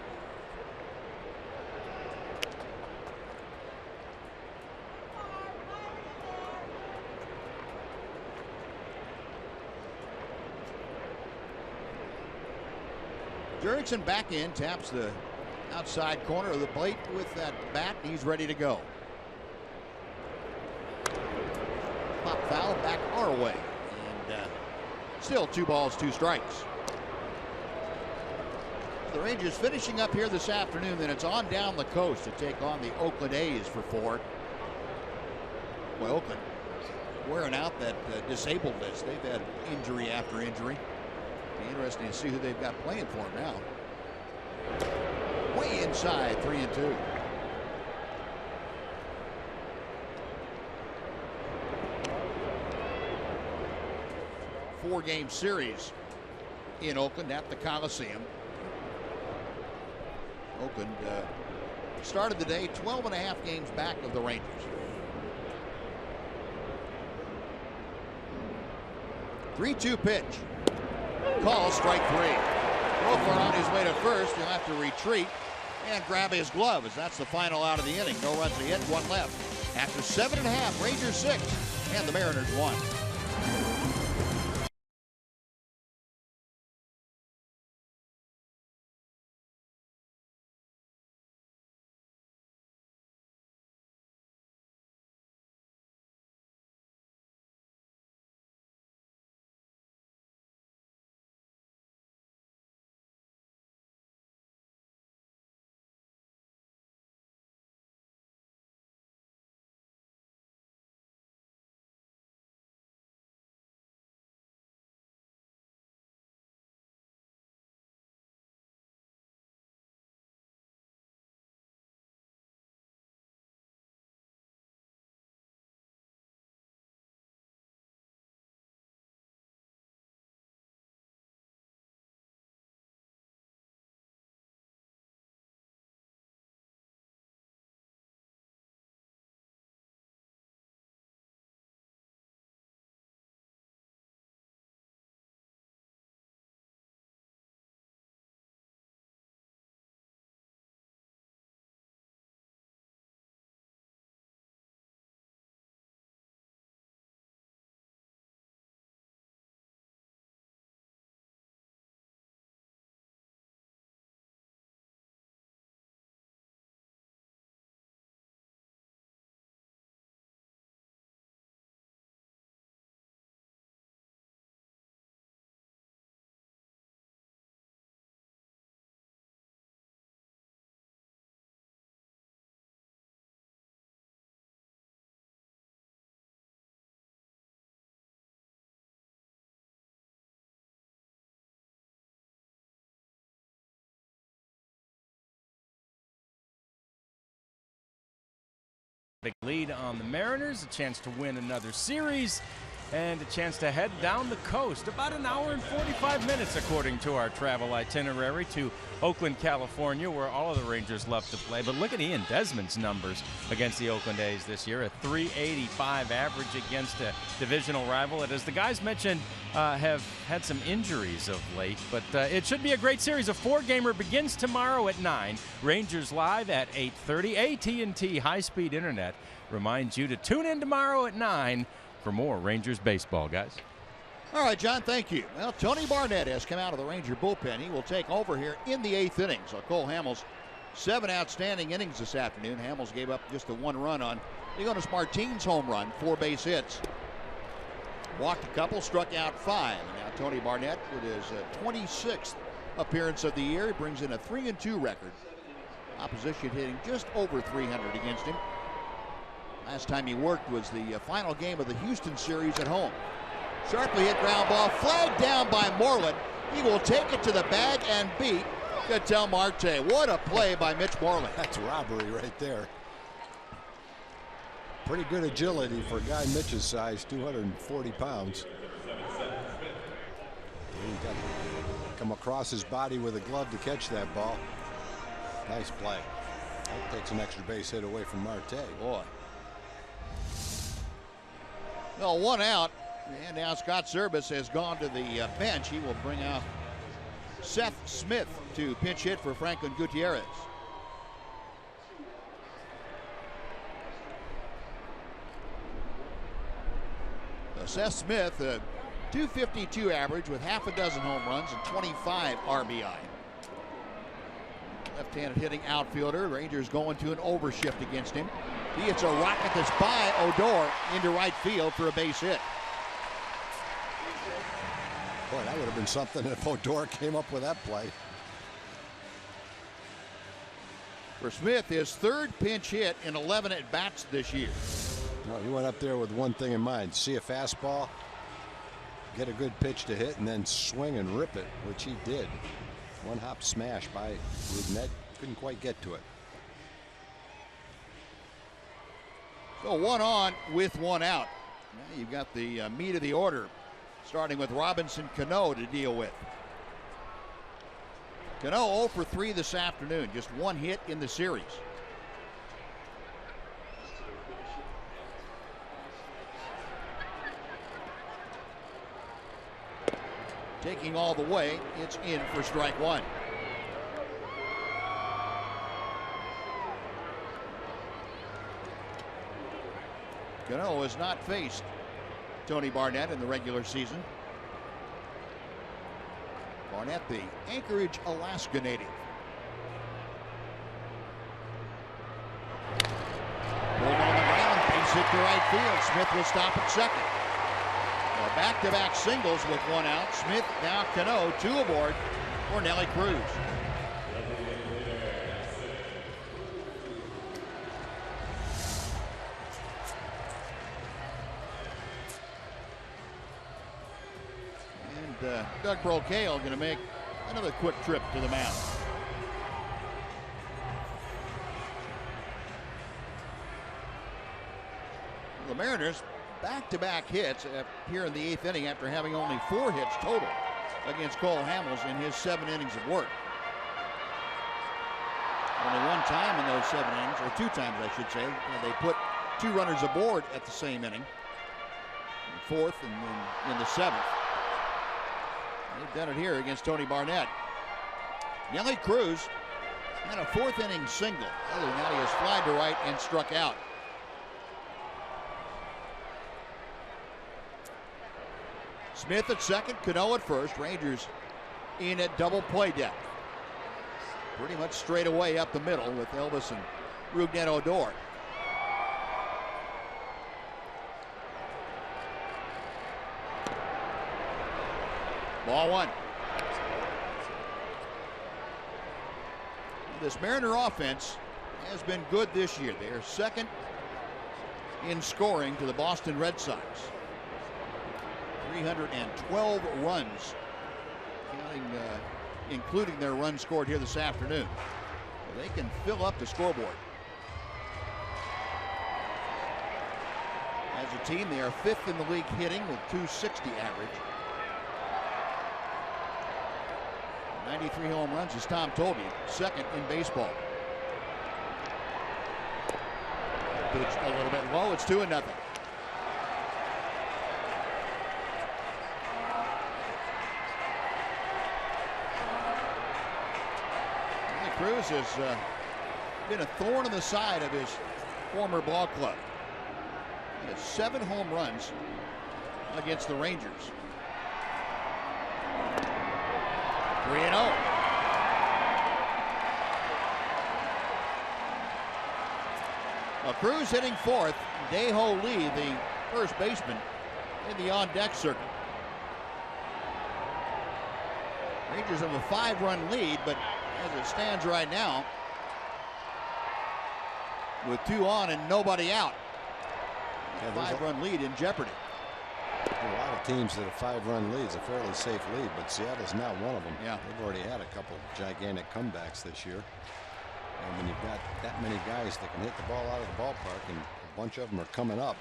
Jurickson back in, taps the outside corner of the plate with that bat. He's ready to go. Pop foul back our way, and still 2 balls, 2 strikes. The Rangers finishing up here this afternoon, then it's on down the coast to take on the Oakland A's for 4. Well, Oakland wearing out that disabled list. They've had injury after injury. Be interesting to see who they've got playing for them now. Way inside, 3-2. Four-game series in Oakland at the Coliseum. Oakland started the day 12.5 games back of the Rangers. 3-2 pitch. Call, strike 3. Profar on his way to first. He'll have to retreat and grab his glove, as that's the final out of the inning. No runs ahead, 1 left. After 7.5, Rangers 6 and the Mariners 1. Big lead on the Mariners, a chance to win another series, and a chance to head down the coast. About an hour and 45 minutes, according to our travel itinerary, to Oakland, California, where all of the Rangers love to play. But look at Ian Desmond's numbers against the Oakland A's this year, a .385 average against a divisional rival. And as the guys mentioned, have had some injuries of late, but it should be a great series. A 4-gamer begins tomorrow at 9. Rangers live at 8:30. AT&T high-speed internet reminds you to tune in tomorrow at 9 for more Rangers baseball, guys. All right, John, thank you. Well, Tony Barnett has come out of the Ranger bullpen. He will take over here in the 8th inning. So Cole Hamels, 7 outstanding innings this afternoon. Hamels gave up just the 1 run on Leonis Martin's home run, 4 base hits. Walked a couple, struck out 5. And now Tony Barnett with his 26th appearance of the year. He brings in a 3-2 record. Opposition hitting just over 300 against him. Last time he worked was the final game of the Houston series at home. Sharply hit ground ball, flagged down by Moreland. He will take it to the bag and beat Ketel Marte. What a play by Mitch Moreland. That's robbery right there. Pretty good agility for a guy Mitch's size, 240 pounds. He got to come across his body with a glove to catch that ball. Nice play. That takes an extra base hit away from Marte. Boy. Well, 1 out, and now Scott Service has gone to the bench. He will bring out Seth Smith to pinch hit for Franklin Gutierrez. Seth Smith, a .252 average with half a dozen home runs and 25 RBI. Left-handed hitting outfielder. Rangers going to an overshift against him. He hits a rocket that's by Odor into right field for a base hit. Boy, that would have been something if Odor came up with that play. For Smith, his 3rd pinch hit in 11 at-bats this year. Well, he went up there with one thing in mind. See a fastball, get a good pitch to hit, and then swing and rip it, which he did. One hop smash by Rudnett. Couldn't quite get to it. So 1 on with 1 out. Now you've got the meat of the order, starting with Robinson Cano to deal with. Cano 0 for 3 this afternoon, just 1 hit in the series. Taking all the way, it's in for strike 1. Cano has not faced Tony Barnett in the regular season. Barnett, the Anchorage, Alaska native. Pulled on the ground, base hit to right field. Smith will stop at second. Back-to-back singles with 1 out. Smith, now Cano, 2 aboard for Nelly Cruz. And Doug Brocail going to make another quick trip to the mound. The Mariners, back-to-back hits here in the 8th inning after having only 4 hits total against Cole Hamels in his 7 innings of work. Only 1 time in those 7 innings, or 2 times I should say, they put 2 runners aboard at the same inning. In the 4th and then in the 7th. They've done it here against Tony Barnett. Nelly Cruz had a 4th inning single. Other than that, he has flied to right and struck out. Smith at second, Cano at first. Rangers in at double play depth. Pretty much straight away up the middle with Elvis and Rougned Odor. Ball 1. This Mariner offense has been good this year. They are second in scoring to the Boston Red Sox. 312 runs, including their run scored here this afternoon. Well, they can fill up the scoreboard. As a team, they are 5th in the league hitting with .260 average. 93 home runs, as Tom told you, 2nd in baseball. Pitched a little bit low. It's 2-0. Cruz has been a thorn in the side of his former ball club. He has 7 home runs against the Rangers. 3-0. Cruz hitting 4th. Dae-Ho Lee, the first baseman, in the on-deck circle. Rangers have a 5-run lead, but as it stands right now, with 2 on and nobody out, a 5-run lead in jeopardy. A lot of teams that have 5-run leads, a fairly safe lead, but Seattle's not one of them. Yeah. They've already had a couple gigantic comebacks this year. And when you've got that many guys that can hit the ball out of the ballpark, and a bunch of them are coming up.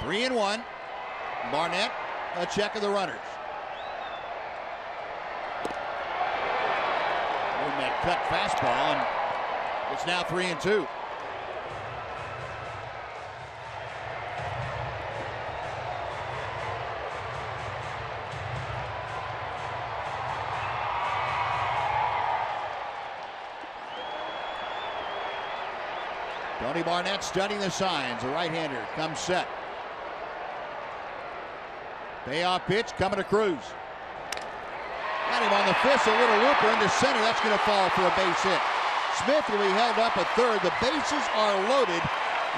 3-1. Barnett, a check of the runners. That cut fastball, and it's now 3-2. Tony Barnett studying the signs. The right-hander comes set. Payoff pitch coming to Cruz. Got him on the fist, a little looper into center. That's going to fall for a base hit. Smith will be held up at third. The bases are loaded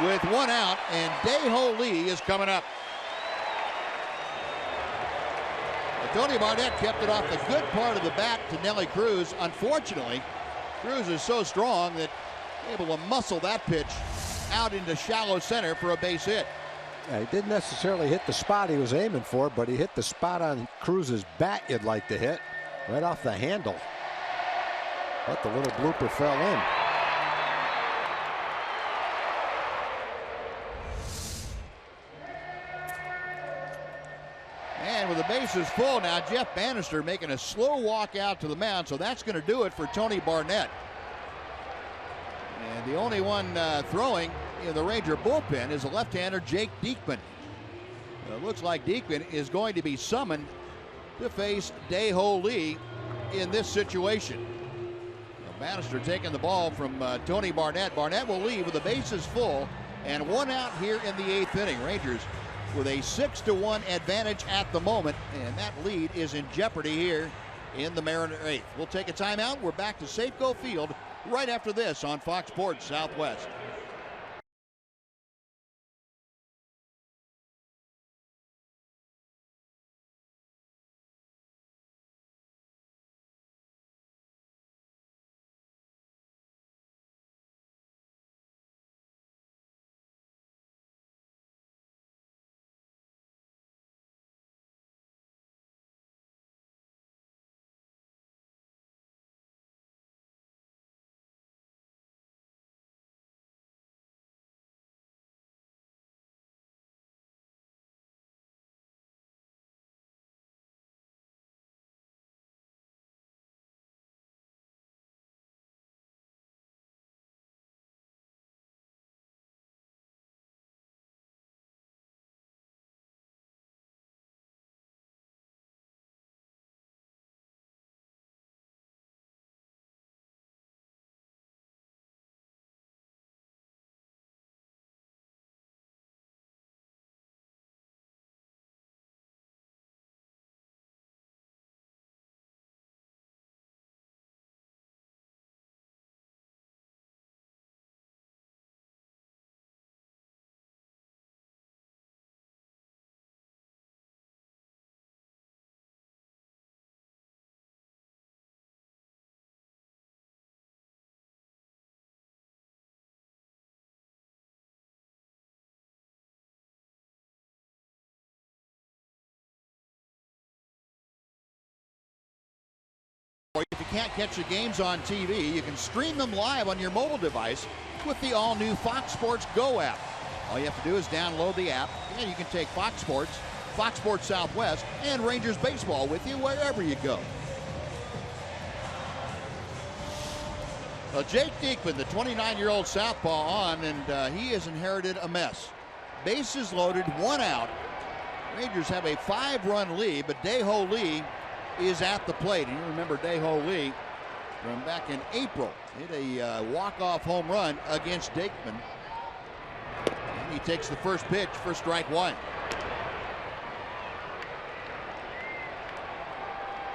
with 1 out, and Dae-Ho Lee is coming up. But Tony Barnett kept it off the good part of the bat to Nelly Cruz. Unfortunately, Cruz is so strong that able to muscle that pitch out into shallow center for a base hit. Yeah, he didn't necessarily hit the spot he was aiming for, but he hit the spot on Cruz's bat you'd like to hit, right off the handle. But the little blooper fell in. And with the bases full now, Jeff Bannister making a slow walk out to the mound, so that's going to do it for Tony Barnett. And the only one throwing in the Ranger bullpen is the left-hander Jake Diekman. It looks like Diekman is going to be summoned to face Dae-Ho Lee in this situation. Bannister taking the ball from Tony Barnett. Barnett will leave with the bases full and 1 out here in the 8th inning. Rangers with a 6-1 advantage at the moment, and that lead is in jeopardy here in the Mariner 8th. We'll take a timeout. We're back to Safeco Field right after this on Fox Sports Southwest. If you can't catch the games on TV, you can stream them live on your mobile device with the all-new Fox Sports Go app. All you have to do is download the app, and you can take Fox Sports, Fox Sports Southwest, and Rangers baseball with you wherever you go. Well, Jake Diekman, the 29-year-old southpaw, on, and he has inherited a mess. Bases loaded, 1 out. Rangers have a 5-run lead, but Dae-Ho Lee is at the plate. And you remember Dae-Ho Lee from back in April. Hit a walk-off home run against Diekman. And he takes the first pitch for strike 1.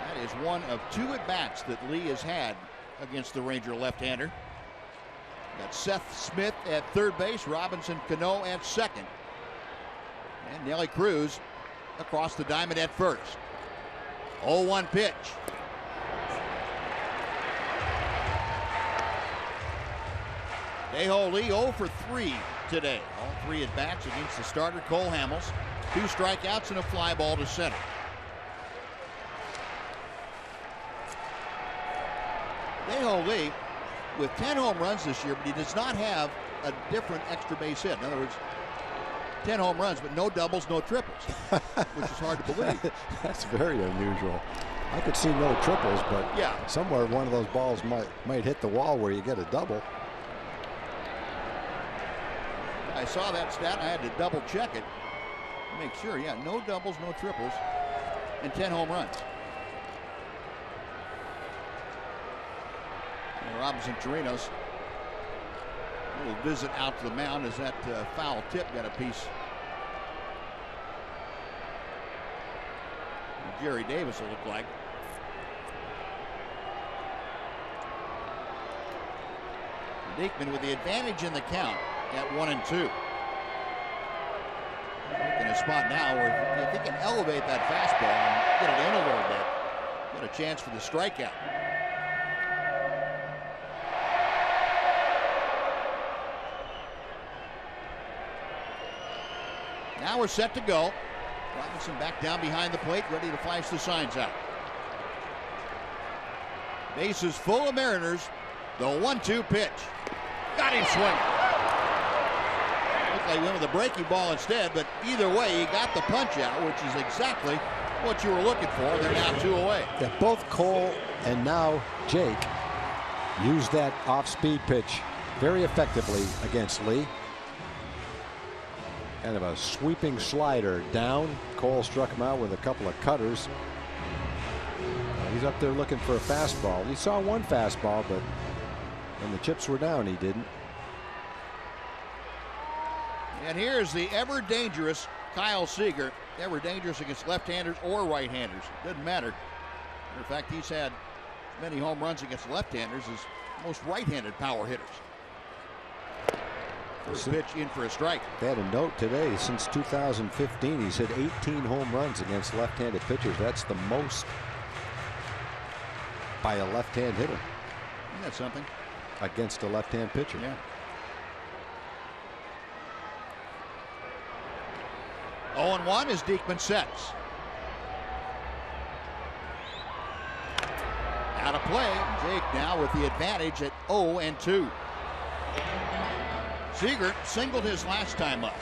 That is one of 2 at-bats that Lee has had against the Ranger left-hander. Got Seth Smith at third base, Robinson Cano at second. And Nelly Cruz across the diamond at first. 0-1 pitch. Dae-Ho Lee 0 for 3 today. All 3 at bats against the starter Cole Hamels. 2 strikeouts and a fly ball to center. Dae-Ho Lee with 10 home runs this year, but he does not have a different extra base hit. In other words, 10 home runs, but no doubles, no triples, which is hard to believe. That's very unusual. I could see no triples, but yeah, somewhere one of those balls might hit the wall where you get a double. I saw that stat. I had to double check it to make sure. Yeah, no doubles, no triples, and 10 home runs. And Robinson Chirinos, a little visit out to the mound as that foul tip got a piece. Jerry Davis, it looked like. Diekman with the advantage in the count at 1-2. In a spot now where if he can elevate that fastball and get it in a little bit, got a chance for the strikeout. Now we're set to go. Robinson back down behind the plate, ready to flash the signs out. Bases full of Mariners. The 1-2 pitch. Got him swinging. Looked like he went with a breaking ball instead, but either way, he got the punch out, which is exactly what you were looking for. They're now 2 away. Yeah, both Cole and now Jake used that off-speed pitch very effectively against Lee. Kind of a sweeping slider down. Cole struck him out with a couple of cutters. He's up there looking for a fastball. He saw one fastball, but when the chips were down, he didn't. And here's the ever dangerous Kyle Seager. Ever dangerous against left-handers or right-handers. Doesn't matter. In fact, he's had as many home runs against left-handers as most right-handed power hitters. First pitch in for a strike. They had a note today. Since 2015, he's hit 18 home runs against left-handed pitchers. That's the most by a left-hand hitter. Isn't that something? Against a left-hand pitcher. Yeah. 0-1 as Diekman sets. Out of play. Jake now with the advantage at 0-2. Seager singled his last time up.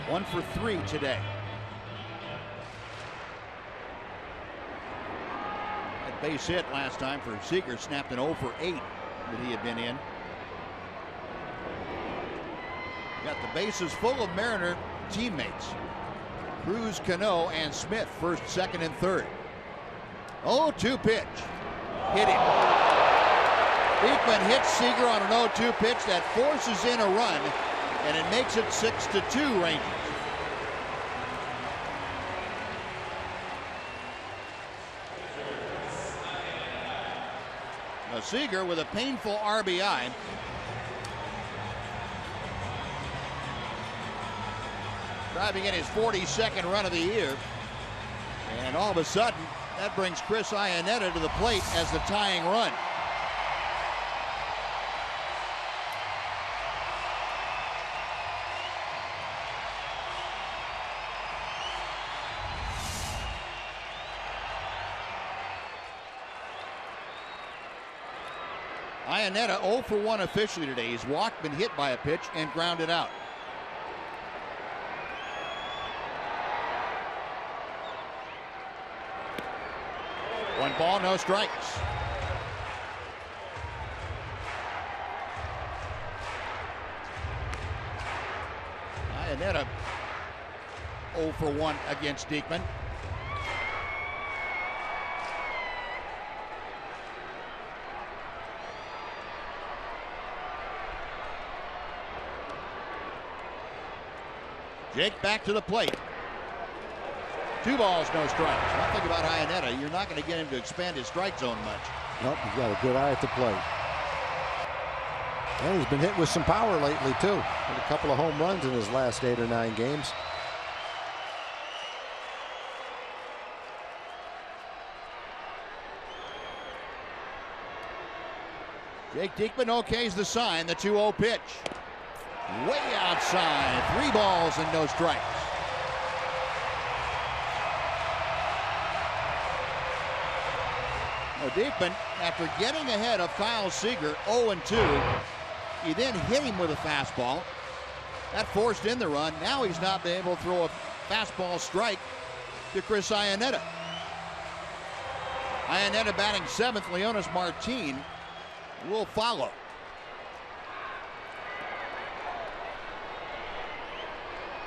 1 for 3 today. That base hit last time for Seager snapped an 0 for 8 that he had been in. Got the bases full of Mariner teammates. Cruz, Cano, and Smith first, second, and third. 0-2 pitch. Hit him. Diekman hits Seager on an 0-2 pitch that forces in a run, and it makes it 6-2 Rangers. Now Seager with a painful RBI. Driving in his 42nd run of the year. And all of a sudden, that brings Chris Iannetta to the plate as the tying run. Iannetta 0 for 1 officially today. He's walked, been hit by a pitch, and grounded out. One ball, no strikes. Iannetta 0 for 1 against Diekman. Jake back to the plate. 2 balls, no strikes. One thing about Iannetta, you're not going to get him to expand his strike zone much. Nope, he's got a good eye at the plate. And he's been hit with some power lately, too. Had a couple of home runs in his last 8 or 9 games. Jake Diekman okays the sign, the 2-0 pitch. Way outside, 3 balls and no strikes. Diekman, after getting ahead of Kyle Seager 0-2, he then hit him with a fastball. That forced in the run. Now he's not been able to throw a fastball strike to Chris Iannetta. Iannetta batting 7th. Leonis Martin will follow.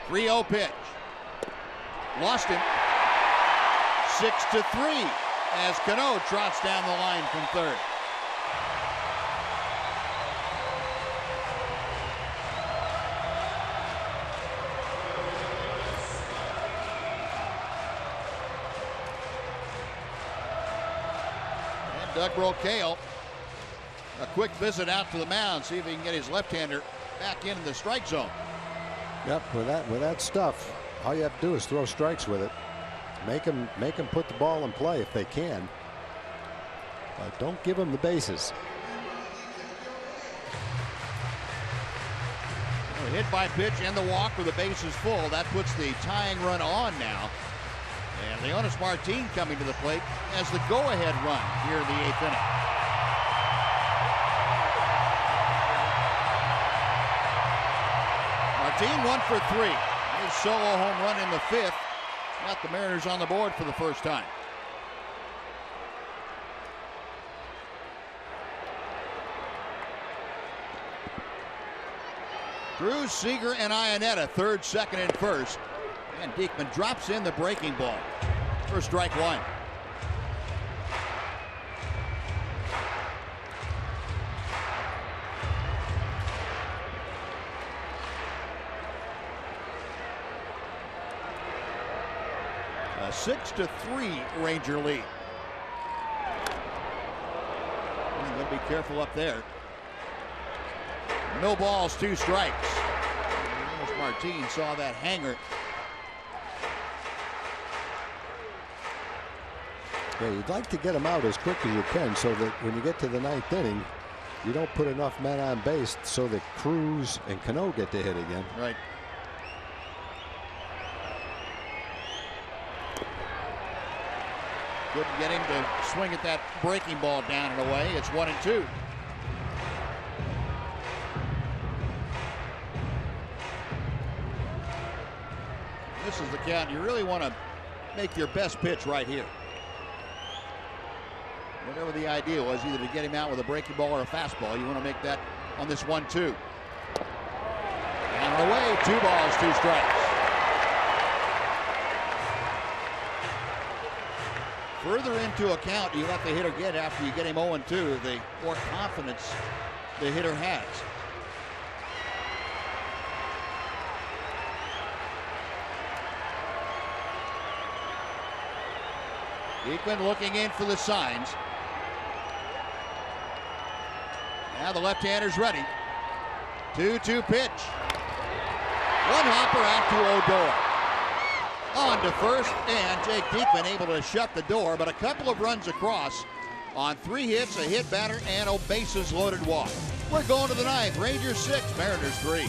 .3-0 pitch. Lost him. 6-3 as Cano trots down the line from third. And Doug Brocail, a quick visit out to the mound, see if he can get his left-hander back into the strike zone. Yep, with that stuff, all you have to do is throw strikes with it. Make them put the ball in play if they can. But don't give them the bases. A hit by pitch and the walk with the bases full. That puts the tying run on now. And Leonis Martin coming to the plate as the go-ahead run here in the 8th inning. Martin 1 for 3. His solo home run in the 5th. Got the Mariners on the board for the first time. Cruz, Seager, and Iannetta, 3rd, 2nd, and 1st. And Diekman drops in the breaking ball for strike 1. A 6-3 Ranger lead. I'm going to be careful up there. No balls, 2 strikes. Martin saw that hanger. Yeah, you'd like to get them out as quick as you can so that when you get to the 9th inning, you don't put enough men on base so that Cruz and Cano get to hit again. Right. Couldn't get him to swing at that breaking ball down and away. It's 1-2. This is the count. You really want to make your best pitch right here. Whatever the idea was, either to get him out with a breaking ball or a fastball, you want to make that on this 1-2. Down and away, 2 balls, 2 strikes. Further into account you let the hitter get after you get him 0-2, the more confidence the hitter has. Diekman looking in for the signs. Now the left-hander's ready. 2-2 pitch. One hopper out to Odor. On to first, and Jake Diekman able to shut the door, but a couple of runs across on 3 hits, a hit batter, and a bases-loaded walk. We're going to the 9th. Rangers 6, Mariners 3.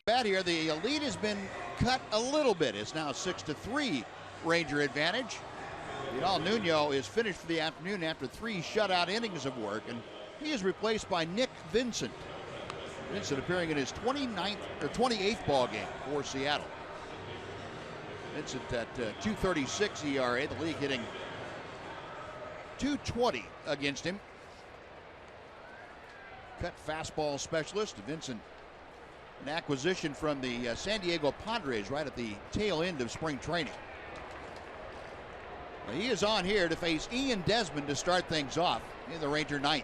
Bat here. The lead has been cut a little bit. It's now 6-3 Ranger advantage. Vidal Nuno is finished for the afternoon after 3 shutout innings of work, and he is replaced by Nick Vincent. Vincent appearing in his 28th ball game for Seattle. Vincent at 2.36 ERA, the league hitting 220 against him. Cut fastball specialist. Vincent, an acquisition from the San Diego Padres right at the tail end of spring training. Now he is on here to face Ian Desmond to start things off in the Ranger ninth.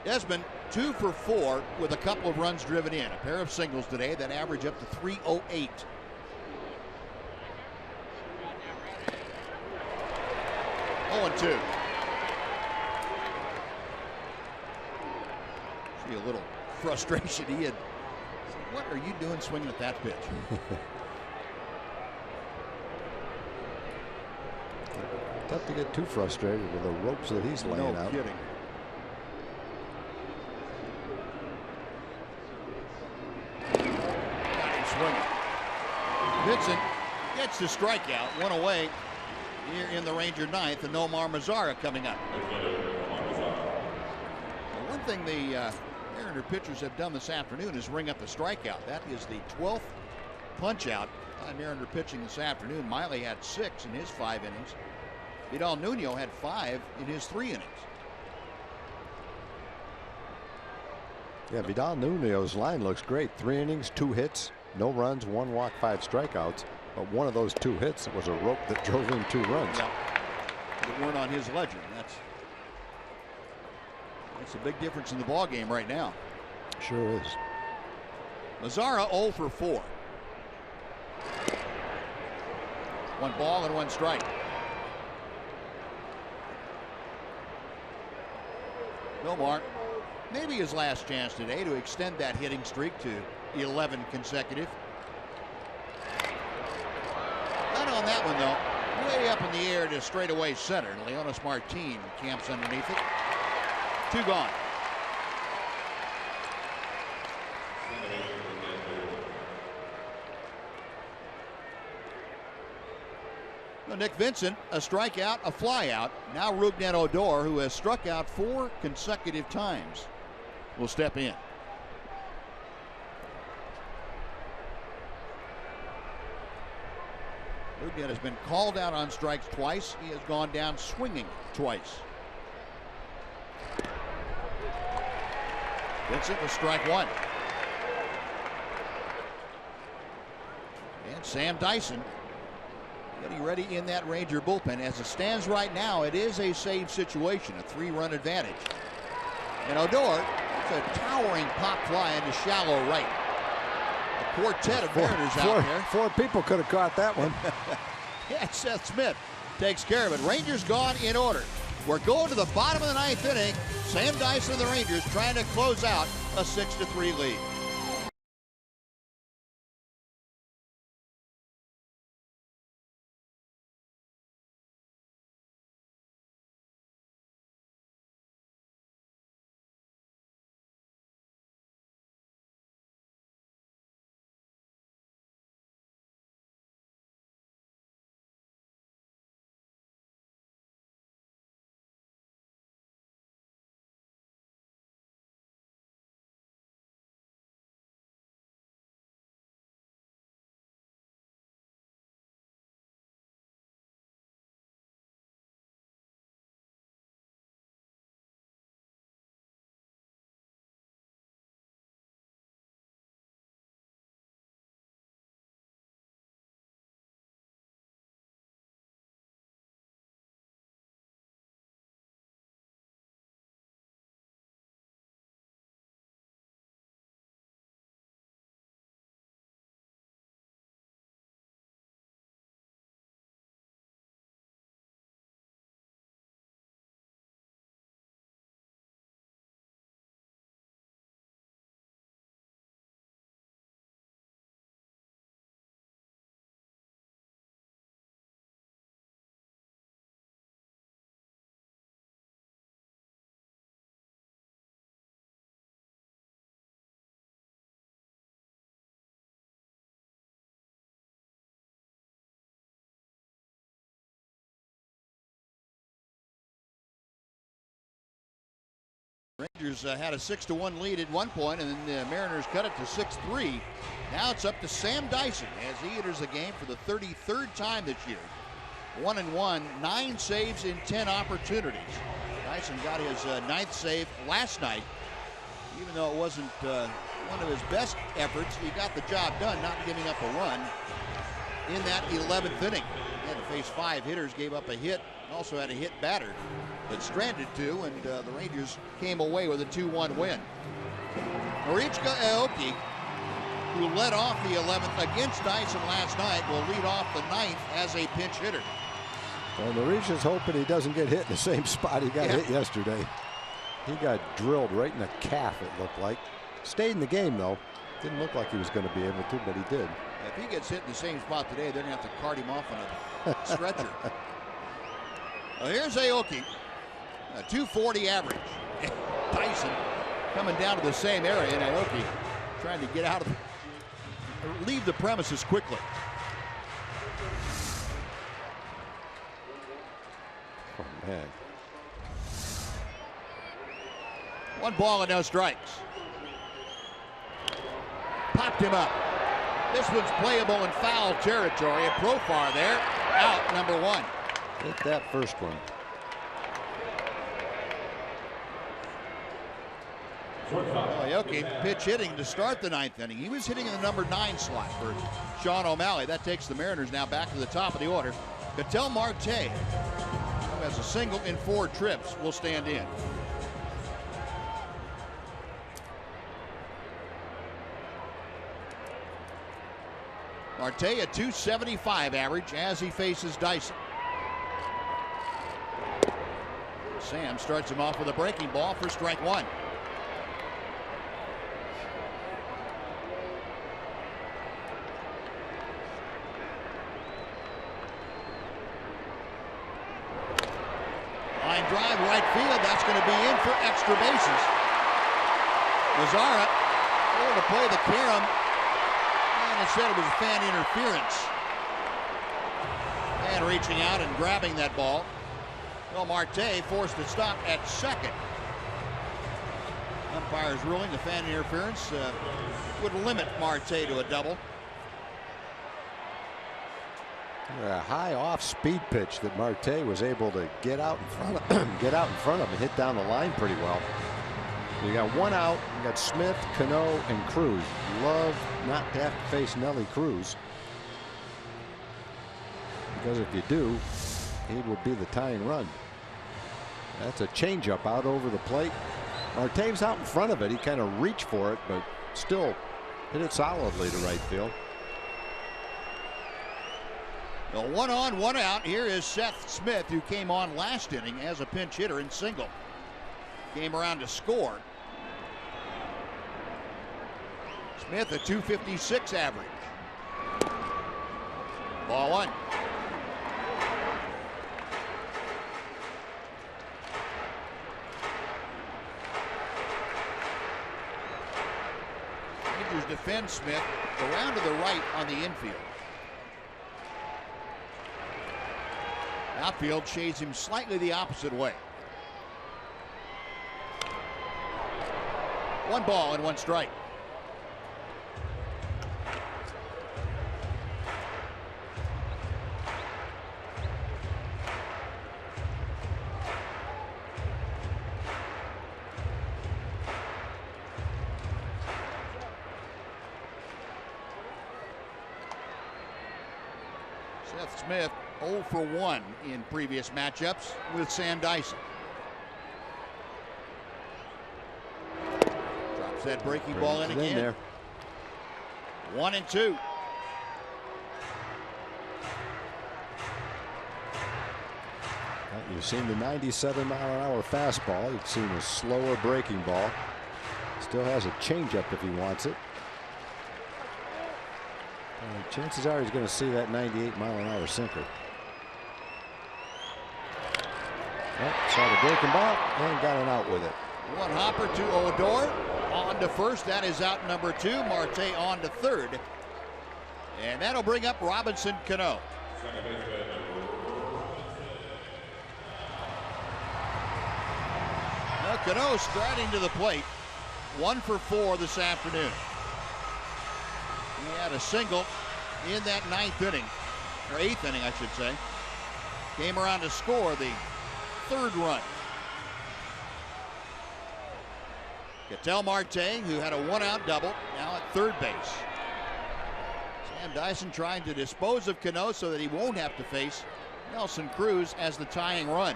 Desmond 2 for 4 with a couple of runs driven in. A pair of singles today that average up to 308. Oh, 2. See a little frustration. He had. What are you doing swinging at that pitch? Tough to get too frustrated with the ropes that he's laying out. No kidding. Got him swinging. Vincent gets the strikeout. 1 away here in the Ranger ninth, and Nomar Mazara coming up. Well, one thing the Mariner pitchers have done this afternoon is ring up the strikeout. That is the 12th punch out by Mariner pitching this afternoon. Miley had 6 in his 5 innings. Vidal Nuno had 5 in his 3 innings. Yeah, Vidal Nuno's line looks great. 3 innings, 2 hits, no runs, 1 walk, 5 strikeouts. But one of those 2 hits was a rope that drove in 2 runs. Yeah. They weren't on his ledger. That's a big difference in the ball game right now. Sure is. Mazara 0 for 4. 1 ball and 1 strike. Nomar, maybe his last chance today to extend that hitting streak to 11 consecutive. Not on that one, though. Way up in the air to straightaway center. Leonis Martin camps underneath it. 2 gone. Well, Nick Vincent, a strikeout, a flyout. Now Rougned Odor, who has struck out 4 consecutive times, will step in. Rougned has been called out on strikes twice. He has gone down swinging twice. Vincent with strike 1. And Sam Dyson getting ready in that Ranger bullpen. As it stands right now, it is a save situation, a 3-run advantage. And Odor, it's a towering pop fly into shallow right. A quartet of Mariners out there. 4 people could have caught that one. Yeah, Seth Smith takes care of it. Rangers gone in order. We're going to the bottom of the 9th inning. Sam Dyson and the Rangers trying to close out a 6-3 lead. Rangers had a 6-1 lead at one point, and then the Mariners cut it to 6-3. Now it's up to Sam Dyson as he enters the game for the 33rd time this year. 1-1, 9 saves in 10 opportunities. Dyson got his 9th save last night. Even though it wasn't one of his best efforts, he got the job done, not giving up a run in that 11th inning. He had to face 5 hitters, gave up a hit, also had a hit batter, but stranded 2, and the Rangers came away with a 2-1 win. Marichka Aoki, who led off the 11th against Dyson last night, will lead off the 9th as a pinch hitter. Well, Marichka's hoping he doesn't get hit in the same spot he got hit yesterday. He got drilled right in the calf, it looked like. Stayed in the game, though. Didn't look like he was going to be able to, but he did. If he gets hit in the same spot today, they're going to have to cart him off on a stretcher. Well, here's Aoki, a 240 average. Dyson coming down to the same area, and Aoki trying to get out of leave the premises quickly. Oh, man. 1 ball and no strikes. Popped him up. This one's playable in foul territory. And Profar there, out number 1. Hit that first one. Aoki pitch hitting to start the 9th inning. He was hitting in the number 9 slot for Sean O'Malley. That takes the Mariners now back to the top of the order. Ketel Marte, who has a single in 4 trips, will stand in. Marte a 275 average as he faces Dyson. Sam starts him off with a breaking ball for strike 1. Line drive right field. That's going to be in for extra bases. Mazzara able to play the carom, and instead it was fan interference. And reaching out and grabbing that ball. Well, Marte forced to stop at second. Umpire's ruling the fan interference would limit Marte to a double. A high off-speed pitch that Marte was able to get out in front of, and hit down the line pretty well. You got 1 out. You got Smith, Cano, and Cruz. Love not to have to face Nelly Cruz, because if you do, it would be the tying run. That's a changeup out over the plate. Marte's out in front of it. He kind of reached for it, but still hit it solidly to right field. The 1 on, 1 out. Here is Seth Smith, who came on last inning as a pinch hitter and single. Came around to score. Smith a 256 average. Ball 1. Rangers defend Smith around to the right on the infield. Outfield shades him slightly the opposite way. 1 ball and 1 strike. Seth Smith 0 for 1 in previous matchups with Sam Dyson. Drops that breaking ball in again. There. 1 and 2. You've seen the 97-mile-an-hour fastball. You've seen a slower breaking ball. Still has a changeup if he wants it. Chances are he's going to see that 98-mile-an-hour sinker. Saw the breaking ball and got an out with it. 1 hopper to Odor. On to first. That is out number 2. Marte on to third. And that'll bring up Robinson Cano. Well, Cano striding to the plate. 1 for 4 this afternoon. He had a single in that 9th inning, or 8th inning, I should say. Came around to score the 3rd run. Ketel Marte, who had a 1-out double, now at 3rd base. Sam Dyson trying to dispose of Cano so that he won't have to face Nelson Cruz as the tying run.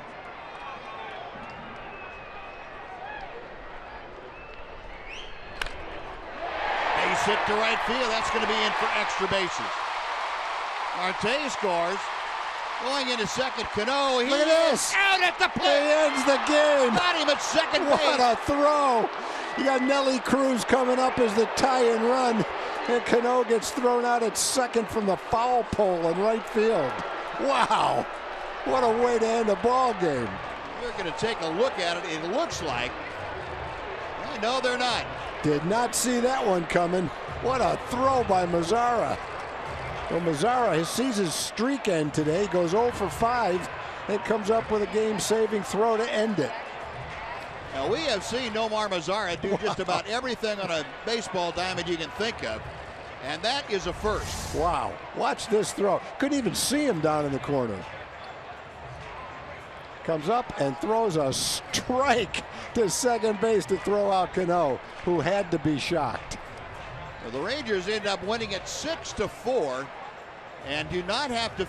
Base hit to right field. That's going to be in for extra bases. Marte scores. Going into second, Cano. He Look at this. Out at the He plate. ends the game. Got him at second base. What a throw. You got Nelly Cruz coming up as the tie-in run. And Cano gets thrown out at second from the foul pole in right field. Wow. What a way to end a ball game. We're going to take a look at it. It looks like. No, they're not. Did not see that one coming. What a throw by Mazzara. Well, Mazzara sees his streak end today, goes 0 for 5, and comes up with a game-saving throw to end it. Now, we have seen Nomar Mazzara do just about everything on a baseball diamond you can think of, and that is a first. Wow. Watch this throw. Couldn't even see him down in the corner. Comes up and throws a strike to second base to throw out Cano, who had to be shocked. Well, the Rangers end up winning it 6-4 and do not have to